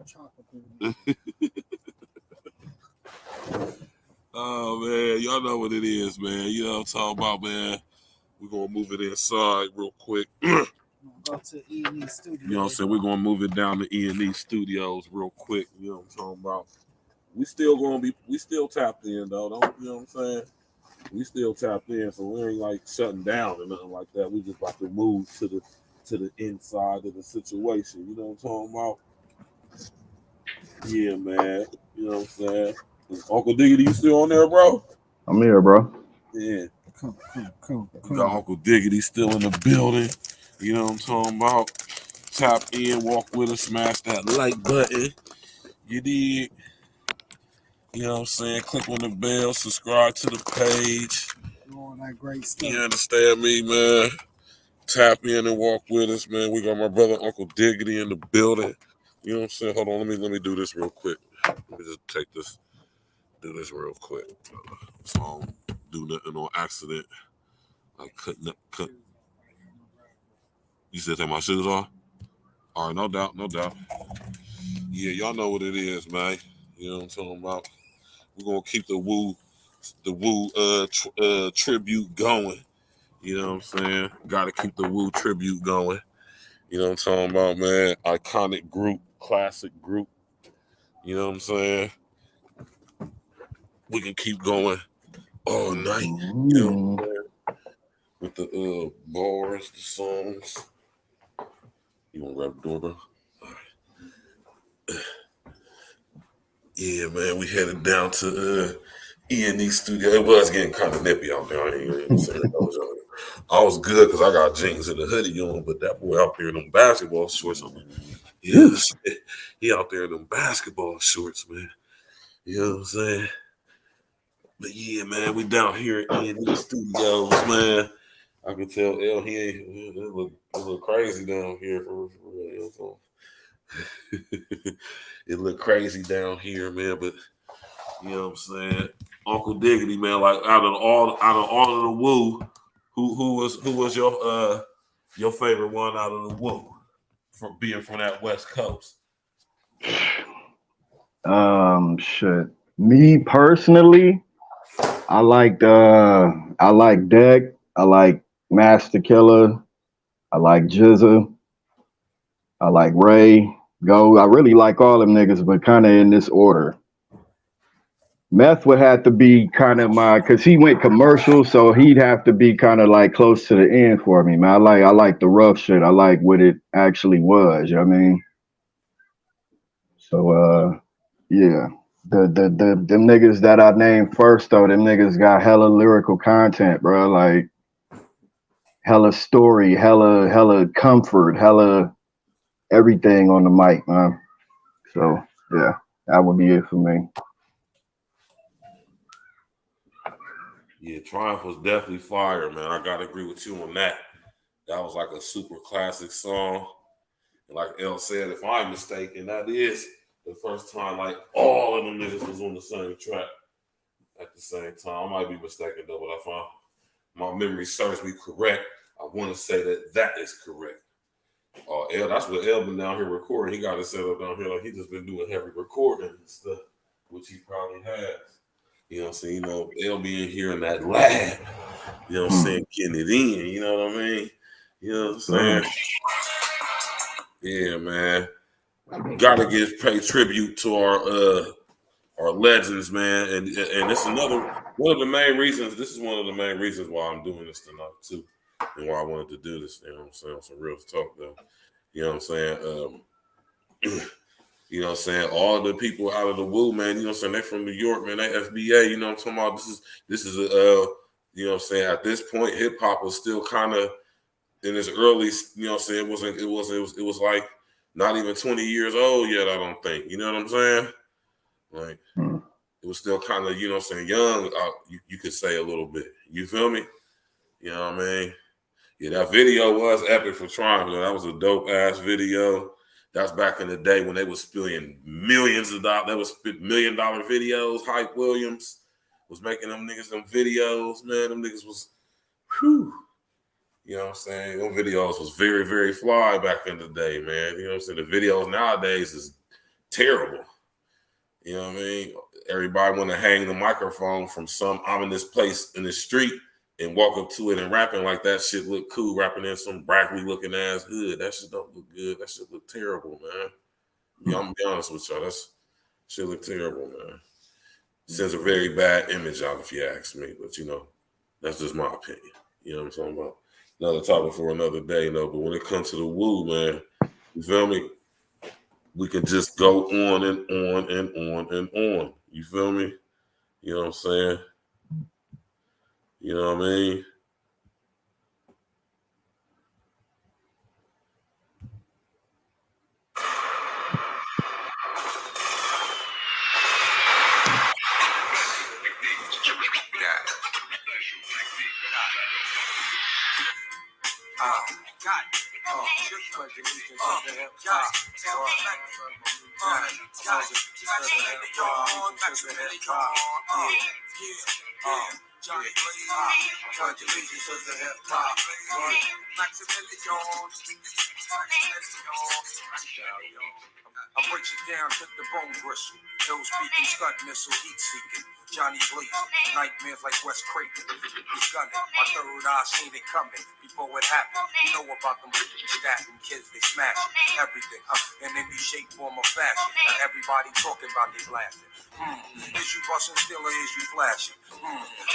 Oh man, y'all know what it is, man. You know what I'm talking about, man. We're gonna move it inside real quick. Go to E.N.E Studios. You know what I'm saying? We're gonna move it down to E.N.E Studios real quick. You know what I'm talking about? We still tapped in though, don't you know what I'm saying? We still tapped in, so we ain't like shutting down or nothing like that. We just about to move to the inside of the situation. You know what I'm talking about? Yeah, man. You know what I'm saying? Uncle Diggity, you still on there, bro? I'm here, bro. Yeah. Cool. We got Uncle Diggity still in the building. You know what I'm talking about? Tap in, walk with us, smash that like button. You dig? You know what I'm saying? Click on the bell, subscribe to the page. All that great stuff. You understand me, man? Tap in and walk with us, man. We got my brother Uncle Diggity in the building. You know what I'm saying? Hold on, let me do this real quick. Let me just do this real quick. So I don't do nothing on accident. I couldn't. You said take my shoes off? All right, no doubt. Yeah, y'all know what it is, man. You know what I'm talking about? We're gonna keep the WU tribute going. You know what I'm saying? Gotta keep the WU tribute going. You know what I'm talking about, man? Iconic group, classic group. You know what I'm saying? We can keep going all night. You know what I'm saying? With the bars, the songs. You want to grab the door, bro? All right. Yeah, man, we headed down to E.N.E studio. It was getting kind of nippy out there. I was good because I got jeans and a hoodie on, but that boy out there in them basketball shorts, he out there in them basketball shorts, man. You know what I'm saying? But yeah, man, we down here at E.N.E studios, man. I can tell L, he ain't, it look crazy down here for real. So. It look crazy down here, man, but you know what I'm saying? Uncle Diggity, man, like out of all of the WU, who was your favorite one out of the WU from being from that West Coast? Shit. Me personally, I like Deck, I like Master Killer, I like Jizza, I like Ray. go. I really like all them niggas, but kind of in this order. Meth would have to be kind of my, cause he went commercial, so he'd have to be kind of like close to the end for me, man. I like the rough shit. I like what it actually was. You know what I mean? So yeah. Them niggas that I named first though, them niggas got hella lyrical content, bro. Like hella story, hella comfort, hella everything on the mic, man. So yeah, that would be it for me. Yeah, Triumph was definitely fire, man. I gotta agree with you on that. That was like a super classic song. And like El said, if I'm mistaken, that is the first time like all of them niggas was on the same track at the same time. I might be mistaken though, but if my memory serves me correct, I want to say that is correct. El, that's what El been down here recording. He got it set up down here like he just been doing heavy recording and stuff, which he probably has. You know what I'm saying? You know, El being here in that lab, you know what I'm saying, getting it in, you know what I mean? You know what I'm saying? Yeah, man. Gotta pay tribute to our legends, man. And it's one of the main reasons. This is one of the main reasons why I'm doing this tonight too. And why I wanted to do this, you know what I'm saying? Some real talk though. You know what I'm saying? You know what I'm saying? All the people out of the WU, man, you know what I'm saying? They from New York, man. They FBA, you know what I'm talking about? This is you know what I'm saying? At this point, hip hop was still kind of in its early, you know what I'm saying? It was like not even 20 years old yet, I don't think. You know what I'm saying? Like it was still kind of, you know what I'm saying, young, you could say a little bit. You feel me? You know what I mean? Yeah, that video was epic for Triumph. That was a dope ass video. That's back in the day when they was spilling millions of dollars. They was $1 million videos. Hype Williams was making them niggas them videos. Man, them niggas was, whew. You know what I'm saying? Them videos was very, very fly back in the day, man. You know what I'm saying? The videos nowadays is terrible. You know what I mean? Everybody want to hang the microphone from some ominous place in the street and walk up to it and rapping like that shit look cool, rapping in some Brackley looking ass hood. That shit don't look good. That shit look terrible, man. Yeah, I'm gonna be honest with y'all. That shit look terrible, man. Sends a very bad image out if you ask me, but you know, that's just my opinion. You know what I'm talking about? Another topic for another day, you know, but when it comes to the WU, man, you feel me? We can just go on and on and on and on. You feel me? You know what I'm saying? You know what I mean? I break you down to the bone bristle. Those beacon scud missile, heat seeking. Johnny Bleak, nightmares like Wes Craven. He's gunning. My third eye seen it coming before it happened. You know about them stabbing kids, they smashing everything, in any shape, form, or fashion. Now everybody talking about they blasting. Is you busting still or is you flashing?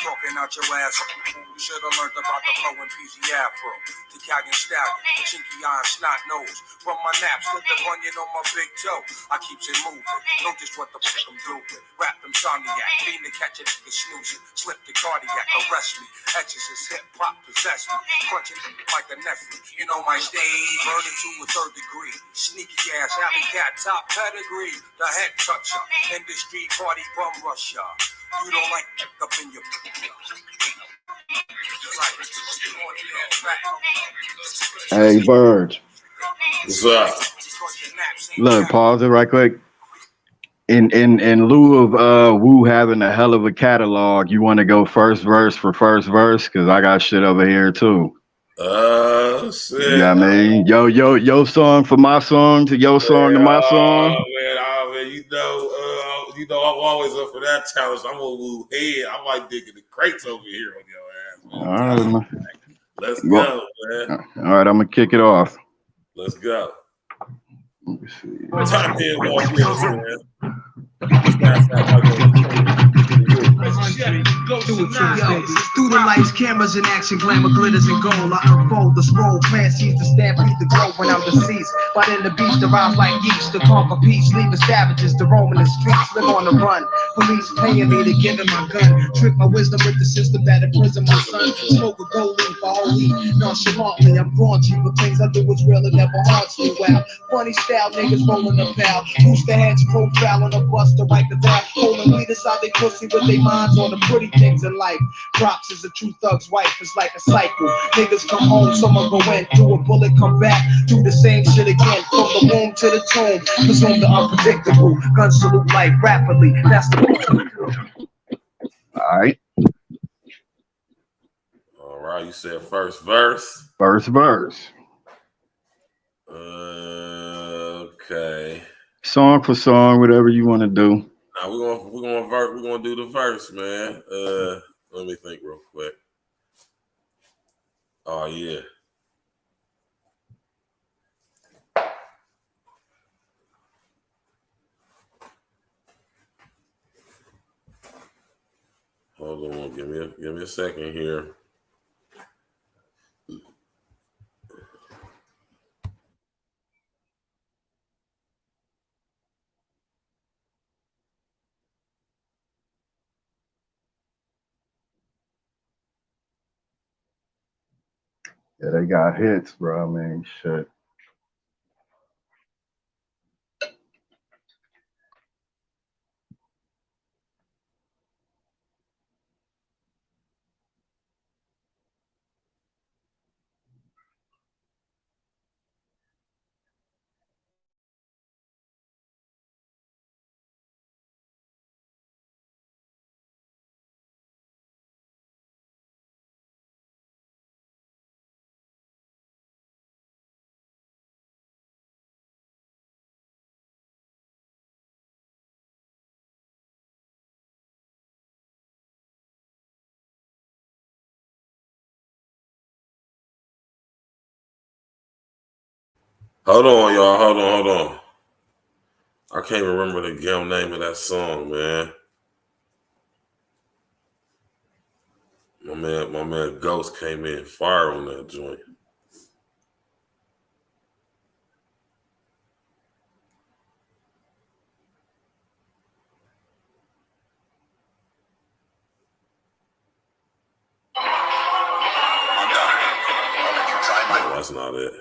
Talking out your ass. You should have learned about the blowing PZ Afro. The Italian style, the chinky eye and snot nose. From my naps to the bunion on my big toe. I keeps it moving. Know just what the fuck I'm doing. Rap them Soniac. Mean to catch it, nigga snoozing. Slip the cardiac, arrest me. Exorcist, hip hop, possess me. Crunching like a nephew. You know my stage. Burning to a third degree. Sneaky ass, alley cat, top pedigree. The head toucher. Industry party bum rusher. You don't like up in your. Hey, Virg. What's up? Look, pause it right quick. In lieu of WU having a hell of a catalog, you want to go first verse for first verse? Because I got shit over here too. Shit. You know what I mean? Yo song for my song to your song to my song. Man, you know, I'm always up for that challenge. I'm a WU head. I like digging the crates over here on your ass, man. All right, Let's go, man. All right, I'm gonna kick it off. Let's go. Let me see. Time in off this, man. That's through the lights, cameras in action, glamour glitters and gold. I unfold the scroll, plan sees the stampede to grow when I'm deceased. But in the beast, the rise like yeast to conquer peace, leaving savages to roam in the streets, live on the run. Police paying me to give them my gun, trick my wisdom with the system that imprison my son. Smoke a gold leaf for holy, nonchalantly. I'm raunchy, but things I do is real and never haunts me. Wow, funny style niggas rolling a pal, booster heads profile on a bus to write the back, holding leaders out they pussy with their minds on the pretty things in life. Props is a true thug's wife, it's like a cycle. Niggas come home, someone go in, do a bullet, come back, do the same shit again. From the womb to the tomb, presume the unpredictable. Gun salute life rapidly, that's the Alright. Alright, you said first verse. First verse. Okay. Song for song, whatever you want to do. Now we're gonna do the verse, man. Let me think real quick. Oh yeah. Hold on, give me a second here. Yeah, they got hits, bro. I mean, shit. Hold on, y'all. Hold on. I can't remember the damn name of that song, man. My man Ghost came in fire on that joint. No, that's not it.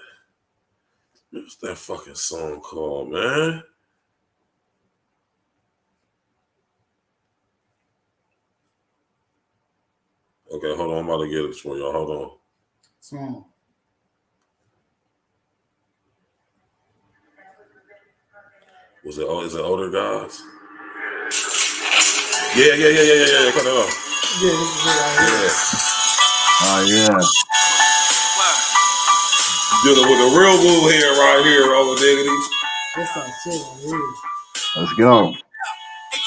What's that fucking song called, man? Okay, hold on. I'm about to get it for y'all. Hold on. Song. Is it Older Gods? Yeah. Cut it off. Yeah, this is it right here. Oh yeah. Dealing with the real woo here, right here, Old Diggity. That's our shit right here. Let's go.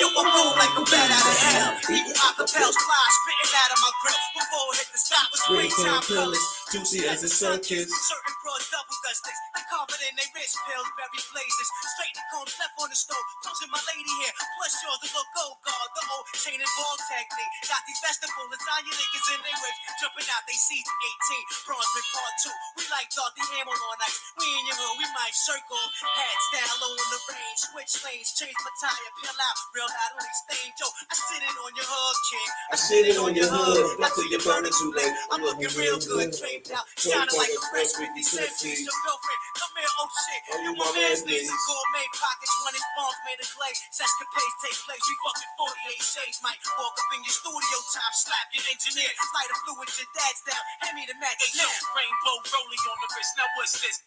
Yo, I roll like a bat out of hell. Evil acapels fly, spitting out of my grill. Before I hit the stop with springtime killers. Juicy as the sun kiss. Certain broad double dusters. They confident they wrist pills, berry blazes. Straight the combs left on the stove. Closing my lady here. Plus yours a little gold guard. The old chain and ball technique. Got these festival lasagna niggas in their whips. Jumping out they seats 18. Bronzeman part 2. We like Dorothy Hamill on ice. We in your hood, we might circle. Hats down low in the range. Switch lanes, change my tire, peel out. Real loud, only stain, Joe. I sit it on your hood, king. I sit it on your hood. Not till you burn it too late. I'm looking real good, draped out. Shining like a fresh 50 cent piece. Your girlfriend, come here, oh shit. You my man's knees. Gourmet pockets, when it's bombs made of clay. Sescapades take place. We fucking 48 shades. Might walk up in your studio top, slap your engineer. Light a fluid, your dad's down. Hand me the match. Hey, yo, rainbow rolling on the wrist. Now what's this?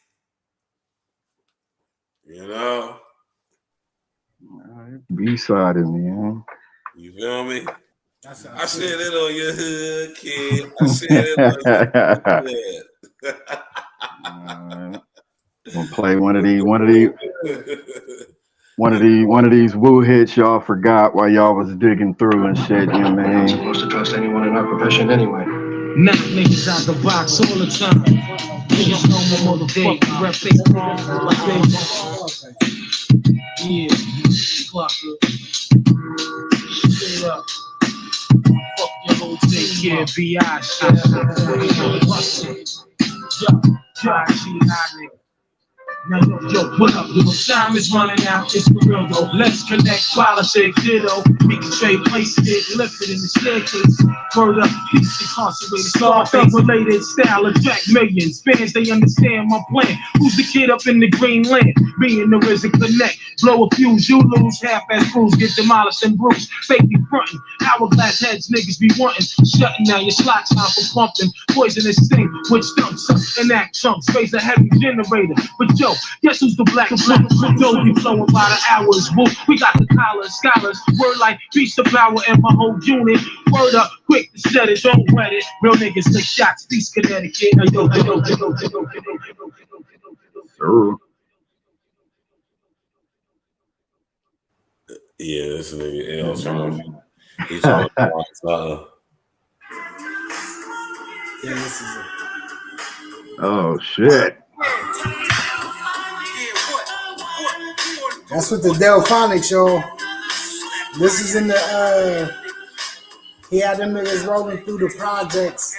You know? B-side in me, huh? You feel me? I said it on your hood, kid. I said it on your hood. We'll play one of these woo hits y'all forgot while y'all was digging through and shit. You know what I mean? I'm supposed to trust anyone in our profession anyway. Knock niggas out the box all the time. Niggas know my motherfucking rep they yeah, fucker. Straight up. Fuck your whole take care, B.I. shit. Yo, now, yo, what up, yo? Time is running out, it's for real though. Let's connect, politics, ditto. We can trade places, get lifted in the staircase. Word up, peace incarcerated, Scarface related style, attract millions. Fans, they understand my plan. Who's the kid up in the green land? Me and the Risen connect. Blow a fuse, you lose. Half-ass crews get demolished and bruised. Fake me frontin', hourglass heads niggas be wantin'. Shutting down your slot time for pumping. Poisonous thing, which dumps up and act chunks. Face a heavy generator. But yo, guess who's the black Yo, be flowing by the hours. Woo, we got the collars, scholars. Word like beast the power and my whole unit. Word up, quick to set it, don't wet it. Real niggas take shots, East Connecticut. Yo. Yeah, this nigga else. He's trying to find something. Yeah, this is it. Oh shit. That's what the Delphonics, y'all. This is in the he had them niggas rolling through the projects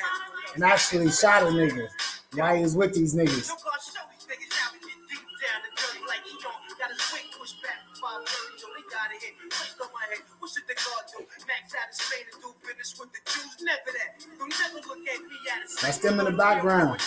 and actually shot a nigga while he was with these niggas. That's them in the background.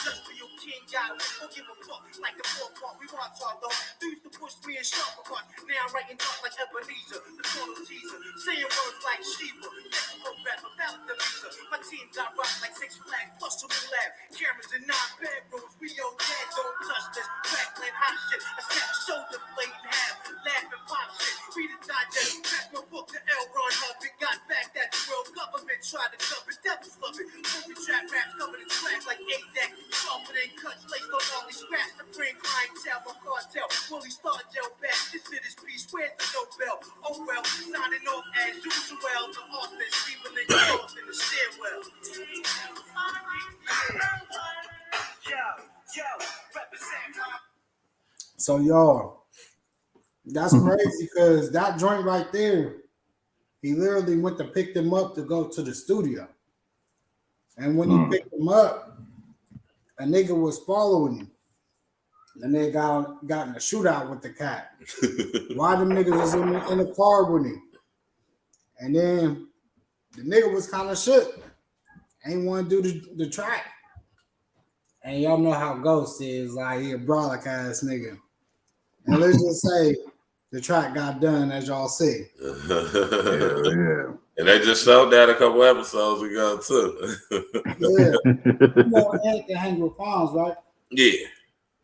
Like the four part, we want to talk though. You used to push me in sharper parts. Now I'm writing talk like Ebenezer, the total teaser. Saying words like Sheba, Mexico rapper, valid the visa. My team got rocked like 6 Flags, plus to the lab. Cameras in 9 bedrooms, we all dead, don't touch this. Crackling hot shit, I snap a shoulder blade in half. Laughing pop shit, read it digest. Pass my book to L. Ron Hubbard. Got back that the world government tried to cover. Devils love it. Movie trap raps covered in track like 8 deck. Sharper than cuts, laced on all these scraps. Bring clientele, my cartel, fully start gel back. This shit is peace, where's the Nobel? Oh well, signing off as usual. The author, Stephen Lynch, off in the stairwell. So y'all, that's crazy because that joint right there, he literally went to pick them up to go to the studio. And when he picked them up, a nigga was following him. And they got in a shootout with the cat. Why them niggas was in the car with him? And then the nigga was kind of shook. Ain't want to do the track. And y'all know how Ghost is. Like, he a brolic ass nigga. And let's just say the track got done, as y'all see. Yeah. And they just showed that a couple episodes ago, too. Yeah. You know, Ed can hang with Fonz, right? Yeah.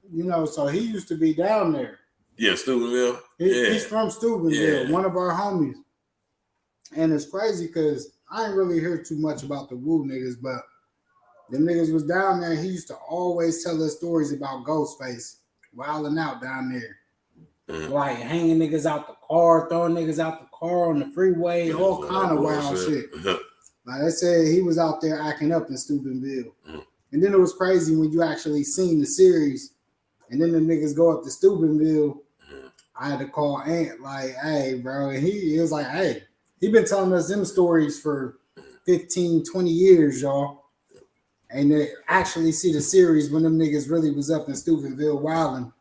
You know, so he used to be down there. Yeah, Steubenville. He's from Steubenville, one of our homies. And it's crazy because I ain't really heard too much about the Wu niggas, but them niggas was down there. He used to always tell us stories about Ghostface wilding out down there. Like hanging niggas out the car, throwing niggas out the car on the freeway, all kind of wild shit. Like I said, he was out there acting up in Steubenville. And then it was crazy when you actually seen the series. And then the niggas go up to Steubenville. I had to call Ant like, hey, bro. And he was like, hey, he been telling us them stories for 15, 20 years, y'all. And they actually see the series when them niggas really was up in Steubenville wilding.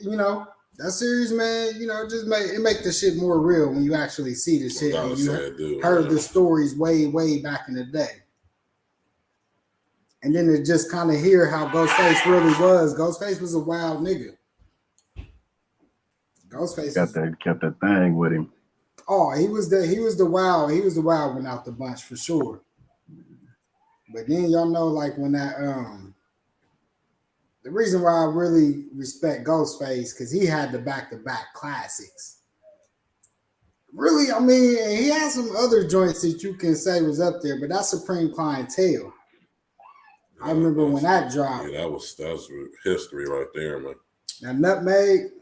You know, that series, man, you know, just make the shit more real when you actually see the shit. And you heard the stories way, way back in the day. And then to just kind of hear how Ghostface really was. Ghostface was a wild nigga. Ghostface kept that thing with him. Oh, he was the wild one out the bunch for sure. But then y'all know, like when that the reason why I really respect Ghostface because he had the back-to-back classics. Really, I mean, he had some other joints that you can say was up there, but that's Supreme Clientele. I remember when that dropped. Yeah, that was history right there, man. Now Nutmeg.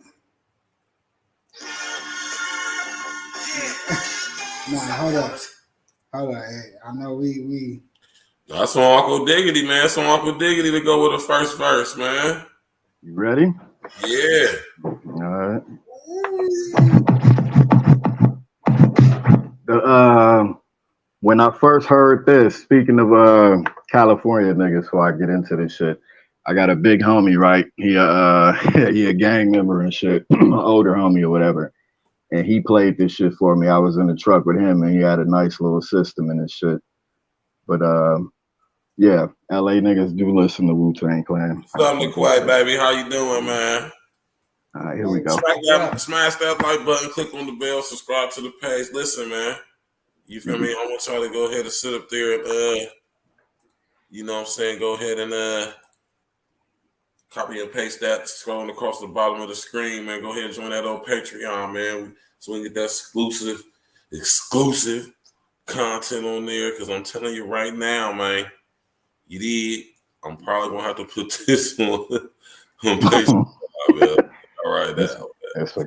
Nah, hold up. Hey, I know we That's on Uncle Diggity, man. That's on Uncle Diggity to go with the first verse, man. You ready? Yeah. All right. When I first heard this, speaking of California niggas, before I get into this shit, I got a big homie, right? He a gang member and shit, older homie or whatever. And he played this shit for me. I was in the truck with him and he had a nice little system and this shit. But yeah, LA niggas do listen to WU-TANG Clan. Something quiet, baby. How you doing, man? All right, here we go. Smash that like button, click on the bell, subscribe to the page. Listen, man. You feel me? I want y'all to go ahead and sit up there and you know what I'm saying, go ahead and copy and paste that, scrolling across the bottom of the screen, man. Go ahead and join that old Patreon, man. So we can get that exclusive content on there. Cause I'm telling you right now, man, you did. I'm probably gonna have to put this on Patreon. All right, this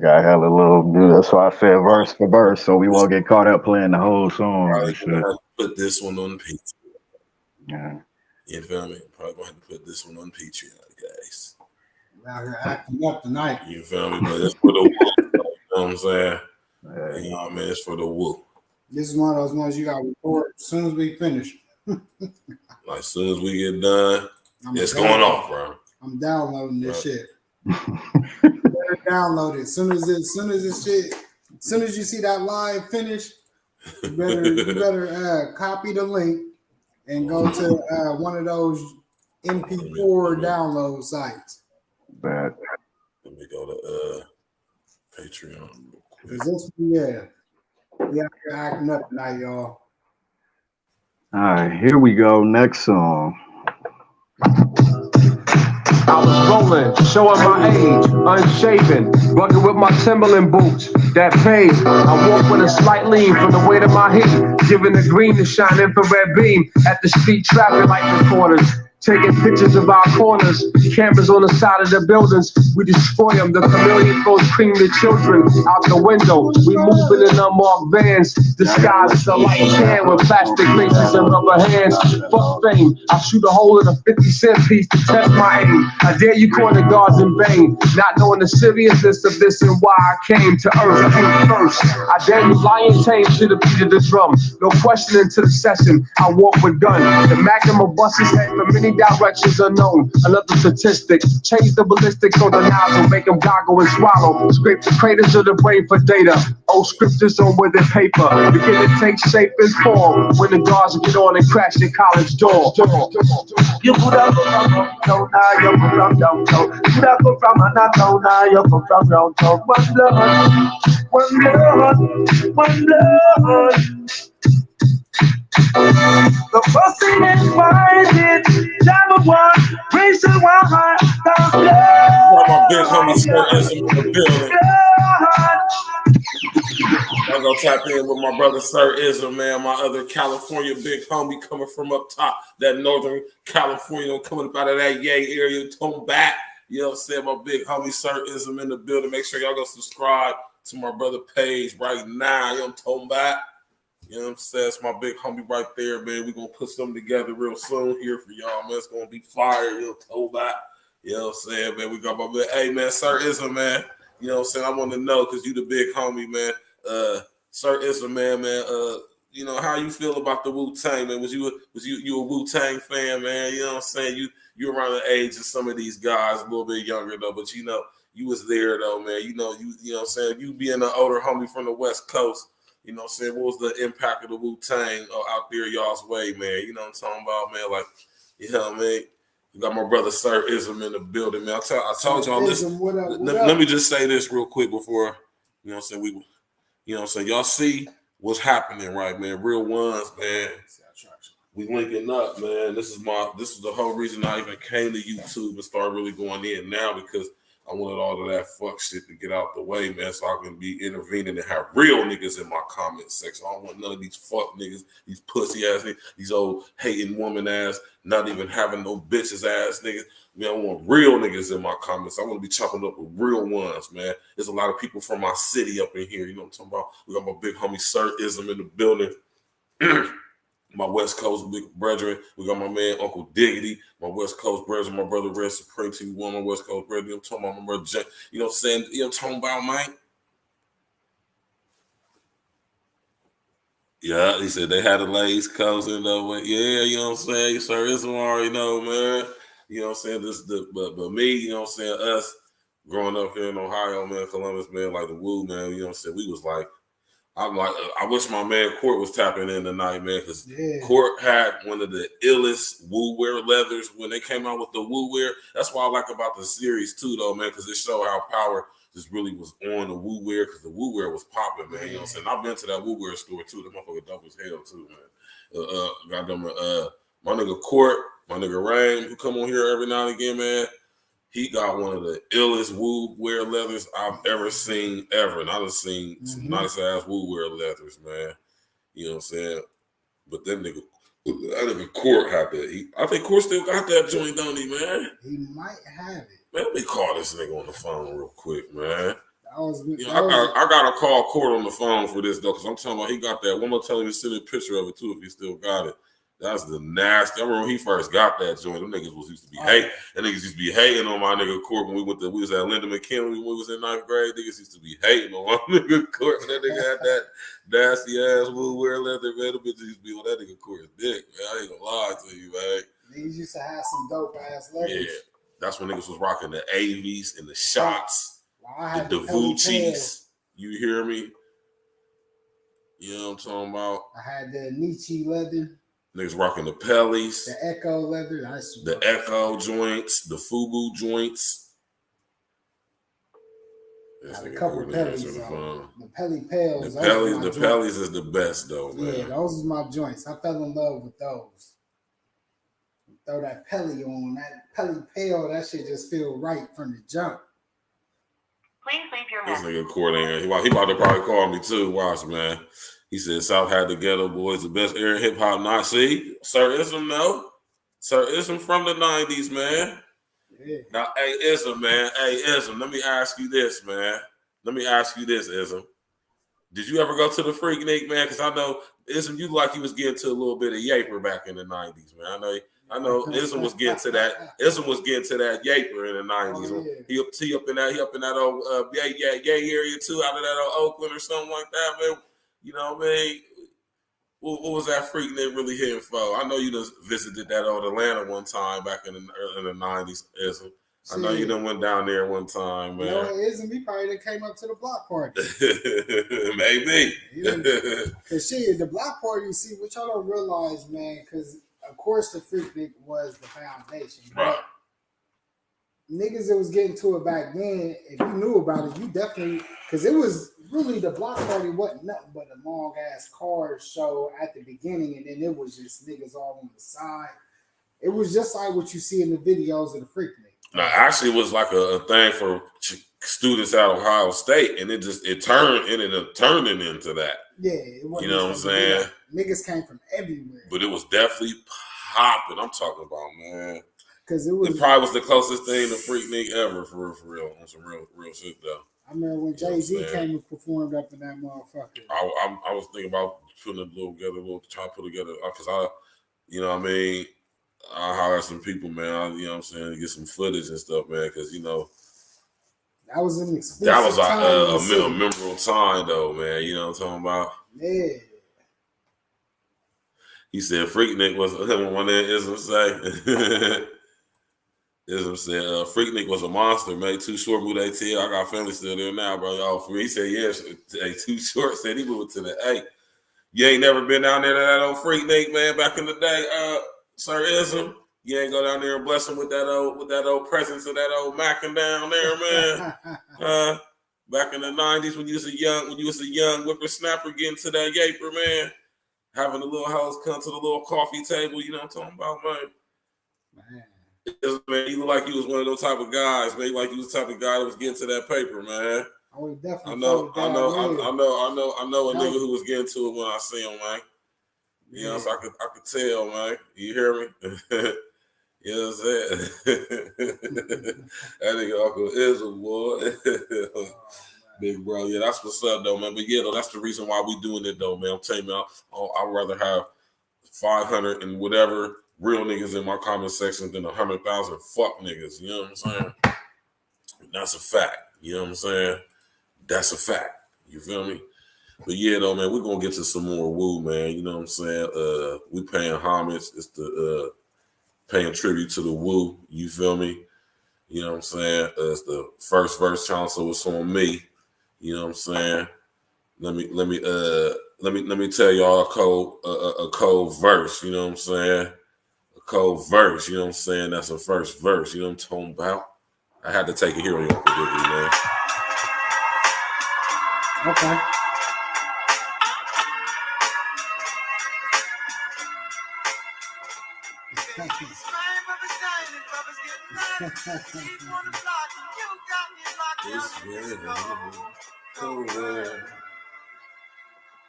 guy had a little dude. That's why I said verse for verse, so we won't get caught up playing the whole song. Probably gonna have to put this one on Patreon. Yeah. You feel me? Probably gonna have to put this one on Patreon, guys. Out here acting up tonight. You feel me? But it's for the woo. You know what I'm saying? You know what I mean? It's for the woo. This is one of those ones you got to record as soon as we finish. Like as soon as we get done, it's going off, bro. I'm downloading this shit. Better download it. As soon as you see that live finish, you better copy the link and go to one of those MP4 download sites. Bad. Let me go to Patreon. Yeah, you're acting up tonight, y'all. All right, here we go. Next song. I was rolling, showing my age, unshaven, rugged with my Timberland boots. That page, I walk with a slight lean from the weight of my heat, giving the green to shine infrared beam at the street traffic light recorders. Taking pictures of our corners, cameras on the side of the buildings. We destroy them. The chameleon throws cream to children out the window. We moving in unmarked vans, disguised as a light can with plastic laces and rubber hands. Fuck fame, I shoot a hole in a 50-cent piece to test my aim. I dare you corner guards in vain, not knowing the seriousness of this and why I came to earth first. I dare you lion tame to the beat of the drum. No question into the session. I walk with gun. The magnum of buses head for many directions unknown. Another statistic, change the ballistics on the nozzle, make them goggle and swallow. Scrape the craters of the brain for data. Old scriptures on withered paper, begin to take shape and form when the guards get on and crash your college door. You put up from now, you put from down, you put up from now, you put from down. One blood, one blood. The first thing is fighting, Java one, racial one, my big homie Sir Ism in the building. I'm gonna tap in with my brother Sir Ism, man. My other California big homie coming from up top, that Northern California coming up out of that yay area, tone back. You know what I'm saying? My big homie Sir Ism in the building. Make sure y'all go subscribe to my brother page right now. You know what I'm talking about? You know what I'm saying? It's my big homie right there, man. We're going to put something together real soon here for y'all, man. It's going to be fire. You know what I'm saying, man? We got my man. Hey, man, Sir Ism, man. You know what I'm saying? I want to know because you the big homie, man. Sir Ism, man. You know, how you feel about the WU-TANG, man? Was you a WU-TANG fan, man? You know what I'm saying? You around the age of some of these guys, a little bit younger, though. But, you know, you was there, though, man. You know what I'm saying? You being an older homie from the West Coast, you know what I'm saying? What was the impact of the WU-TANG out there y'all's way, man? You know what I'm talking about, man? Like, you know what I mean? You got my brother Sir Ism in the building, man. I told y'all this. Let me just say this real quick before, you know what I'm saying? You know what I'm saying? Y'all see what's happening, right, man? Real ones, man. We linking up, man. This is the whole reason I even came to YouTube and started really going in now, because I wanted all of that fuck shit to get out the way, man, so I can be intervening and have real niggas in my comment section. I don't want none of these fuck niggas, these pussy ass niggas, these old hating woman ass, not even having no bitches ass niggas. Man, I want real niggas in my comments. I want to be chopping up with real ones, man. There's a lot of people from my city up in here. You know what I'm talking about? We got my big homie Sir Ism in the building. My West Coast big brethren. We got my man Uncle Diggity, my West Coast brethren, my brother Red Supreme TV1, my West Coast brethren. I'm talking about my brother Jack. You know what I'm saying? You know what I'm talking about, Mike? Yeah, he said they had the Lays cousin though. Yeah, you know what I'm saying? Sir, it's already know, man. You know what I'm saying? But me, you know what I'm saying? Us growing up here in Ohio, man, Columbus, man, like the Woo, man, you know what I'm saying? We was like, I wish my man Court was tapping in tonight, man, because Court had one of the illest Woo wear leathers when they came out with the Woo wear. That's what I like about the series too, though, man, because it showed how power just really was on the Woo wear, because the Woo wear was popping, man. You know what I'm saying? I've been to that Woo wear store too. That motherfucker dope as hell too, man. Goddamn, my nigga Court, my nigga Rain, who come on here every now and again, man. He got one of the illest Woo wear leathers I've ever seen ever. And I done seen some nice ass Woo wear leathers, man. You know what I'm saying? But that nigga Court had that. I think Court still got that joint, don't he, man? He might have it. Man, let me call this nigga on the phone real quick, man. I gotta call Court on the phone for this though, because I'm talking about he got that. One more time, he send a picture of it too if he still got it. That's the nasty. I remember when he first got that joint. Them niggas used to be hating. And niggas used to be hating on my nigga Court when we was at Linda McKinley when we was in 9th grade. Niggas used to be hating on my nigga Court. That nigga had that nasty ass Woo wear leather, man. Them bitches used to be on that nigga Court's dick, man. I ain't gonna lie to you, man. Niggas used to have some dope ass leathers. Yeah, that's when niggas was rocking the AVs and the shots, the WU-TANGs. You hear me? You know what I'm talking about? I had the Nietzsche leather. Niggas rocking the Pellies, the Echo leather, the Echo joints, the Fubu joints. A couple Pellies, the Pelly Pales. The Pellies is the best though, man. Yeah, those are my joints. I fell in love with those. Throw that Pelly on, that Pelly Pale, that shit just feel right from the jump. Please leave your message. This nigga Court in here. He about to probably call me too. Watch, man. He said South had the Ghetto Boys, the best era hip hop. Not see, Sir Ism, no. Sir Ism from the 90s, man. Yeah. Now, hey, Ism, man. Hey, Ism, let me ask you this, man. Let me ask you this, Ism. Did you ever go to the Freaknik, man? Because I know, Ism, you like you was getting to a little bit of Yaper back in the 90s, man. I know Ism was getting to that. Ism was getting to that Yaper in the 90s. Oh, yeah. He up in that old gay area too, out of that old Oakland or something like that, man. You know what I mean? What was that Freaknik really hitting for? I know you just visited that old Atlanta one time back in the 90s, Ism. I know you done went down there one time, man. No, it isn't. He probably came up to the block party. Maybe. Because the block party, see, what y'all don't realize, man, because of course the Freaknik was the foundation. Right. But niggas that was getting to it back then, if you knew about it, you definitely, because it was really, the block party wasn't nothing but a long ass card show at the beginning, and then it was just niggas all on the side. It was just like what you see in the videos of the Freaknik. No, actually, it was like a thing for students at Ohio State, and it ended up turning into that. Yeah, it wasn't. You know what I'm saying? Niggas came from everywhere. But it was definitely popping. I'm talking about, man. Because it probably was the closest thing to Freaknik ever, for real, on some real shit though. I remember when Jay-Z came and performed up in that motherfucker. I was thinking about putting trying to put together, because you know what I mean. I holler at some people, man. You know what I'm saying? Get some footage and stuff, man. Because, you know, that was an expensive that was time. a memorable time, though, man. You know what I'm talking about? Yeah. He said Freaknik was one day. Ism say. Ism said Freaknik was a monster. Made Too Short moved ATL. I got family still there now, bro. Y'all for me. He said yes. Too Short said he moved to the A. You ain't never been down there to that old Freaknik, man. Back in the day, Sir Ism, you ain't go down there and bless him with that old presence of that old Mackin down there, man. Back in the 90s when you was a young whippersnapper getting to that yaper, man. Having the little house come to the little coffee table, you know what I'm talking about, man. Man, you look like you was one of those type of guys, man. Like you was the type of guy that was getting to that paper, man. I would definitely. I know a nigga who was getting to it when I see him, man. You know, so I could tell, man. You hear me? You know what I'm saying? That nigga Uncle Israel, boy. Big bro. Yeah, that's what's up, though, man. But yeah, though, that's the reason why we doing it, though, man. I'm telling you, I'd rather have 500 and whatever real niggas in my comment section than 100,000 fuck niggas. You know what I'm saying? That's a fact. You know what I'm saying? That's a fact. You feel me? But yeah, though, man, we're gonna get to some more woo, man. You know what I'm saying? We paying homage. It's the paying tribute to the woo. You feel me? You know what I'm saying? It's the first verse challenge, so it's on me. You know what I'm saying? Let me tell y'all a cold verse. You know what I'm saying? A cold verse. You know what I'm saying? That's a first verse. You know what I'm talking about? I had to take it here on your predicament, man. Okay.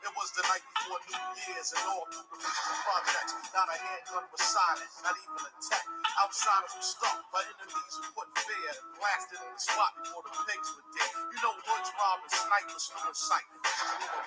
It was the night before New Year's and all through the projects. Not a handgun was silent, not even a tech. Outsiders were stuck, but enemies who put fear and blasted in the spot before the pigs were dead. You know, hoods, robbers, snipers, no in sight.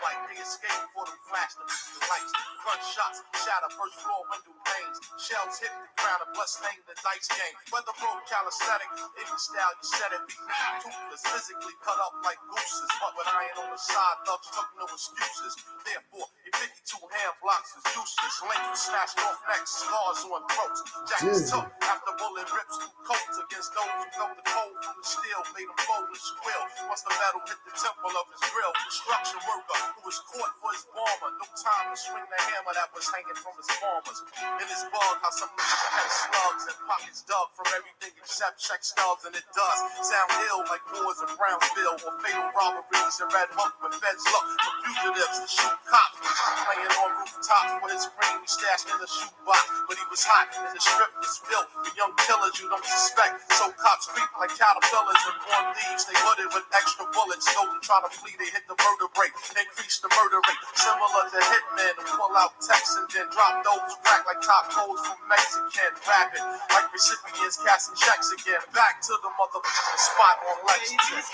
Like they escaped before the flash, the lights. Gunshots shatter first floor window panes. Shells hit the ground, a blood stain the dice game. Whether broke calisthenic, any style you said it be toothless, physically cut up like gooses. But with iron on the side, thugs took no excuses. Therefore, your 52 hand blocks is useless. Length was snatched off necks, scars on throats. Jackets took after bullet rips through coats against those who felt the cold from the steel, made them fold and squill. Once the metal hit the temple of his grill, construction worker who was caught for his bomber. No time to swing the hammer that was hanging from his farmers. In his bug, how some niggas had slugs and pockets dug from everything except check stubs, and it does sound ill like wars in Brownsville or fatal robberies in Red Hook when feds look for fugitives to shoot cops. Playing on rooftops with his cream he stashed in the shoebox, but he was hot and the strip was filled with young killers you don't suspect. So cops creep like caterpillars and born thieves. They hooded with extra bullets. Those who try to flee, they hit the murder rate. Increase the murder rate, similar to hitmen who pull out texts and then drop those crack like top codes from Mexican. Rapping like recipients casting checks again. Back to the motherfucking spot on Lexington.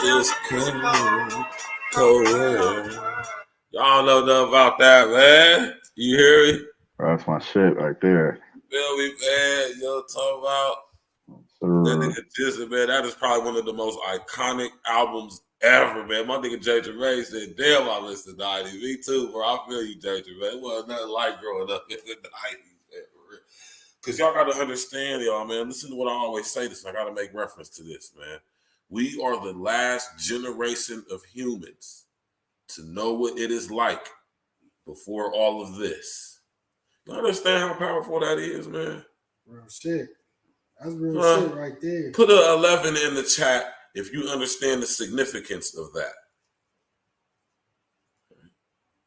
It's cold. Y'all know nothing about that, man. You hear me? That's my shit right there. Feel me, man? You know what I'm talking about? That nigga Jizzle, man, that is probably one of the most iconic albums ever, man. My nigga J.J. Ray said, damn, I listened to 90s. Me too, bro. I feel you, J.J. Ray. It wasn't nothing like growing up in the 90s, man. Because y'all got to understand, y'all, man. Listen to what I always say this, and I got to make reference to this, man. We are the last generation of humans to know what it is like before all of this. You understand how powerful that is, man? Real shit. That's real shit right there. Put a 11 in the chat if you understand the significance of that.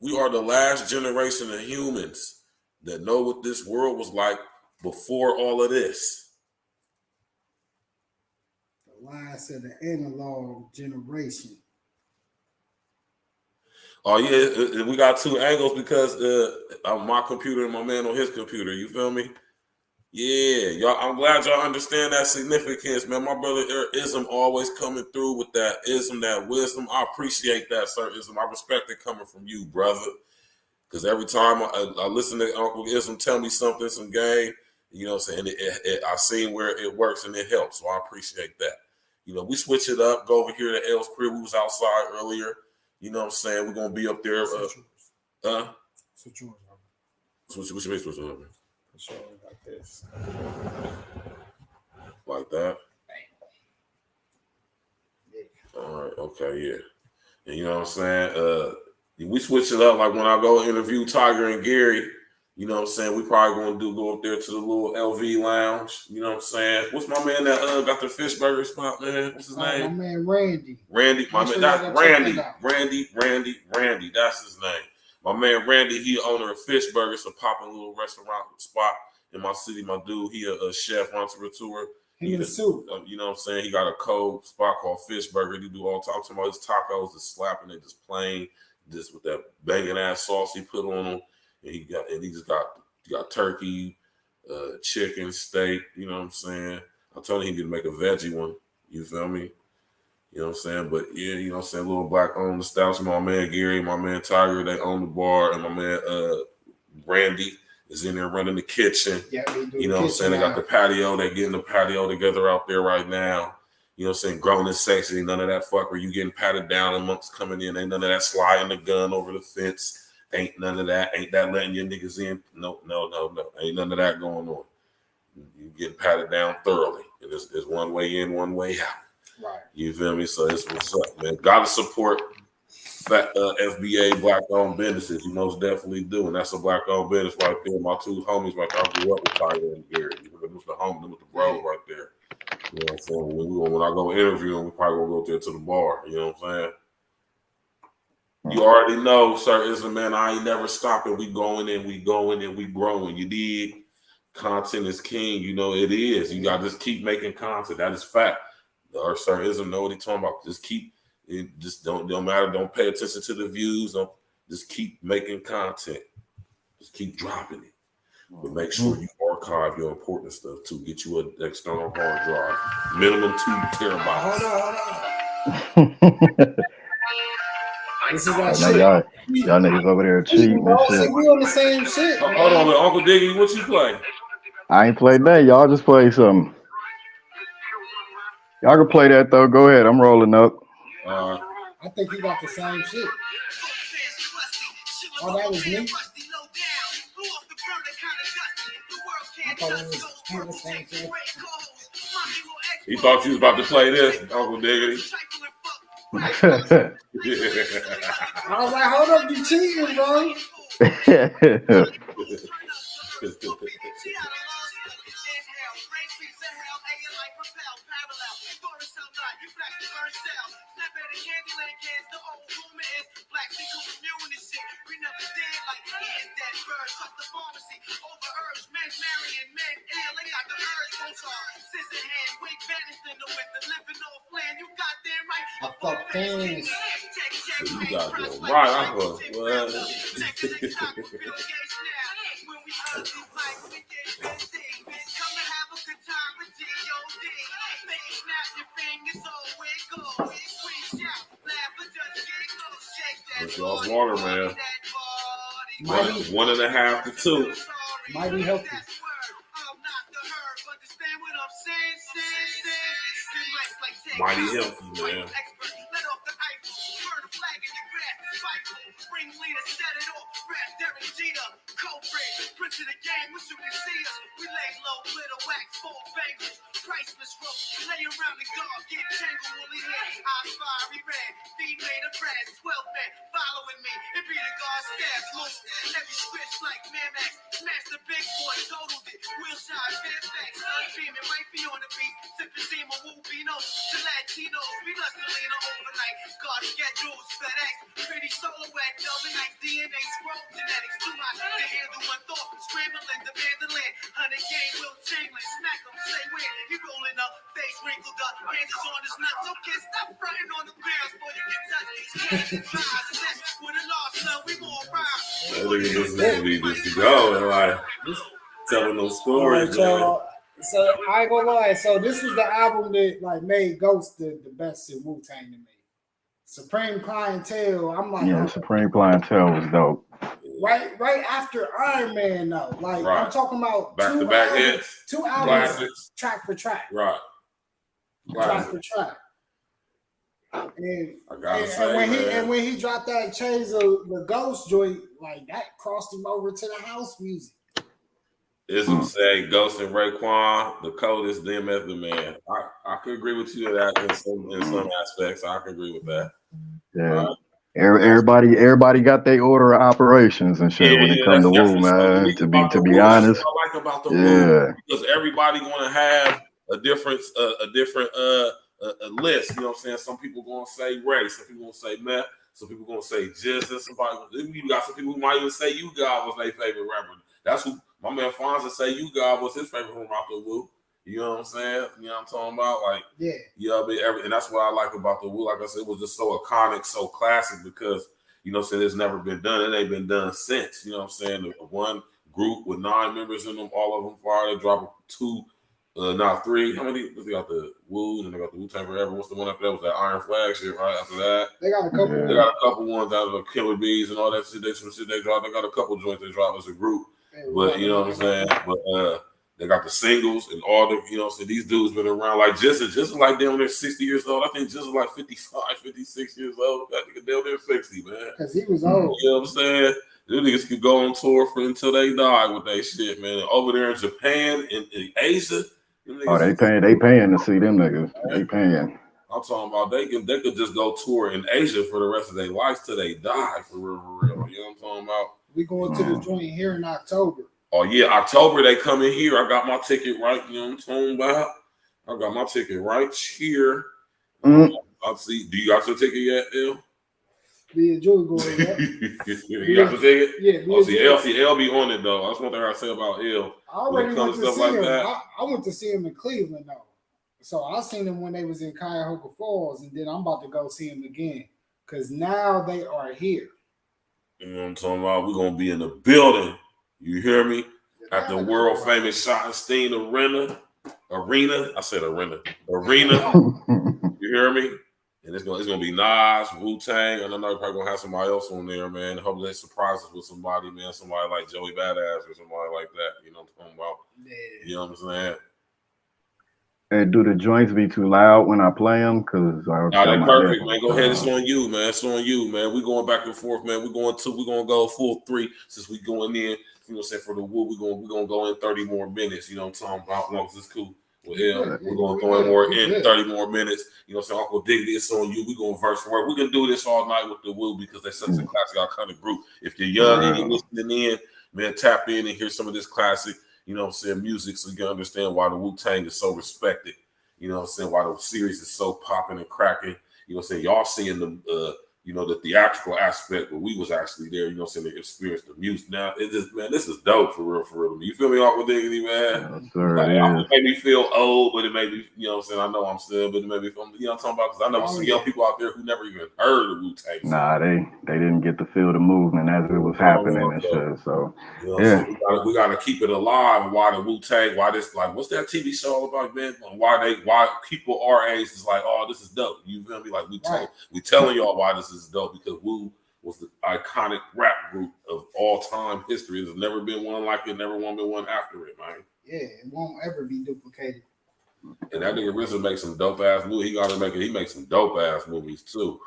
We are the last generation of humans that know what this world was like before all of this. The last of the analog generation. Oh yeah, we got two angles because on my computer and my man on his computer. You feel me? Yeah, y'all. I'm glad y'all understand that significance, man. My brother Ism always coming through with that ism, that wisdom. I appreciate that, sir. Ism, I respect it coming from you, brother. Because every time I listen to Uncle Ism tell me something, some game, you know what I'm saying? I seen where it works and it helps, so I appreciate that. You know, we switch it up, go over here to L's crib. We was outside earlier. You know what I'm saying? We're gonna be up there. Switch yours. Switch your face, switch over. Sure, like this. Like that. Yeah. All right. Okay. Yeah. And you know what I'm saying? We switch it up. Like when I go interview Tiger and Gary, you know what I'm saying? We probably gonna go up there to the little LV lounge. You know what I'm saying? What's my man that got the fish burger spot, man? What's his name? My man Randy. Randy. My man. That's Randy. That's his name. My man Randy. He owner of Fish Burgers, a popping little restaurant spot in my city. My dude, he a chef, restaurateur. You know what I'm saying? He got a cold spot called Fish Burger. He do all time. I'm talking about his tacos, just slapping it, just plain, just with that banging ass sauce he put on them. And he got turkey, chicken, steak. You know what I'm saying? I told him he could make a veggie one. You feel me? You know what I'm saying? But yeah, you know what I'm saying? Little black owned establishment. My man Gary, my man Tiger, they own the bar, and my man Randy is in there running the kitchen. Yeah, you know what I'm saying? They got the patio, they getting the patio together out there right now. You know what I'm saying? Grown and sexy, none of that fucker. You getting patted down amongst coming in. Ain't none of that sliding the gun over the fence. Ain't none of that. Ain't that letting your niggas in? No. Ain't none of that going on. You getting patted down thoroughly. It's one way in, one way out. Right. You feel me? So it's what's up, man. Gotta support FBA black-owned businesses. You most definitely do. And that's a black-owned business right there. My two homies, like I grew up with Tyler and Gary. Them was the homies, them was the bros right there. You know what I'm saying? When I go interview them, we probably gonna go there to the bar. You know what I'm saying? You already know, sir, is a man. I ain't never stopping. We going and we growing. You dig? Content is king. You know it is. You got to just keep making content. That is fact. Or Sir Ism know what he talking about. Just keep it. Just don't matter. Don't pay attention to the views. Don't just keep making content. Just keep dropping it. But make sure you archive your important stuff too. Get you an external hard drive, minimum 2 terabytes. Hold on. This is that shit. Y'all niggas over there cheating and shit. We on the same shit. Hold on, man. Uncle Diggy, what you play? I ain't played that. Y'all just play something. Y'all can play that though. Go ahead. I'm rolling up. I think he got the same shit. Oh, that was me. I thought it was the same shit. He thought you was about to play this, Uncle Diggity. I was like, hold up, you cheating, bro. I fuck fans. So you got them right. I was what? That's y'all's water, man. 1.5 to 2. Mighty healthy. Mighty healthy, man. Just go and like telling those stories. Right, so I ain't gonna lie. So this was the album that like made Ghost the best in WU-TANG to me. Supreme Clientele. I'm like, yeah, Supreme Clientele was dope. Right after Iron Man though. Like I'm talking about back to back hits, 2 albums, classics. track for track. Right. Track for track. And when he dropped that Chains of the Ghost joint, like that crossed him over to the house music. Ism say Ghost and Raekwon, the coldest, them as the man. I could agree with you that in some aspects. I can agree with that. Yeah. Everybody got their order of operations and shit when it comes to WU, man. To be honest, that's what I like about the WU, because everybody gonna have a different list. You know what I'm saying? Some people gonna say Ray, some people gonna say Meth, some people gonna say Jizzle, you got some people who might even say You God was their favorite rapper. That's who my man Fonza say You God was his favorite from out the WU. You know what I'm saying? You know what I'm talking about? Like, and that's what I like about the WU. Like I said, it was just so iconic, so classic because, you know what I'm saying, it's never been done. It ain't been done since. You know what I'm saying? The one group with 9 members in them, all of them fire, they drop 2 Not 3. How many? They got the Wu, and they got the Wu-Tang Forever. What's the one after that? Was that Iron Flag shit, right? After that, they got a couple. They got a couple ones out of the Killer Bees and all that shit. They dropped. They got a couple joints they dropped as a group. But you know what I'm saying? But they got the singles and all the, you know, so these dudes been around like just like down there 60 years old. I think just like 55, 56 years old. That nigga down there 60, man. Because he was old. You know what I'm saying? These niggas could go on tour until they die with that shit, man. Over there in Japan and in Asia. Oh, they paying to see them niggas. They paying. I'm talking about they could just go tour in Asia for the rest of their lives till they die, for real, for real. You know what I'm talking about? We going to the joint here in October. Oh yeah, October they come in here. I got my ticket right. You know what I'm talking about? I got my ticket right here. I'll see. Do you got your ticket yet, L? Me and Joey going. Yeah. You got your ticket? Yeah. Oh, see, L be on it though. That's one thing I say about L. I already went to stuff see like him. that. I went to see him in Cleveland though. So I seen him when they was in Cuyahoga Falls, and then I'm about to go see him again because now they are here. You know what I'm talking about? We're gonna be in the building. You hear me? At the world famous Schottenstein Arena. I said arena. You hear me? And it's gonna be Nas, Wu-Tang, and I know you're probably gonna have somebody else on there, man. Hopefully they surprise us with somebody, man. Somebody like Joey Badass or somebody like that. You know what I'm talking about? Yeah. You know what I'm saying? And do the joints be too loud when I play them? Because nah, they perfect, man. Go ahead. It's on you, man. It's on you, man. We going back and forth, man. We're gonna go full 3 since we going in. You know what I'm saying? For the Wu, we're gonna go in 30 more minutes. You know what I'm talking about? As long as it's cool. With him, we're gonna throw in more in 30 more minutes. You know what I'm saying? Uncle Diggity, it's on you. We're gonna verse for it. We can do this all night with the Wu because they're such a classic iconic group. If you're young and you're listening in, man, tap in and hear some of this classic, you know what I'm saying, music so you can understand why the Wu-Tang is so respected. You know what I'm saying? Why the series is so popping and cracking. You know what I'm saying? Y'all seeing the you know, the theatrical aspect, but we was actually there, you know what I'm saying, to experience the music. Now, man, this is dope for real. You feel me, Uncle Diggity, man? Yes, sir, it made me feel old, but it made me, you know what I'm saying, I know I'm still, but it made me feel, you know what I'm talking about? Because I know some young people out there who never even heard of Wu-Tang. Nah, they didn't get to feel the movement as it was happening and shit. So, you know, yeah. So we gotta keep it alive. Why the Wu-Tang, why this, like, what's that TV show all about, man? Why people our age is like, oh, this is dope. You feel me? Like, we telling y'all why this is dope, because Wu was the iconic rap group of all time history. There's never been one like it, never been one after it, man. Yeah, it won't ever be duplicated. And that nigga RZA makes some dope ass movies. He makes some dope ass movies too.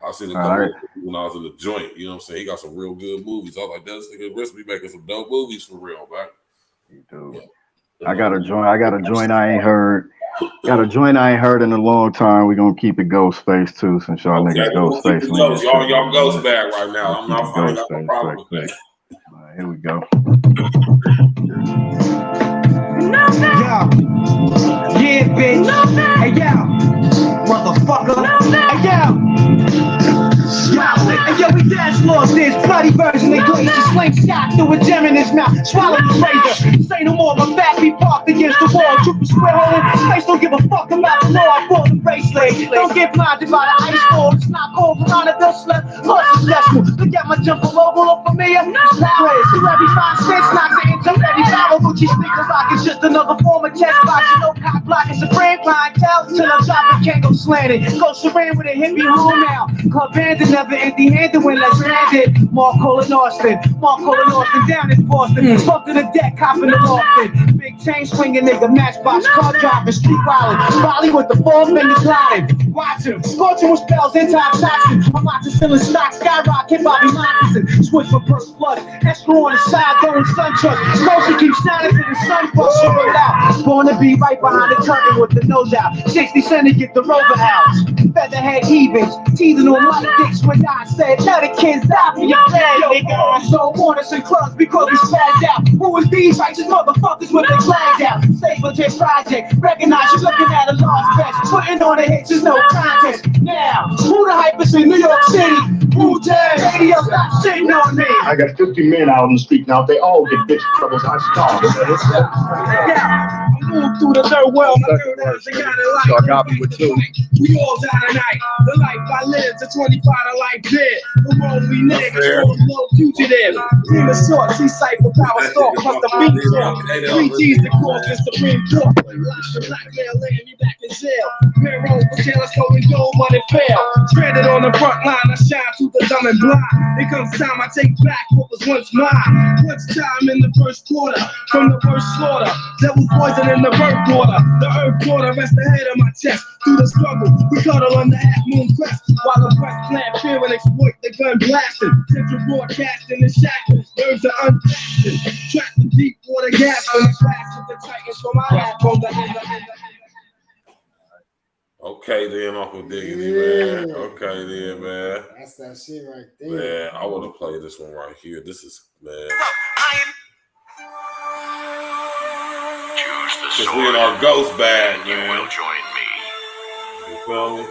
I seen a couple when I was in the joint. You know what I'm saying? He got some real good movies. I was like, this nigga RZA be making some dope movies for real, man. He do. Yeah. I got a joint I ain't heard. Got a joint I ain't heard in a long time. We're gonna keep it Ghostface too, since y'all niggas Ghostface. Y'all Ghost bag right now. I'm not finding out no problem with that. All right, here we go. Yeah, bitch. Hey, yo. Motherfucker. Hey, yo. Hey, yo, we dash lost this bloody version of glacier. Sling shot through a gem in his mouth. Swallow the razor. Say no more, my fat be parked against the wall. Trooper square hole. Face don't give a fuck about the law. I bought the bracelet. Don't get blinded by the ice wall. It's not cold, Veronica slept. Plus, decimal. Look at my jumper logo, look familiar. To every 5 cents, knocks an inch. I'm ready. Follow Gucci sneaker rock. It's just another form of chest box. You know, cock blocking supreme clientele. Till I drop a Kango slanted. Go Saran with a hippie home now. Club bandit, never empty handed when let's land it. Mark Colin Austin down in Boston. Fuck to the deck, copping the Lofton. Big chain swinging nigga, matchbox, car driving, street wildin'. Volley with the 4 finger gliding. Watch him, scorching with spells, anti-toxin. I'm out to still in stock, skyrocket, Bobby Moccasin. Switch for first blood, escrow on the side, going sun truck. Motion keeps shining to the sun, fuck shit out. Born to be right behind the curtain with the nose out. 60 cents to get the rover out. Featherhead heavings, teasing on my dicks when I said, let the kids die for your flag, nigga. So corners and clubs because we spazzed out. Who is these righteous motherfuckers with their flags out? Save a J project, recognize you're looking at a lost fest. Putting on the hits is no contest. Now, who the hypest in New York City? WU-TANG, radio stop shitting on me. I got 50 men out on the street now. They all get bitch troubles. I starve. Yeah, I moved through the third world. My girl does the kind of life. So I got with you. We all die tonight. The life I live, the 25 life dead. The world we dirty niggas called low fugitive. Demon sort, C-Cypher, power stalk, plus the beat talk. 3 G's the cause the Supreme Court. Blackmail, laying me back in jail. Man rolls for jail, let's go and go, money fail. Stranded on the front line, I shine through the dumb and blind. It comes time I take back what was once mine. What's time in the first quarter? From the first slaughter, devil poison in the birth water. The earth quarter rests ahead of my chest. Through the struggle, we cuddle on the half moon crest. While the press plant fear and exploit the gun blasting. Central broadcasting and shackles, nerves are unfastened. Trapped in deep water gas on the class with the titans from my hat on the Okay then, Uncle Diggity, man. Okay then, man. That's that shit right there. Man, I want to play this one right here. This is, man. Since we in our ghost bag, man. You will join me. You feel me?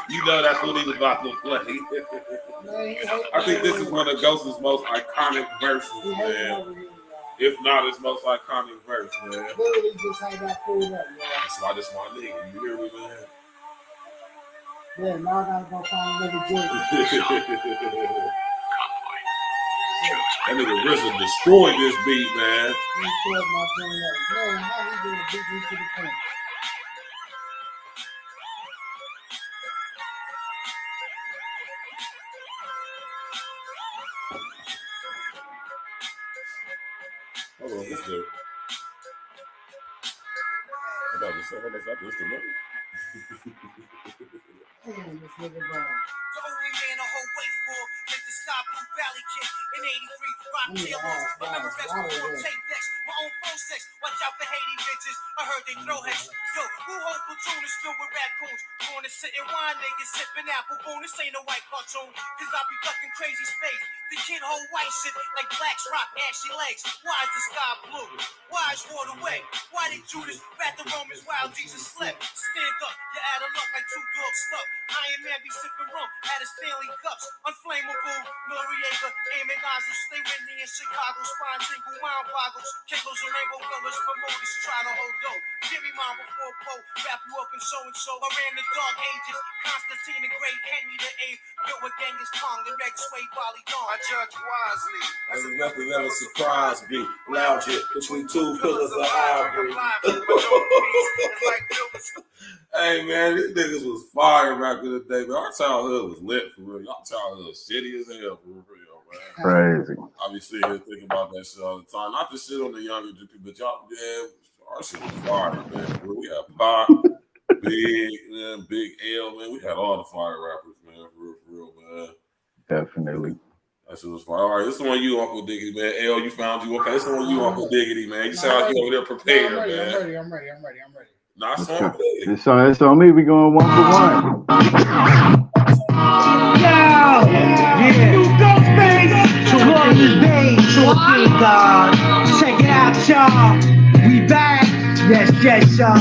You know that's what he was about to play. I think this is one of Ghost's most iconic verses, man. If not his most iconic verse, man. Literally just had that pulled up, man. That's why this my nigga. You hear me, man? Yeah, now I gotta go find another joint. That nigga RZA destroyed this beat, man. He killed my joint up. Man, how he gonna beat me to the punch? Hold on, this dude. I'm about to say, hold on, I just a minute. Damn, this nigga bro. The only man a whole wait for is the Sky Blue Valley Kid in 83. Rock killers, remember best before tape decks. My own phone sex, watch out for Haiti bitches. I heard they throw hex. Yo, who whole platoon is filled with raccoons? Going to sit and wine, niggas sipping apple boom. This ain't a white cartoon, cause I be fucking crazy space. The kid hold white shit like blacks rock ashy legs. Why is the sky blue? Why is water wet? Why did Judas rat the Romans while Jesus slept? Stand up, you add a luck like 2 dogs stuck. Iron Man be sipping rum out of Stanley cups. Unflammable, Noriega, aiming nozzles. Stay windy in Chicago, spine tingle, mind boggles. Kickles and rainbow colors, promoters try to hold dope. Give me mine before Poe, wrap you up in so-and-so. I ran the dark ages, Constantine the Great, Henry the VIII. Built with Genghis Khan, the Red Sway, Bali Dawn. I judge wisely. There's nothing that'll surprise me. Lounge it between 2 pillars of ivory. Hey man, these niggas was fire back in the day, man. Our childhood was lit for real. Y'all childhood was shitty as hell for real, man. Crazy. I be sitting here thinking about that shit all the time. Not to shit on the younger people, but y'all, yeah, our shit was fire, man. For real. We had Pop, Big L, man. We had all the fire rappers, man. For real, man. Definitely. That shit was fire. All right, this one you, Uncle Diggity, man. L, you found you. Okay, this one you, Uncle Diggity, man. You sound like you over there prepared, I'm ready, man. I'm ready. Nah, it's on me. It's on me. We going 1 for 1. Check it out, y'all. We back. Yes, y'all.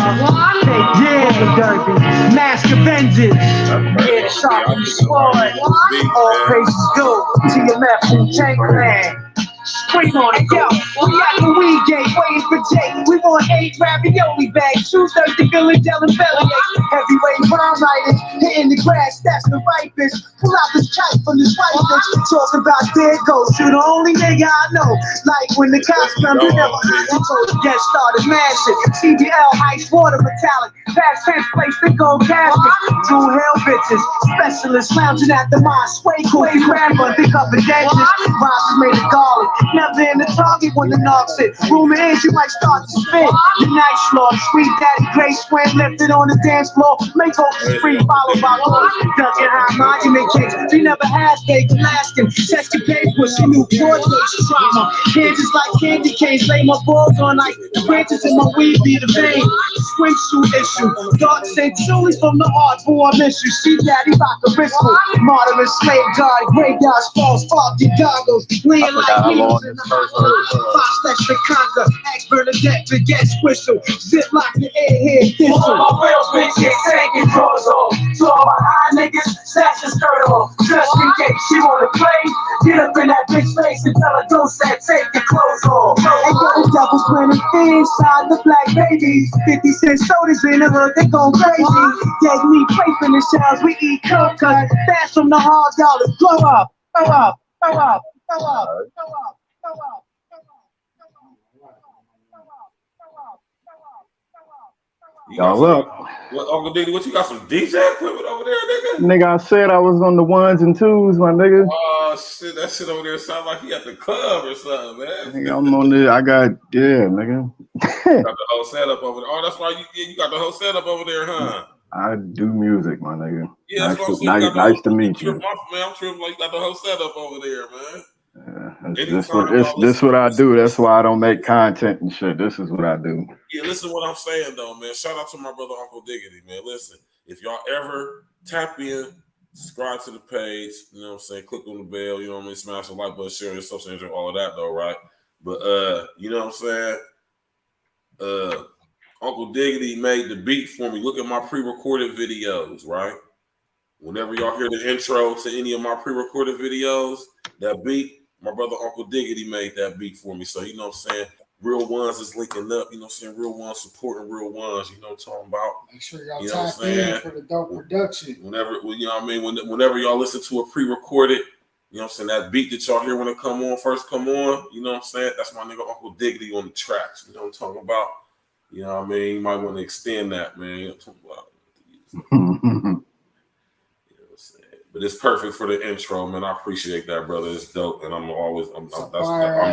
Yeah, Derby. Mask Avengers. Yeah, Sharpie Squad. All praises go to your left WU-TANG clan. Scream on it, yo. We at the weed gate, waiting for Jake. We want 8 ravioli bags, 2 thirsty village yelling bellyaches. Heavyweight rhyme writers, hitting the grass, that's the ripest. Pull out this kite from this white bitch. Talk about dead ghosts, you the only nigga I know. Like when the cops come, you never heard you told to get started, mashing. CBL, ice water, metallic. Past tense place, they go casket. 2 hell bitches, specialists lounging at the mine. Sway cool, grandma, they cover dentures. Rhymes made of garlic. Never in the target when the knock sit. Rumor is you might start to spin. The night slaughter, sweet daddy, Grace Swim lifted on the dance floor. Make hope is free, followed by laws. Duncan High monument kicks. She never had steak, Alaskan. Chesky paper, she knew coordination trauma. Kansas like candy canes, lay my balls on like the branches in my weed be the vein. Swimsuit issue, dark St. Julie's from the arts for a issue. See daddy rock a ritual. Martyr and slave guard, graveyard spalls, foggy goggles, bleeding like me. Fox that should conquer, ask Bernadette to get squished. Zip lock the airhead thistle. All my real bitches taking drawers off. So all my high niggas, snatch the skirt off. Just in case she wanna play, get up in that bitch face and tell her don't say take your clothes off. Ain't got the devil's plan the inside, look like babies. 50 cent sodas in the hood, they gon' crazy. Dead meat, plate in the shells, we eat cold cut. Fast from the hard dollars, grow up, grow up, grow up, grow up, grow up, grow up. Y'all up. What, Uncle Diddy, what you got some DJ equipment over there, nigga? Nigga, I said I was on the 1s and 2s, my nigga. Oh shit, that shit over there sound like he at the club or something, man. Nigga, I'm on the, I got, yeah, nigga. You got the whole setup over there. Oh, that's why you got the whole setup over there, huh? I do music, my nigga. Yeah, that's what I'm saying. Nice to meet you. I'm tripping like you got the whole setup over there, man. This what I do. That's why I don't make content and shit. This is what I do. Yeah, listen to what I'm saying though, man. Shout out to my brother Uncle Diggity, man. Listen, if y'all ever tap in, subscribe to the page, you know what I'm saying, click on the bell, you know what I mean, smash the like button, share your social media, all of that though, right? But you know what I'm saying? Uncle Diggity made the beat for me. Look at my pre-recorded videos, right? Whenever y'all hear the intro to any of my pre-recorded videos, that beat, my brother Uncle Diggity made that beat for me. So, you know what I'm saying? Real ones is linking up, you know what I'm saying? Real ones supporting real ones, you know what I'm talking about? Make sure y'all you know tap in for the dope production. Whenever, you know what I mean? Whenever y'all listen to a pre-recorded, you know what I'm saying? That beat that y'all hear when it first come on, you know what I'm saying? That's my nigga Uncle Diggity on the tracks, you know what I'm talking about? You know what I mean? You might want to extend that, man. You know what I'm talking about? But it's perfect for the intro, man. I appreciate that, brother. It's dope, and I'm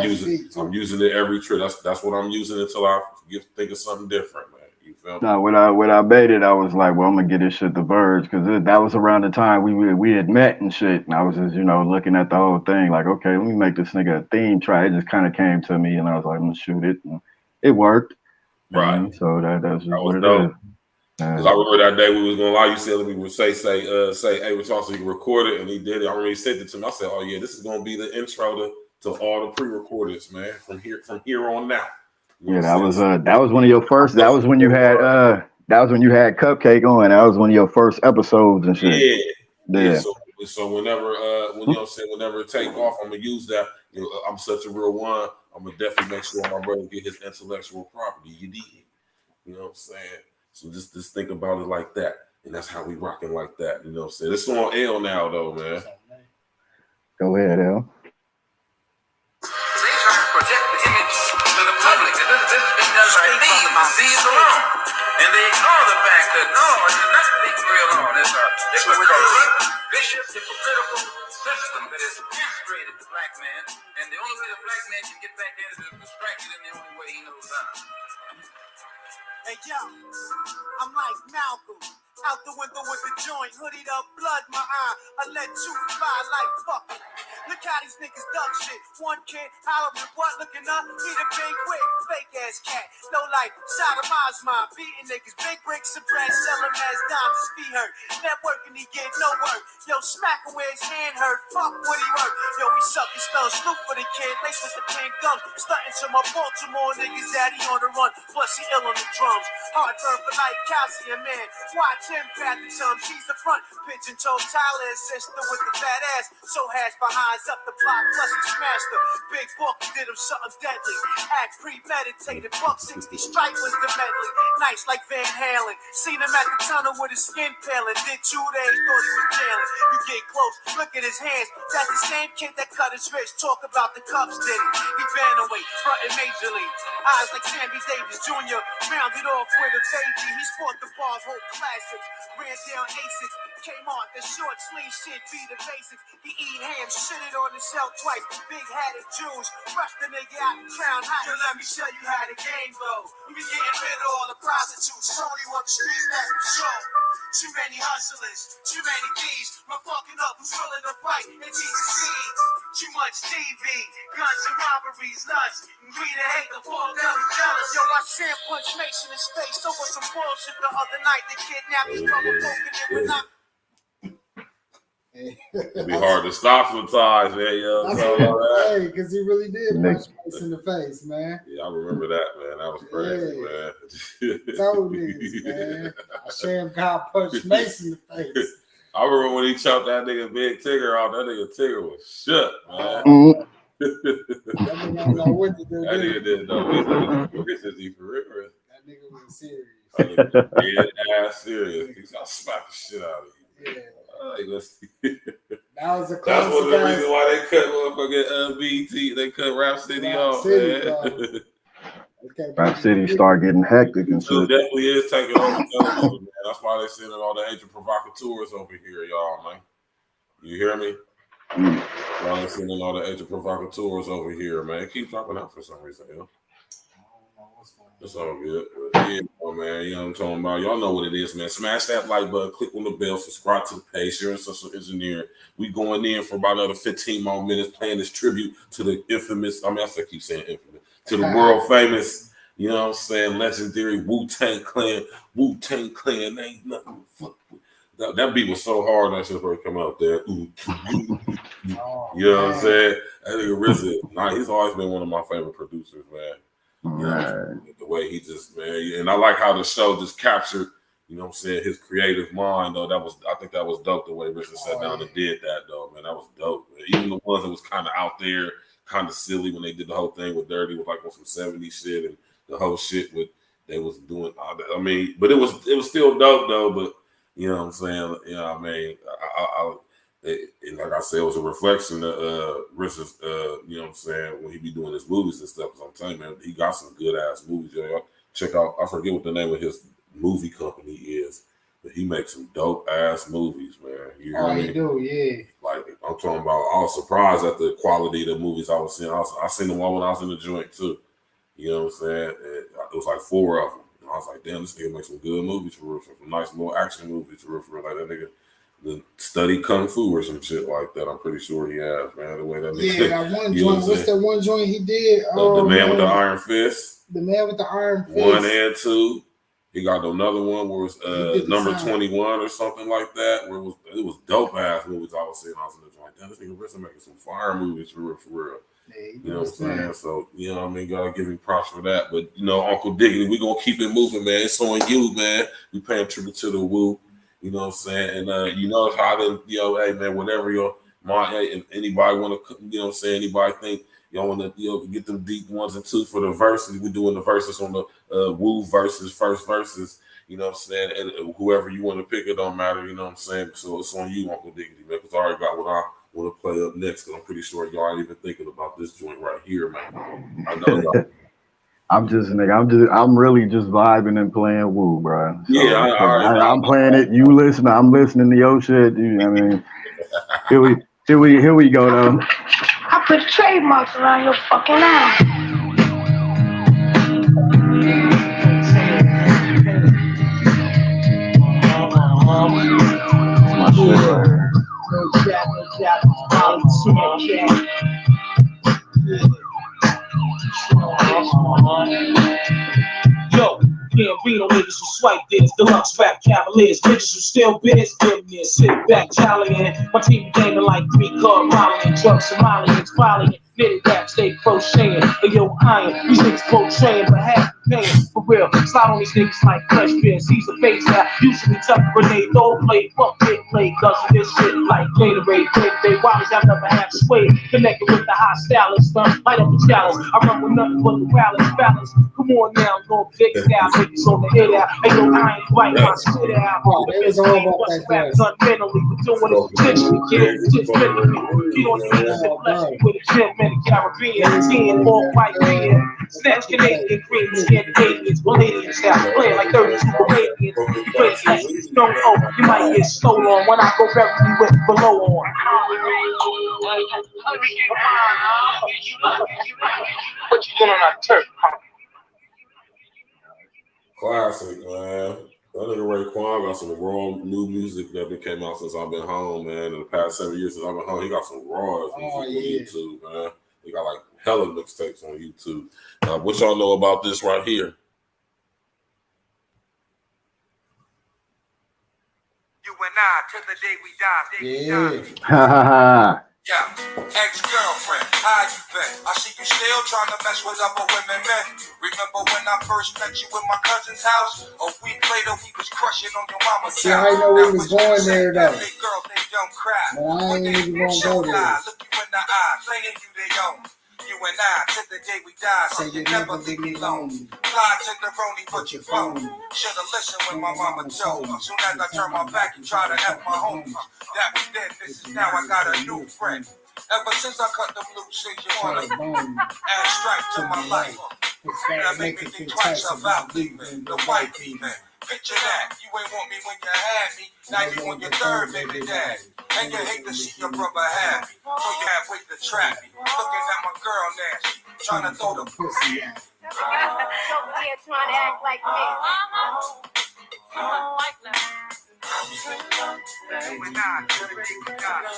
using it every trip. That's what I'm using until I think of something different, man. You feel me? No, when I made it, I was like, well, I'm gonna get this shit to Verge because that was around the time we had met and shit, and I was just looking at the whole thing like, okay, let me make this nigga a theme track. It just kind of came to me, and I was like, I'm gonna shoot it, and it worked. Right. So that's just what it dope. is. Because I remember that day we was gonna lie, you said we would say, hey, which also you can record it, and he did it. I remember he sent it to me. I said, oh yeah, this is gonna be the intro to all the pre-recordeds, man, from here on out. You know that was one of your first. That was when you had Cupcake on. That was one of your first episodes and shit. Yeah. So whenever whenever it take off, I'm gonna use that. You know, I'm such a real one. I'm gonna definitely make sure my brother get his intellectual property. You did. You know what I'm saying? So just think about it like that. And that's how we rocking like that. You know what I'm saying? It's on L now though, man. Go ahead, L. They trying to project the image to the public. This is being done by thieves alone. And they ignore the fact that no, it's not being real alone. It's a corrupt, vicious, hypocritical system that is castrated the black man. And the only way the black man can get back in is to strike it in the only way he knows how. Hey yo, I'm like Malcolm, out the window with the joint, hoodied up, blood my eye. I let you fly like fuck it. Look how these niggas duck shit. One kid hollering what, looking up, he the big wig, fake ass cat. No life, sodomized mine, beating niggas, big bricks of bread, sell him as dimes, his feet hurt. Networking, he get no work. Yo, smack him where his hand hurt, fuck what he work. Yo, we suck his thumbs, snoop for the kid, lace with the pink gums. Stunting to my Baltimore niggas that he on the run, plus he ill on the drums. Hard burn for life, calcium man. Watch him pat the tongue, she's the front. Pigeon toe Tyler, sister with the fat ass. So hash behind up the block, plus he smashed her. Big book, did him something deadly. Act premeditated, buck 60 strike was the medley. Nice like Van Halen. Seen him at the tunnel with his skin peeling. Did 2 days, thought he was jailing. You get close, look at his hands. That's the same kid that cut his wrist. Talk about the cups, did he? He banned away, frontin' majorly. Eyes like Sammy Davis Jr. Rounded off with a baby. He sport the bars, whole classics. Ran down Asics. Came on the short sleeve shit, be the basics. He eat ham, shitted on himself twice. Big hatted Jews, rush the nigga out and crown high. Yo, let me show you how the game go. We be getting rid of all the prostitutes. Shorty on the streets, that's for sure. Too many hustlers, too many D's. My fucking up who's willing to fight and teach the seeds. Too much TV, guns and robberies, lust. Greed and hate, the fall belly jealous. Yo, I Sam punch Mason in his face over some bullshit the other night. They kidnapped his brother, poking him with not. It'd be hard to stop sometimes, man. Hey, because he really did punch Mace in the face, man. Yeah, I remember that, man. That was crazy, man. Told niggas, man. Sham got punched Mace in the face. I remember when he chopped that nigga Big Tigger off. That nigga Tigger was shook, man. nigga don't know what to do. That nigga didn't know. This is he for real. That nigga was serious. Dead ass serious. He's gonna smack the shit out of you. Yeah. Like, let's see. That was a classic. That's one of the reasons why they cut motherfucking BET. They cut Rap City off, man. Okay, Rap City start getting hectic and It shit. definitely is taking over television, man. That's why they sending all the agent provocateurs over here, y'all, man. You hear me? Why they sending all the agent provocateurs over here, man. Keep dropping out for some reason, yo. It's all good. But yeah, man, you know what I'm talking about. Y'all know what it is, man. Smash that like button, click on the bell, subscribe to the page, share and social engineer. We going in for about another 15 more minutes playing this tribute to the infamous, I keep saying infamous, to the world famous, you know what I'm saying, legendary WU-TANG Clan. WU-TANG Clan ain't nothing fuck with. That beat was so hard that shit first come out there. You know what I'm saying? That nigga RZA, he's always been one of my favorite producers, man. You know, the way he just, man, and I like how the show just captured, you know what I'm saying, his creative mind, though. I think that was dope the way RZA sat down and did that, though, man. That was dope, man. Even the ones that was kind of out there, kind of silly when they did the whole thing with Dirty, with like on some 70s shit and the whole shit with they was doing. But it was still dope, though. But you know what I'm saying? You know what I mean? And like I said, it was a reflection of RZA's, you know what I'm saying, when he be doing his movies and stuff. Because I'm telling you, man, he got some good ass movies. Y'all check out, I forget what the name of his movie company is, but he makes some dope ass movies, man. You hear me? He do, yeah. Like, I'm talking about, I was surprised at the quality of the movies I was seeing. I seen them all when I was in the joint, too. You know what I'm saying? And it was like 4 of them. And I was like, damn, this nigga makes some good movies for real, some nice little action movies for real. Like that nigga. The study kung fu or some shit like that. I'm pretty sure he has, man. The way that that one joint. What's that one joint he did? The Man with the Iron Fist. The Man with the Iron Fist. 1 and 2. He got another one where it's number 21 or something like that. Where it was dope ass movies. I was seeing. I was in the joint. Damn, this nigga RZA making some fire movies for real. Yeah, you know what I'm saying? So, you know what I mean? Gotta give him props for that. But, you know, Uncle Diggity, we gonna keep it moving, man. It's on you, man. We paying tribute to the Wu. You know what I'm saying? And you know how then, hey man, whatever your mind, if anybody want to, you know what I'm saying, anybody think y'all want to, get them deep 1s and 2s for the verses. We doing the verses on the Wu verses, first verses, you know what I'm saying? And whoever you want to pick, it don't matter, you know what I'm saying? So it's on you, Uncle Diggity, man, because I already got what I want to play up next, because I'm pretty sure y'all ain't even thinking about this joint right here, man. I know y'all. I'm really just vibing and playing Wu, bro. So, yeah, I'm playing it. You listen, I'm listening to your shit. You know what I mean? Here we go, though. I put trademarks around your fucking eye. My shit, Yo, Reno niggas who swipe this, deluxe rap cavaliers, bitches who still biz, give me a sit back, challenging. My team gaming like 3-card rallying, drunk Somalians, volleying, knitted rap, stay crocheting. And yo, iron, these niggas portraying, but half paying for real. Slide on these niggas like fresh beers. He's a face now, usually tough grenade, don't play, fuck it, play, cause of this shit like Gatorade, day-to-day wallets, I never have sway. Connected with the high stylist, light up the challenge. I run with nothing but the rallies, balance. Come on now, I'm gonna pick it out, niggas on the head out. Hey yo, I ain't right, my spit out. The best game, what's rap done mentally, but doing it potentially, kid, just mentally. You don't need to bless me with a gym in the Caribbean, 10 all white beer. Snatch Canadian green skin Canadians, Canadian style, playing like 32 Canadians. You play like you don't know, you might get stolen on when I go bury you with below on. What you doing on that turf? Classic, man. That nigga Raekwon got some raw new music that been came out since I've been home, man. In the past 7 years since I've been home, he got some raw music on YouTube, man. He got like hella mixtapes on YouTube. What y'all know about this right here? You and I, till the day we die. Yeah, ex-girlfriend, how you been? I see you still trying to mess with other women, man. Remember when I first met you in my cousin's house? A week later, we was crushing on your mama's See, I know we was going there, though. But I ain't even gonna go there. in the eye, saying you they own. You and I, till the day we die, so you never leave me alone. Fly to the Roni, but you phone. Should've listened when my mama told me. Soon as I turn my back, you try to F my home. That was then, this is now, I got a new friend. Ever since I cut the blue shit, you wanna add stripe to my life. That make me think twice about leaving the wife even. Picture that, you ain't want me when you had me. Now you want your third baby dad. And you hate to see your brother happy. So you halfway to trap me. Looking at my girl nasty, trying to throw the pussy at me. Over here trying to act like me. Like that. You and I, till the day we die.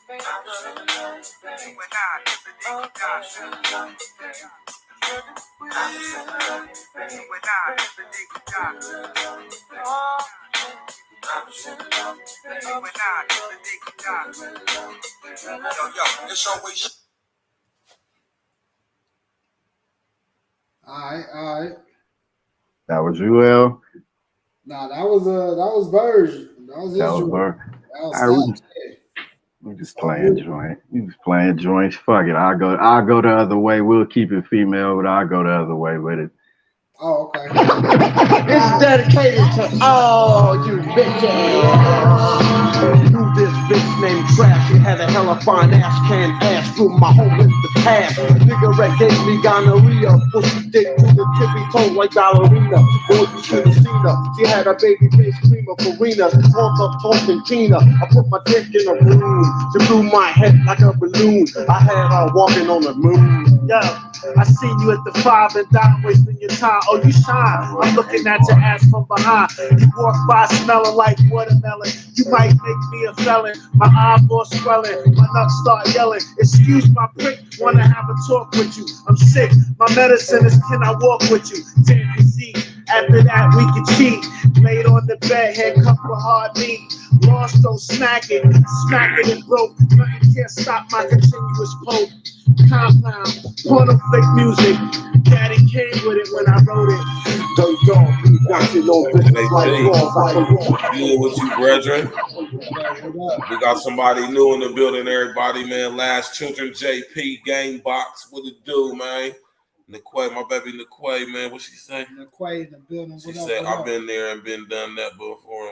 You and I, till the day we die. You and I, till the day we die. You and I, till the day we die. Yo, it's always. All right. That was UL. Nah, that was Virgil. That was his joint. That was We just playing joint. We just playing joints. Fuck it. I'll go the other way. We'll keep it female, but I'll go the other way with it. Oh, okay. It's dedicated to all you bitches. Knew this bitch named Trash. She had a hella fine ass, can't ass through my home in the past. Cigarette gave me gonorrhea. Pussy dick to the tippy toe like ballerina. Boy, you should have seen her. She had a baby face cream of Farina. Talk up talking Tina. I put my dick in a balloon. She blew my head like a balloon. I had her walking on the moon. Yo, I seen you at the 5 and not wasting your time. Oh, you shine. I'm looking at your ass from behind. You walk by smelling like watermelon. You might make me a felon. My eyeballs swelling. My nuts start yelling. Excuse my prick. Wanna have a talk with you. I'm sick. My medicine is can I walk with you? Take a seat. After that we can cheat. Laid on the bed, handcuffed with hard meat. Lost, don't smack it and broke. Nothing can't stop my continuous poke. Compound, porno fake music. Daddy came with it when I wrote it. Don't be watching on business like Deal with you, brethren. We got somebody new in the building, everybody, man. Last Children JP Game Box. What it do, man? Niquay, my baby Niquay, man. What she say? Niquay in the building. She said, I've been there and been done that before.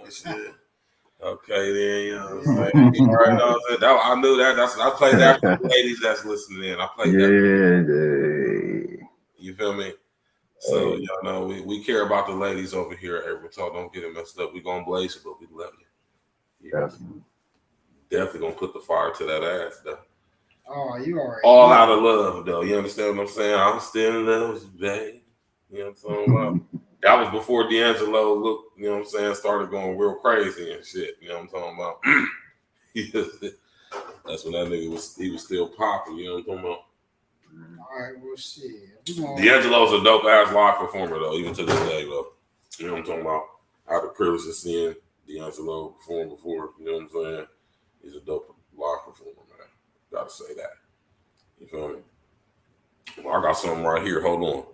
And shit. Okay, then, you know what I'm saying? You already know what I'm saying? I knew that. I played that for the ladies that's listening in. I played that. You feel me? So, y'all know, we care about the ladies over here at Everett Talk. Don't get it messed up. We gonna blaze you, but we love you. Yeah. Definitely gonna put the fire to that ass, though. Oh, you already. All out of love, though. You understand what I'm saying? I'm still in love with you, babe. You know what I'm talking about? That was before D'Angelo look, you know what I'm saying, started going real crazy and shit. You know what I'm talking about? That's when that nigga was still popping, you know what I'm talking about? All right, well, shit. D'Angelo's a dope ass live performer, though, even to this day, though. You know what I'm talking about? I had the privilege of seeing D'Angelo perform before, you know what I'm saying? He's a dope live performer, man. Gotta say that. You feel me? Well, I got something right here. Hold on.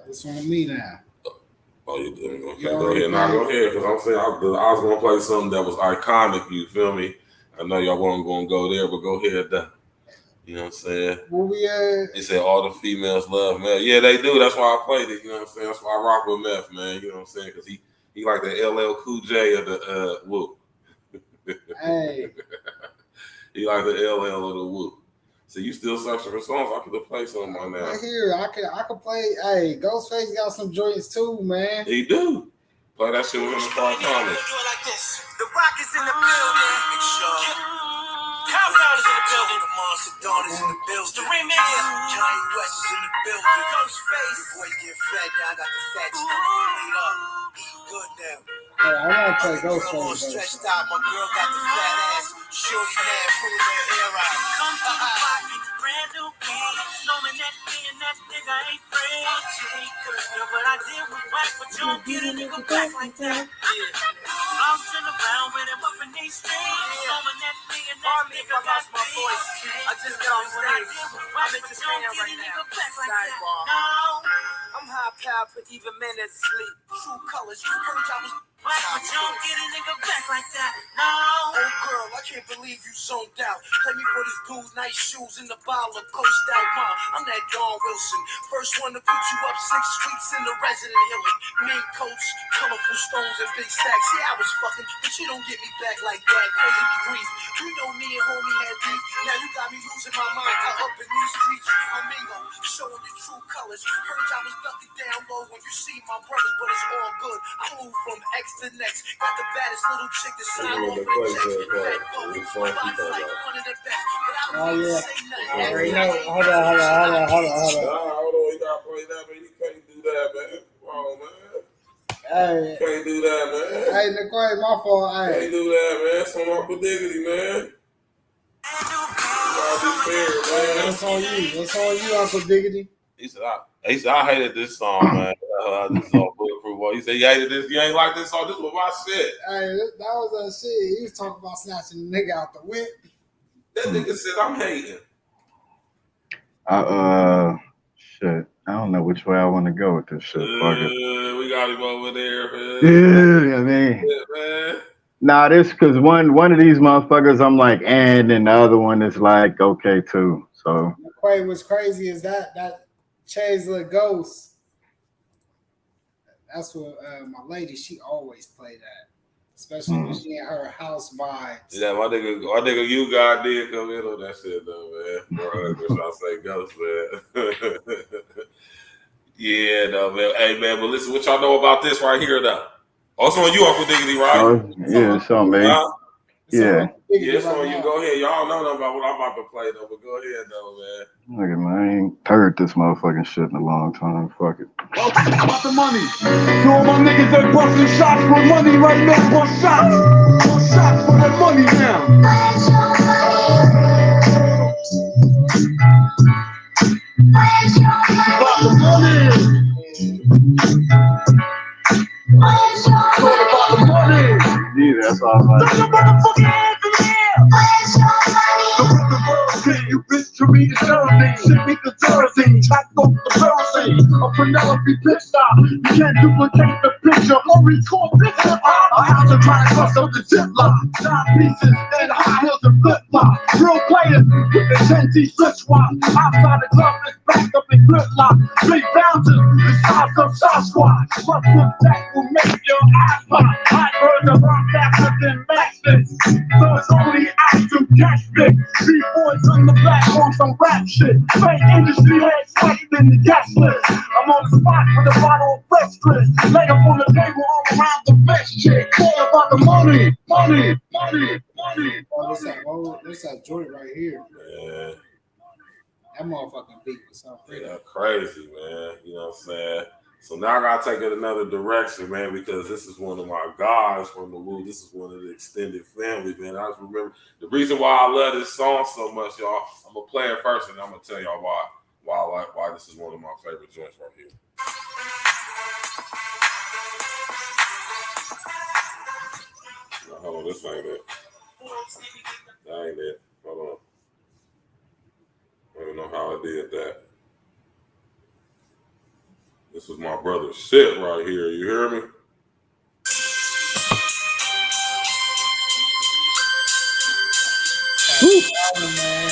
It's on me now. Oh, you doing? Okay, go ahead. Now go ahead, because I'm saying I was gonna play something that was iconic. You feel me? I know y'all weren't gonna go there, but go ahead. You know what I'm saying? Where we at? They say all the females love meth. Yeah, they do. That's why I played it. You know what I'm saying? That's why I rock with meth, man. You know what I'm saying? Because he like the LL Cool J of the Woo. Hey. He like the LL of the Woo. So you still searching for songs? I could play something on that. Right here, I can play. Hey, Ghostface got some joints too, man. He do. Play that shit with him in Carl Thomas. The Rockets in the building. Big Show. Countdown is in the building. The Monster Dawn is in the building. The remix. Kanye West is in the building. Ghostface. Your boys get fed now. I got the fat stuff laid up. Eating good now. Hey, I want to play Ghostface. Stretched out. My girl got the fat ass. Shorty man pulling her hair out. Come to the party. Brand new beats. Knowing that me and that nigga ain't friends. Girl, what I did was whack, but you don't get a nigga back like that. Yeah. I'm sitting around with him up in these streets. Knowing that me and that nigga got my voice. I just got on stage. I'm in Japan right now. Sidebar. No. I'm high powered for even men that's asleep. True colors. You heard I was But you don't get a nigga back like that, no. Oh girl, I can't believe you zoned out. Play me for this dude, nice shoes in the bottle of Coast Out. Ma, I'm that Dawn Wilson. First one to put you up 6 streets in the resident hilling. Mean coats, colorful stones, and big stacks. Yeah, I was fucking, but you don't get me back like that. Crazy grief. You know me and homie had beef. Now you got me losing my mind out up in these streets. Amigo, showing your true colors. Heard y'all was ducking down low when you see my brothers, but it's all good. I move from X to next. Got the baddest little chick to sign off for the checks. My body's like one of the best, but I don't even say nothing. I already know. Hold on. Nah, hold on. You gotta play that, man. You can't do that, man. Come on, man. Hey. Can't do that, man. Hey, Nicole, my fault. Hey. Can't do that, man. Some Uncle Diggity, man. What's on you? What's on you, Uncle Diggity? He said, I hated this song, man. This song, Bulletproof. He said, you hated this. You ain't like this song. This was my shit. Hey, that was shit. He was talking about snatching the nigga out the whip. That nigga said, I'm hating. Shit. I don't know which way I want to go with this shit. Fuck it. We got him over there, man. Yeah, I mean. Yeah, man. Nah, this because one of these motherfuckers, I'm like, and the other one is like, okay, too. So. Quay, what's crazy is that Chasla Ghost. That's what my lady, she always play that. Especially when she in her house vibes. Yeah, my nigga, you God did come in on that shit though, man. Bro, I say Ghost, man. Yeah, no, man. Hey, man, but listen, what y'all know about this right here, though? Also on you, Uncle Diggity, right? Yeah, it's on me. Yeah. Yeah, it's on you. Go ahead. Y'all know nothing about what I'm about to play, though, but go ahead, though, man. Look at me, I ain't heard this motherfucking shit in a long time. Fuck it. About the money. To all my niggas that busting shots for money right now. Bust shots. Bust shots for that money now. About the money. About the money. Yeah, that's all I'm You bitch to me the Thursday, ship me the Thursday, track off the Thursday, a Penelope bitch style. You can't duplicate the picture or record this. I have to try to bust up the zip line, shot pieces and high heels and flip flop. Real players with the 10T switch watch. Outside the club, it's back up in flip flop. Big bouncers, the size of Sasquatch. Plus the that will make your ass pop. Hot birds are run faster than matchsticks, so it's only I to catch me. Three boys on the back on some rap shit. Fake industry head sweating in the guest list. I'm on the spot with a bottle of fresh Chris. Lay up on the table all around the best chick. All about the money, money, money, money. Oh, this that joint right here. Yeah. That motherfucking beat was so pretty. Yeah, crazy, man. You know what I'm saying? So now I gotta take it another direction, man, because this is one of my guys from the Wu. This is one of the extended family, man. I just remember the reason why I love this song so much, y'all. I'm gonna play it first, and I'm gonna tell y'all why this is one of my favorite joints right here. Now, hold on, this ain't it. That ain't it. Hold on. I don't know how I did that. This is my brother's shit right here. You hear me? Album, man.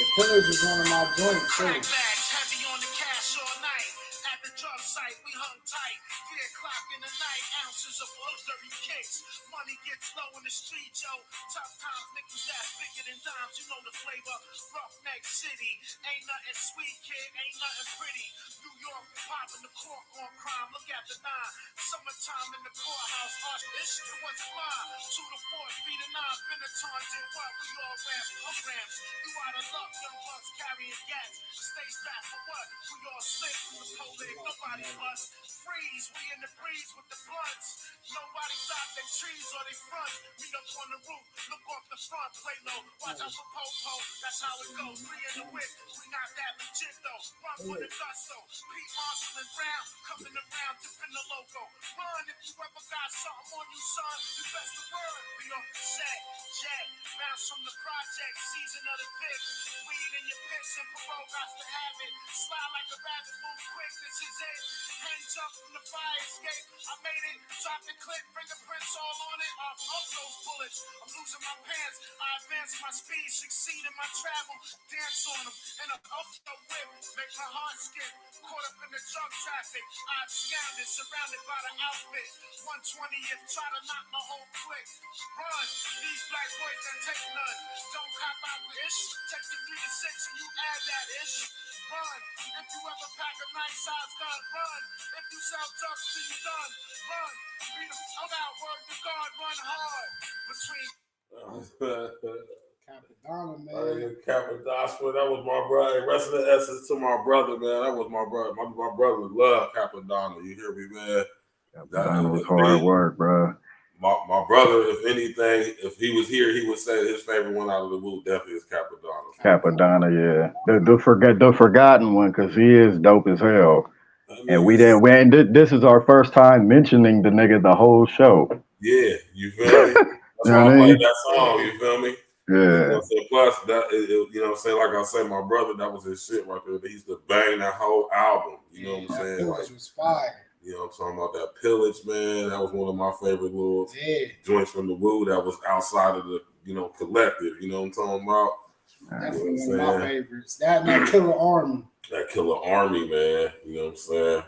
The Pillars is one of my joints too. Heavy on the cash all night. At the drug site, we hung tight. 3 o'clock in the night, ounces of dirty kicks. Money gets low in the street, yo. Tough times, niggas that's bigger than dimes. You know the flavor. Roughneck City. Ain't nothing sweet, kid. Ain't nothing pretty. New York popping the cork on crime. Look at the 9. Summertime in the courthouse. This shit was fly. 2 to 4, 3 to 9. Benetton did what? We all ramps. You out of luck, young bucks carrying gas. Stay strapped for what? We all slip from the police. Nobody bust. Freeze. We in the breeze with the blunts. Nobody's out their trees or they front. We up on the roof. Look off the front. Play low. Watch out for po-po. That's how it goes. 3 in the whip. We not that legit though. Run for the gusto. Pete Marshall and Brown coming around dipping the logo. Run if you ever got something on you, son. You best to run. Be on the set. Jet. Bounce from the project. Season of the Vic. Weed in your piss and parole got to have it. Slide like a rabbit. Move quick. This is it. Hands up from the fire escape. I made it, dropped the clip, fingerprints all on it. Off those bullets, I'm losing my pants. I advance my speed, succeed in my travel, dance on them. And a whip, make my heart skip. Caught up in the drug traffic, I absconded, surrounded by the outfit. 120th, try to knock my whole clique. Run, these black boys that take none. Don't cop out the ish, take the 3 to 6 and you add that ish. Run, if you ever pack a nice size gun, run. If you sell drugs till you done, run. Beat the fuck out, word to God, run hard. Between Capadonna, man. Capadonna, that was my brother. Rest of the essence to my brother, man. That was my brother. My brother loved Capadonna. You hear me, man? That was hard work, bro. My brother, if anything, if he was here, he would say his favorite one out of the Wu definitely is Capadonna. Capadonna, yeah. The forgotten one, because he is dope as hell. And we didn't win. This is our first time mentioning the nigga the whole show. Yeah, you feel me? That's why I played that song, you feel me? Yeah. You know what I'm saying? Plus, you know what I'm saying? Like I say, my brother, that was his shit right there. He used to bang that whole album. You know what I'm saying? Pillage was fire. You know what I'm talking about? That Pillage, man. That was one of my favorite little joints from the Wu that was outside of the, collective. You know what I'm talking about? Definitely one of my favorites. That Killer Army. That Killer Army, man. You know what I'm saying?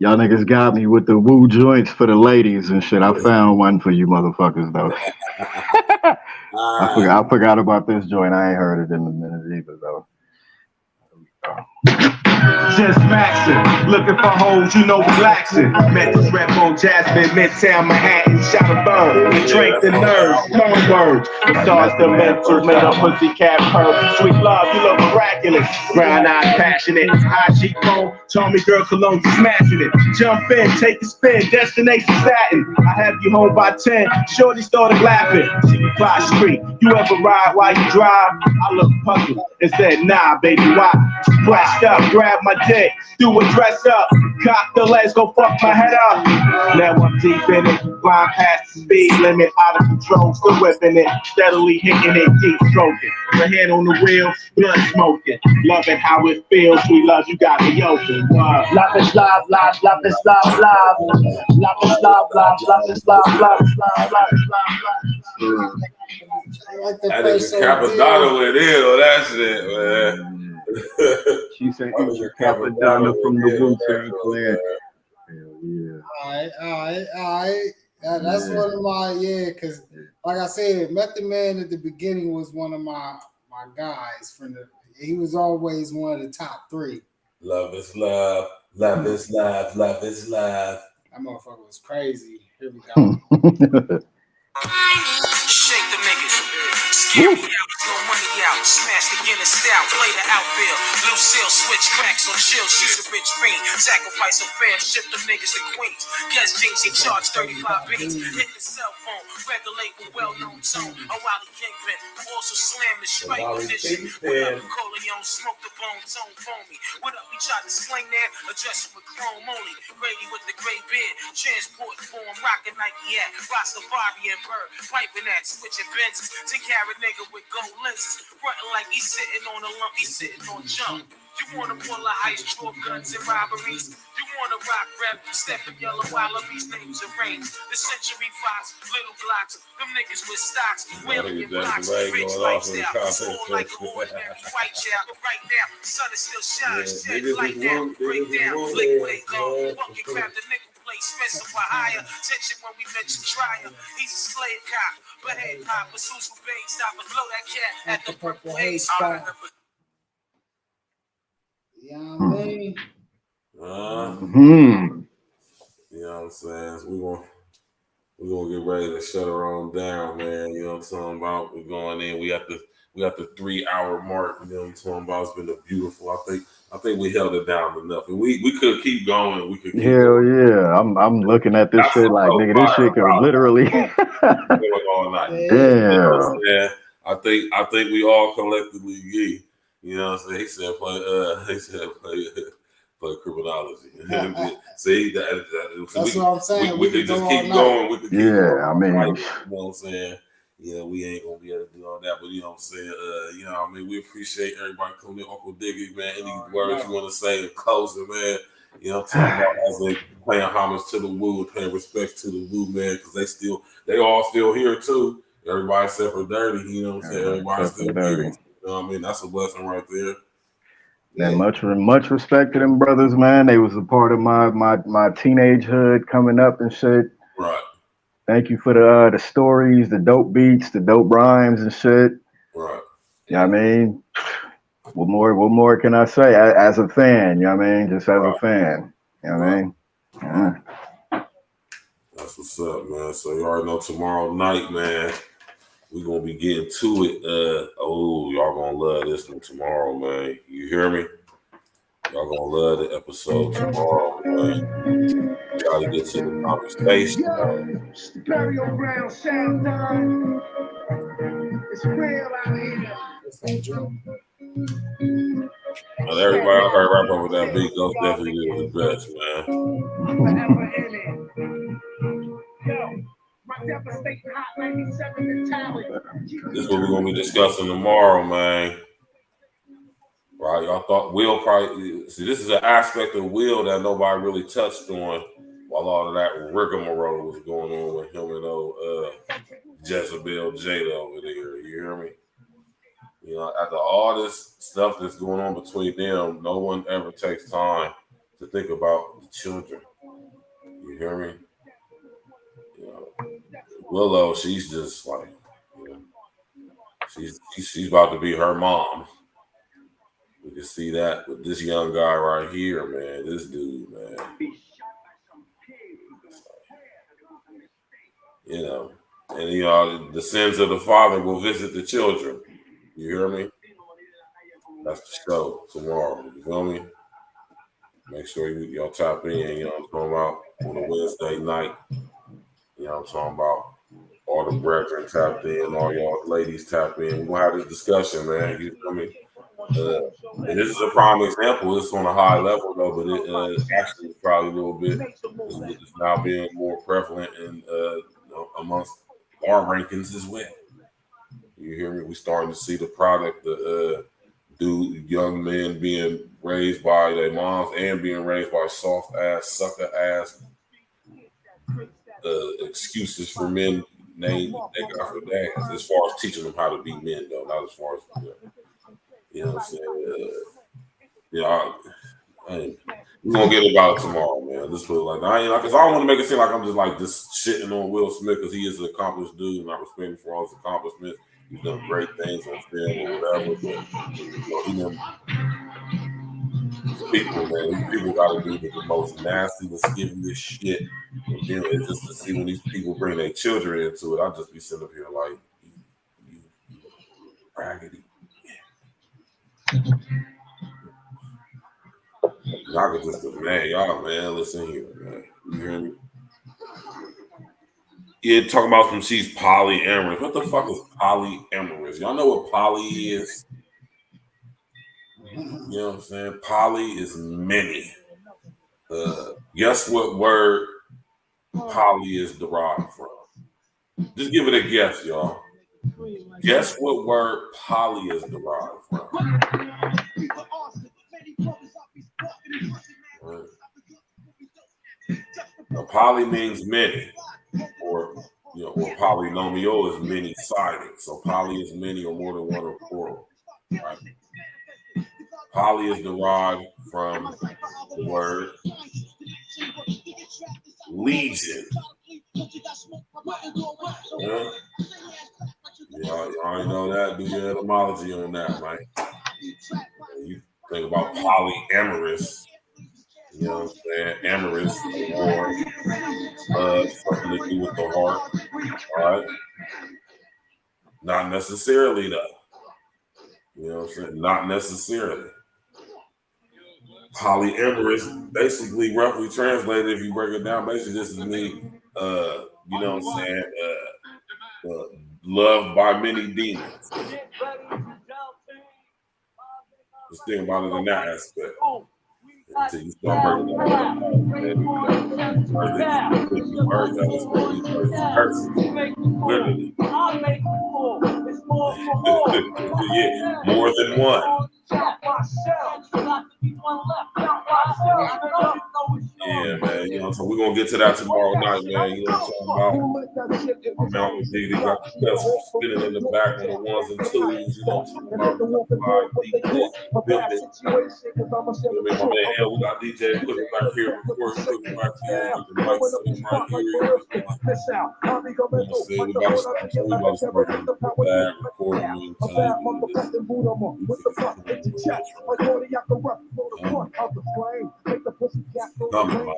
Y'all niggas got me with the Wu joints for the ladies and shit. I found one for you motherfuckers, though. I forgot about this joint. I ain't heard it in a minute either, though. Just maxing, looking for hoes, relaxing. Met this rep on Jasmine, Midtown Manhattan, shot a bird, drank the nerves, songbirds. Massage the mental, made a pussy cat purr. Sweet love, you look miraculous. Brown eyes, passionate, high cheekbone. Told me girl cologne, smashing it. Jump in, take a spin, destination satin. I have you home by 10. Shorty started laughing. She replied, street. You ever ride while you drive? I looked puzzled and said, nah, baby, why? Flashed up, grabbed my dick, threw a dress up, cocked the legs, go fuck my head up. Now I'm deep in it, flying past the speed limit, out of control, still whipping it, steadily hitting it, deep stroking. The head on the wheel, blood smoking, loving how it feels. Sweet love, you got me open. Love is love, love, love is love, love. Love is love, love, love is love, love, love, love, love. That nigga Capadonna went in on that shit, man. She said he was a Capadonna from the Wu-Tang Clan. Hell yeah. All right. That's one of my, because like I said, Method Man at the beginning was one of my guys he was always one of the top 3. Love is love, love is love, love is love. That motherfucker was crazy. Here we go. Shake the niggas. Scary out, no money out. Smash the Guinness style, play the outfield. Lucille switch cracks on chill. She's a rich fiend. Sacrifice a fam, ship them niggas to Queens. Guess jeans, he charged 35 beats. Hit the cell phone, regulate with well-known tone. A Wally Kingpin, also slam the strike position. What up, Corleone, smoke the bone, tone foamy. What up, we tried to sling there, address it with chrome only. Grady with the gray beard, transport form, rockin' Nike at, Rastafari and Bird, piping at, switching Benzes, 10-carat nigga with gold lenses, frontin' like he's sitting on a lump, he's sitting on junk. You wanna pull a heist, draw guns and robberies. You wanna rock rap, step in yellow wallabies, names and rings. The Century Fox, Little Glocks, them niggas with stocks, wailing in blocks, rich lifestyle, small like an ordinary white child. But right now, the sun is still shining, shed light down, break down, liquidate gold, fucking grab the nickel plate, Spencer for higher. Attention when we mention Trier, he's a slave cop, but hip hop, but Susan Bates, stop and blow that cat at the Purple Haze spot. You know what I mean? You know what I'm saying? So we're gonna get ready to shut her on down, man. You know what I'm talking about? We're going in. We got the 3-hour mark. You know what I'm talking about? It's been a beautiful. I think we held it down enough, and we could keep going. We could keep going. Yeah. I'm looking at this shit like, nigga, this shit could literally all night. Damn. You know what I'm saying? I think we all collectively agree. You know what I'm saying? He said play criminology. See that's what I'm saying. We could just keep going. We could keep going. I mean, you know what I'm saying? Yeah, we ain't gonna be able to do all that, but you know what I'm saying? You know what I mean? We appreciate everybody coming in. Uncle Diggy, man. Any words you want to say in closing, man? You know what I'm talking about? As they paying homage to the Wu, paying respect to the Wu, man, because they all still here too. Everybody except for Dirty, you know what I'm saying? Everybody's still here. You know what I mean? That's a blessing right there. Yeah, much respect to them brothers, man. They was a part of my teenage hood coming up and shit. Right. Thank you for the stories, the dope beats, the dope rhymes and shit. Right. You know what I mean? What more can I say as a fan? You know what I mean? Just as a fan. You know what I mean? Yeah. That's what's up, man. So you already know tomorrow night, man, we're gonna be getting to it. Y'all gonna love this one tomorrow, man. You hear me? Y'all gonna love the episode tomorrow, man. Gotta get to the conversation. Burial ground sound time. It's real out here. And everybody I heard rap over that beat, those definitely did the best, man. This is what we're gonna be discussing tomorrow, man. Right? Y'all thought Will probably see this is an aspect of Will that nobody really touched on while all of that rigmarole was going on with him and old Jezebel Jada over there. You hear me? You know, after all this stuff that's going on between them, no one ever takes time to think about the children. You hear me? You know, Willow, she's just like, you know, she's about to be her mom. We can see that with this young guy right here, man. This dude, man. You know, and you know, the sins of the father will visit the children. You hear me? That's the show tomorrow. You feel me? Make sure y'all tap in. You know what I'm talking about? On a Wednesday night. You know what I'm talking about? All the brethren tapped in. All y'all ladies tapped in. We're going to have this discussion, man. You feel me? And this is a prime example. It's on a high level, though, but it actually is probably a little bit. It's now being more prevalent in amongst our rankings as well. You hear me? We starting to see the product, the young men being raised by their moms and being raised by soft ass, sucker ass excuses for men named they got for dads. As far as teaching them how to be men, though, not as far as you know what I'm saying. We're gonna get about it tomorrow, man. Let's put it like that. Because I don't want to make it seem like I'm just like just shitting on Will Smith because he is an accomplished dude and I respect him for all his accomplishments. He's done great things on film or whatever, but you know, these people, man, these people got to do the most nasty, the skivviest shit. And then it's just to see when these people bring their children into it, I'll just be sitting up here like, you raggedy. Y'all can just man, y'all, man, listen here, man. You hear me? Yeah, talking about some she's polyamorous. What the fuck is polyamorous? Y'all know what poly is? You know what I'm saying? Poly is many. Guess what word poly is derived from? Just give it a guess, y'all. Guess what word poly is derived from? Poly means many, or polynomial is many-sided. So poly is many or more than one or plural. Right? Poly is derived from the word legion. Yeah. Y'all already know that. Do your etymology on that, right? You think about polyamorous. You know what I'm saying? Amorous or something to do with the heart. All right. Not necessarily, though. You know what I'm saying? Not necessarily. Polyamorous, basically, roughly translated, if you break it down, basically, this is me, you know what I'm saying? Loved by many demons. Just think about it in that aspect. Until you start breaking it down. Literally. Yeah, more than one. Yeah, man. You know, so we're gonna get to that tomorrow night, man. You know what I'm talking about? My man Uncle Diggy got the pedals spinning in the back on the ones and twos. You know what I'm talking about? Live DJ building. My man L, we got DJ equipment back here, recording equipment back here. We got the mic sitting right here. You know what I'm saying? We about to start working the bag, recording meantime. Coming, man.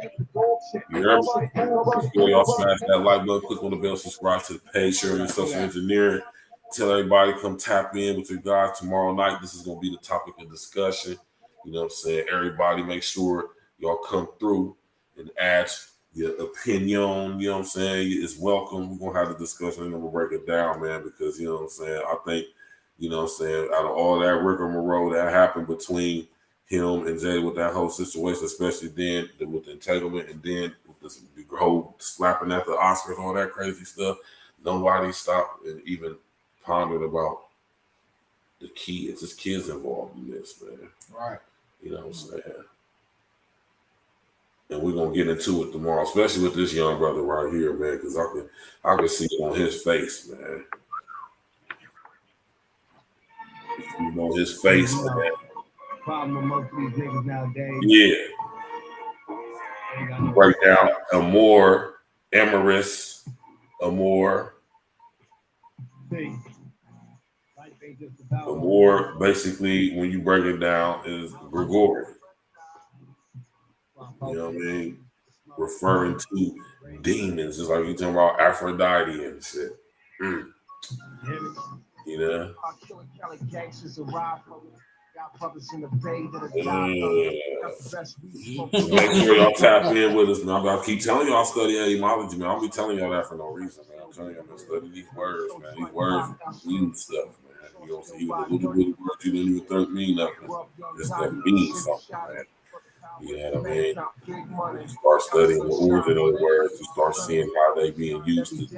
You hear me? Before y'all smash that like button, click on the bell, subscribe to the page, share your social engineering. Tell everybody come tap in with your guys tomorrow night. This is gonna be the topic of discussion. You know what I'm saying? Everybody make sure y'all come through and add your opinion. You know what I'm saying? It's welcome. We're gonna have the discussion and then we'll break it down, man, because you know what I'm saying, I think, you know what I'm saying, out of all that rigmarole that happened between him and Jay with that whole situation, especially then with the entanglement and then with this whole slapping at the Oscars, all that crazy stuff, nobody stopped and even pondered about the kids. There's kids involved in this, man. Right. You know what I'm saying? And we're gonna get into it tomorrow, especially with this young brother right here, man, because I can see it on his face, man. You know his face, man. Problem with most of these niggas nowadays. Yeah. Break down Amor, Emerus, Amor. Amor, basically, when you break it down, is Gregory. You know what I mean? Referring to demons, just like you talking about Aphrodite and shit. You know? Make sure y'all tap in with us, man. I keep telling y'all study etymology, man. I'll be telling y'all that for no reason, man. I'm telling y'all, man, study these words, man. These words mean stuff, man. You know, so even the little bitty words you didn't even think mean nothing. This stuff means something, man. You know what I mean? When you start studying the origin of the words, you start seeing how they being used to, used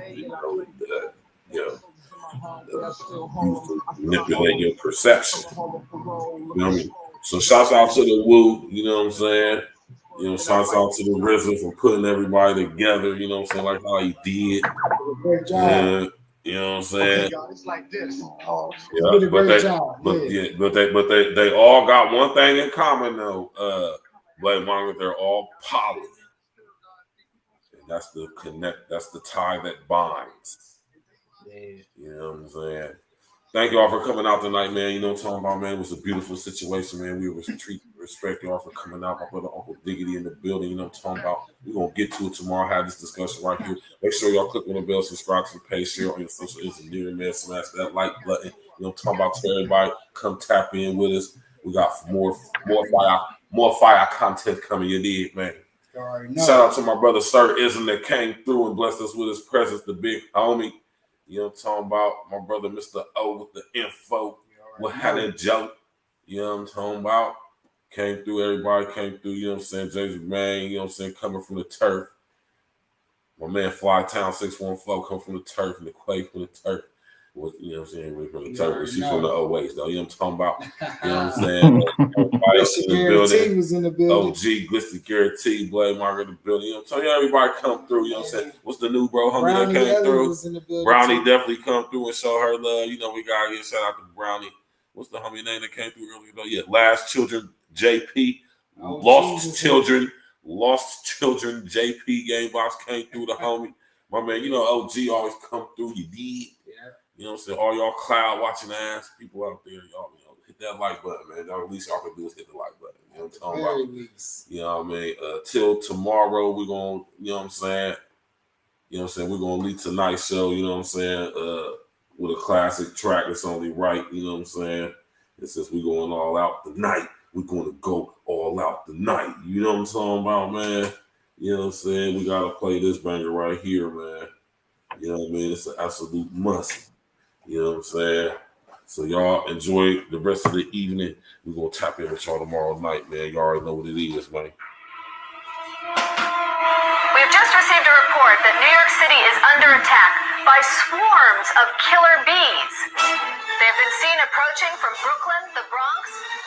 to manipulate your perception. You know what I mean? So shouts out to the Wu, you know what I'm saying? You know, shouts out to the RZA for putting everybody together, you know what I'm saying, like how he did. You know what I'm saying? It's like this. Yeah, but they all got one thing in common though. Black Manga, they're all poly. And that's the tie that binds. Yeah. You know what I'm saying? Thank y'all for coming out tonight, man. You know what I'm talking about, man. It was a beautiful situation, man. We respect y'all for coming out. My brother Uncle Diggity in the building. You know what I'm talking about. We're going to get to it tomorrow. Have this discussion right here. Make sure y'all click on the bell, subscribe to the page, share on your social engineering, man. Smash that like button. You know what I'm talking about. Tell everybody, come tap in with us. We got more fire content coming. You did, man. Shout out to my brother Sir Ism that came through and blessed us with his presence, the big homie. You know what I'm talking about? My brother Mr. O with the info. What had that joke? You know what I'm talking about? Came through, everybody came through, you know what I'm saying? Jason Man, you know what I'm saying? Coming from the turf. My man Fly Town 614 come from the turf and the Quake from the turf. You know what I'm saying? From the turf. She's from the Oasis, though. You know what I'm talking about? You know what I'm saying? Everybody in the building. Was in the building. OG, Glitzy Guarantee, Blade Margaret in the building. You know what I'm telling you? Everybody come through. You know what I'm saying? What's the new bro homie that came through? Brownie definitely come through and show her love. You know, we got to give a shout out to Brownie. What's the homie name that came through earlier? Though? Yeah, Last Children JP. Lost Children JP Game Box came through the homie. My man, you know, OG always come through. You did. You know what I'm saying? All y'all cloud watching ass people out there, y'all, you know, hit that like button, man. The least y'all can do is hit the like button. You know what I'm talking about? You know what I mean? Till tomorrow, we're going to, you know what I'm saying? You know what I'm saying? We're going to leave tonight's show, you know what I'm saying? With a classic track that's only right, you know what I'm saying? And since we're going all out tonight, we're going to go all out tonight. You know what I'm talking about, man? You know what I'm saying? We got to play this banger right here, man. You know what I mean? It's an absolute must. You know what I'm saying? So y'all enjoy the rest of the evening. We're going to tap in with y'all tomorrow night, man. Y'all already know what it is, man. We have just received a report that New York City is under attack by swarms of killer bees. They've been seen approaching from Brooklyn, the Bronx,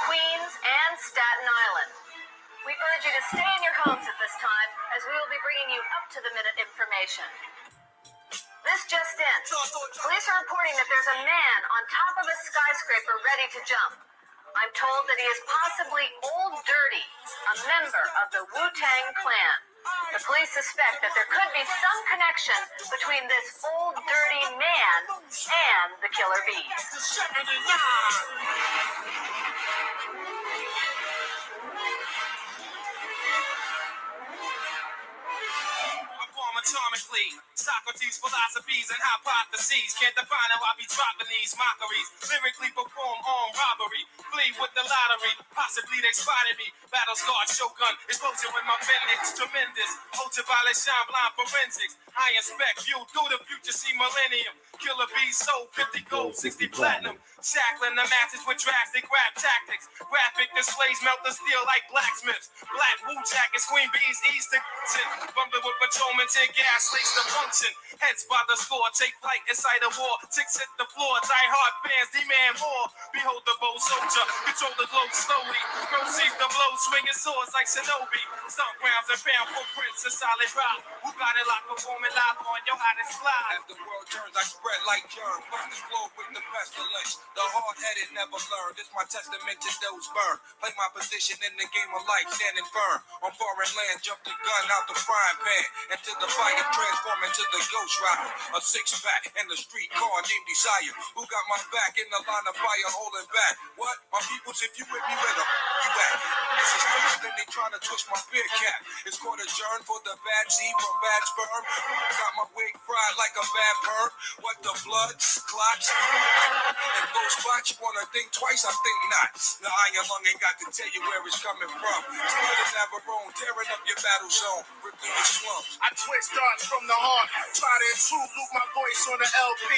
Queens, and Staten Island. We urge you to stay in your homes at this time, as we will be bringing you up-to-the-minute information. This just in. Police are reporting that there's a man on top of a skyscraper ready to jump. I'm told that he is possibly Old Dirty, a member of the WU-TANG clan. The police suspect that there could be some connection between this Old Dirty man and the killer bees. Atomically, Socrates' philosophies and hypotheses can't define how I be dropping these mockeries. Lyrically perform armed robbery, flee with the lottery. Possibly they spotted me. Battle scarred shogun, explosion with my pen hits tremendous. Ultraviolet shine blind forensics. I inspect you through the future, see millennium. Killer bees sold 50 gold, 60 platinum. Shackling the masses with drastic rap tactics. Graphic displays melt the steel like blacksmiths. Black Wu jackets, Queen Bees, ease the bumping with patrolmen and gas lace the function. Heads by the score, take flight inside a war. Ticks hit the floor, die hard fans demand more. Behold the bold soldier, control the globe slowly. Proceed the blow, swinging swords like Shinobi. Stomp grounds and found footprints in solid rock. Who got it locked, performing live on your hottest slide. As the world turns, I spread like germ. Burn this globe with the pestilence. The hard-headed never learn. This my testament to those burn. Play my position in the game of life, standing firm. On foreign land, jump the gun out the frying pan. Into the fire, transform into the ghost rider. A six-pack and the street car named Desire. Who got my back in the line of fire, holding back? What? My peoples, if you with me, with them, you at. This is crazy, then they trying to twist my beer cap. It's called a adjourn for the bad seed from bad sperm. Got my wig fried like a bad perm. What the blood? Clots? And those spots, you wanna think twice? I think not. The iron lung ain't got to tell you where it's coming from. Split a Navarone, tearing up your battle zone. Ripping your slumps. I twist darts from the heart. Try to intrude, loop my voice on the LP.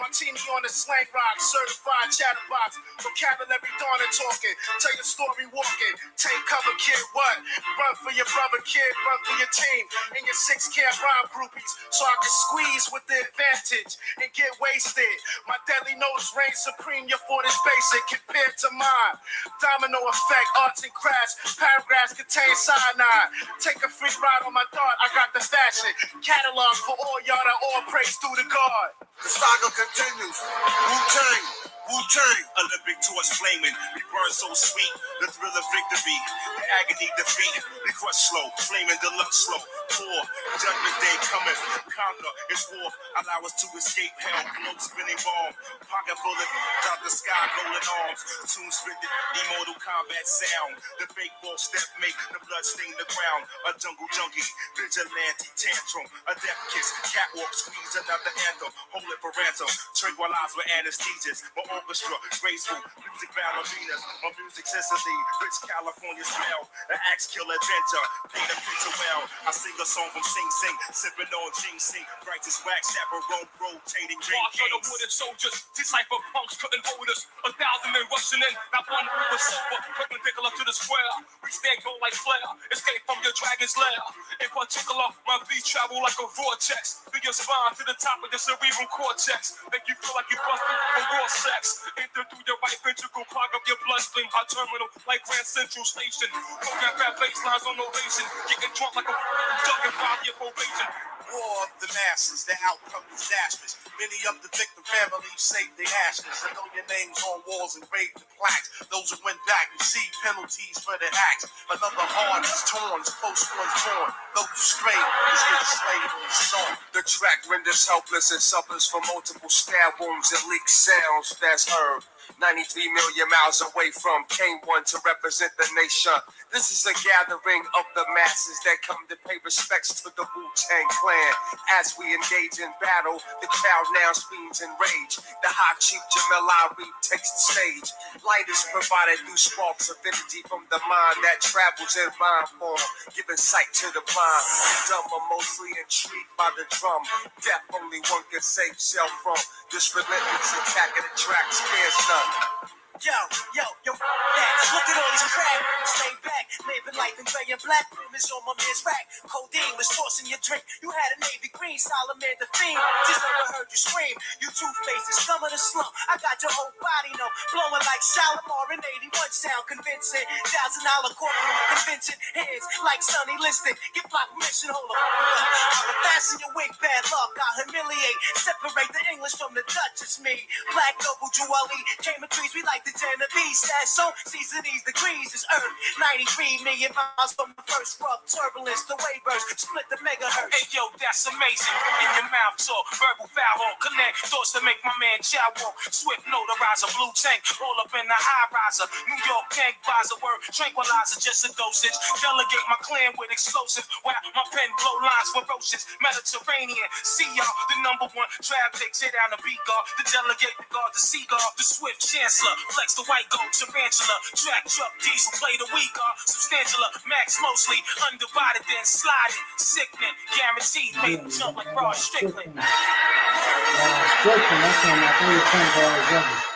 My team be on the slang rock, certified chatterbox. Vocabulary dawn and talking. Tell your story walking. Take cover, kid, what? Run for your brother, kid. Run for your team. And your 6 camp rhyme groupies. So I can squeeze with the advantage and get wasted. My deadly notes reign supreme. Your fort is basic compared to mine. Domino effect, arts and crafts. Paragraphs contain cyanide. Take a free ride on my dart. I got the fashion. Catalog for all y'all that all praise through the God. The saga continues. Wu-Tang, Wu-Tang. Olympic torch flaming, we burn so sweet. The thrill of victory, the agony defeat. We crush slow, flaming deluxe slow. Poor, judgment day coming. Conquer, it's war. Allow us to escape hell. No spinning bomb. Pocket bullet, out the sky, golden arms. Tune spit the immortal combat sound. The fake ball step make the blood stain the ground. A jungle junkie, vigilante tantrum. A death kiss, catwalk squeeze another anthem. Hold it for ransom. Tranquilize with anesthesias. My orchestra, graceful, music ballerinas. My music Sicily, rich California smell. The axe kill adventure, paint a picture well. I sing a song from Sing Sing, sipping on ginseng. Righteous wax, chaperone, rotating ring March on the wooden soldiers, decipher punks couldn't hold us. 1,000 men rushing in, not one was sober. Perpendicular to the square, we stand gold like flare. Escape from your dragon's lair. In particular, my beats travel like a vortex. Through your spine to the top of your cerebral cortex. Make you feel like you busted for raw sex. Enter through your right ventricle, clog up your bloodstream. Hot terminal like Grand Central Station. Program fat baselines on ovation. Getting drunk like a dug and 5-year probation. War of the masses, the outcome disastrous. Many of the victim families saved their ashes. I know your names on walls engraved in plaques. Those who went back receive penalties for their acts. Another heart is torn, close one's born. Those who strayed is getting slayed on the song. The track renders helpless and suffers from multiple stab wounds and leaked sounds that's heard. 93 million miles away from came one to represent the nation. This is a gathering of the masses that come to pay respects to the Wu-Tang clan. As we engage in battle, the crowd now screams in rage. The hot chief Jamil Ari takes the stage. Light is provided through sparks of energy from the mind that travels in rhyme form, giving sight to the blind. The dumb are mostly intrigued by the drum. Death only one can save self from. This relentless attack of the track scares none. Yo, look at all these crap. Stay back, living life in gray and black. Rumors on my man's rack. Codeine was forcing your drink. You had a navy green, Solomon the fiend. Just never heard you scream. You two-faced, the scum of the slump. I got your whole body numb, blowing like Shalimar in 81 sound convincing. $1,000 courtroom convention. Hands like Sonny Liston. Give my permission, hold on. I'ma fasten your wig, bad luck. I'll humiliate. Separate the English from the Dutch. It's me. Black noble jewelry. Came of trees, we like the Genovese. That's so season these degrees is Earth. 93 million miles from the first rough turbulence. The wave burst, split the megahertz. Hey yo, that's amazing. In your mouth talk, verbal foul on connect. Thoughts to make my man chow walk. Swift notarizer, blue tank, all up in the high riser. New York tank visor, word tranquilizer, just a dosage. Delegate my clan with explosive. Wow, my pen blow lines ferocious. Mediterranean, see y'all, the #1 draft takes it down the beat guard. The delegate, the guard, the seagull, the swift chancellor. Flex the white gold, tarantula. Track truck, diesel, play the weak guard. Substantial, max mostly. Undivided, then sliding. Sickening, guaranteed, made him jump like Rod Strickland. Strickland, that's one of my favorite point guards ever.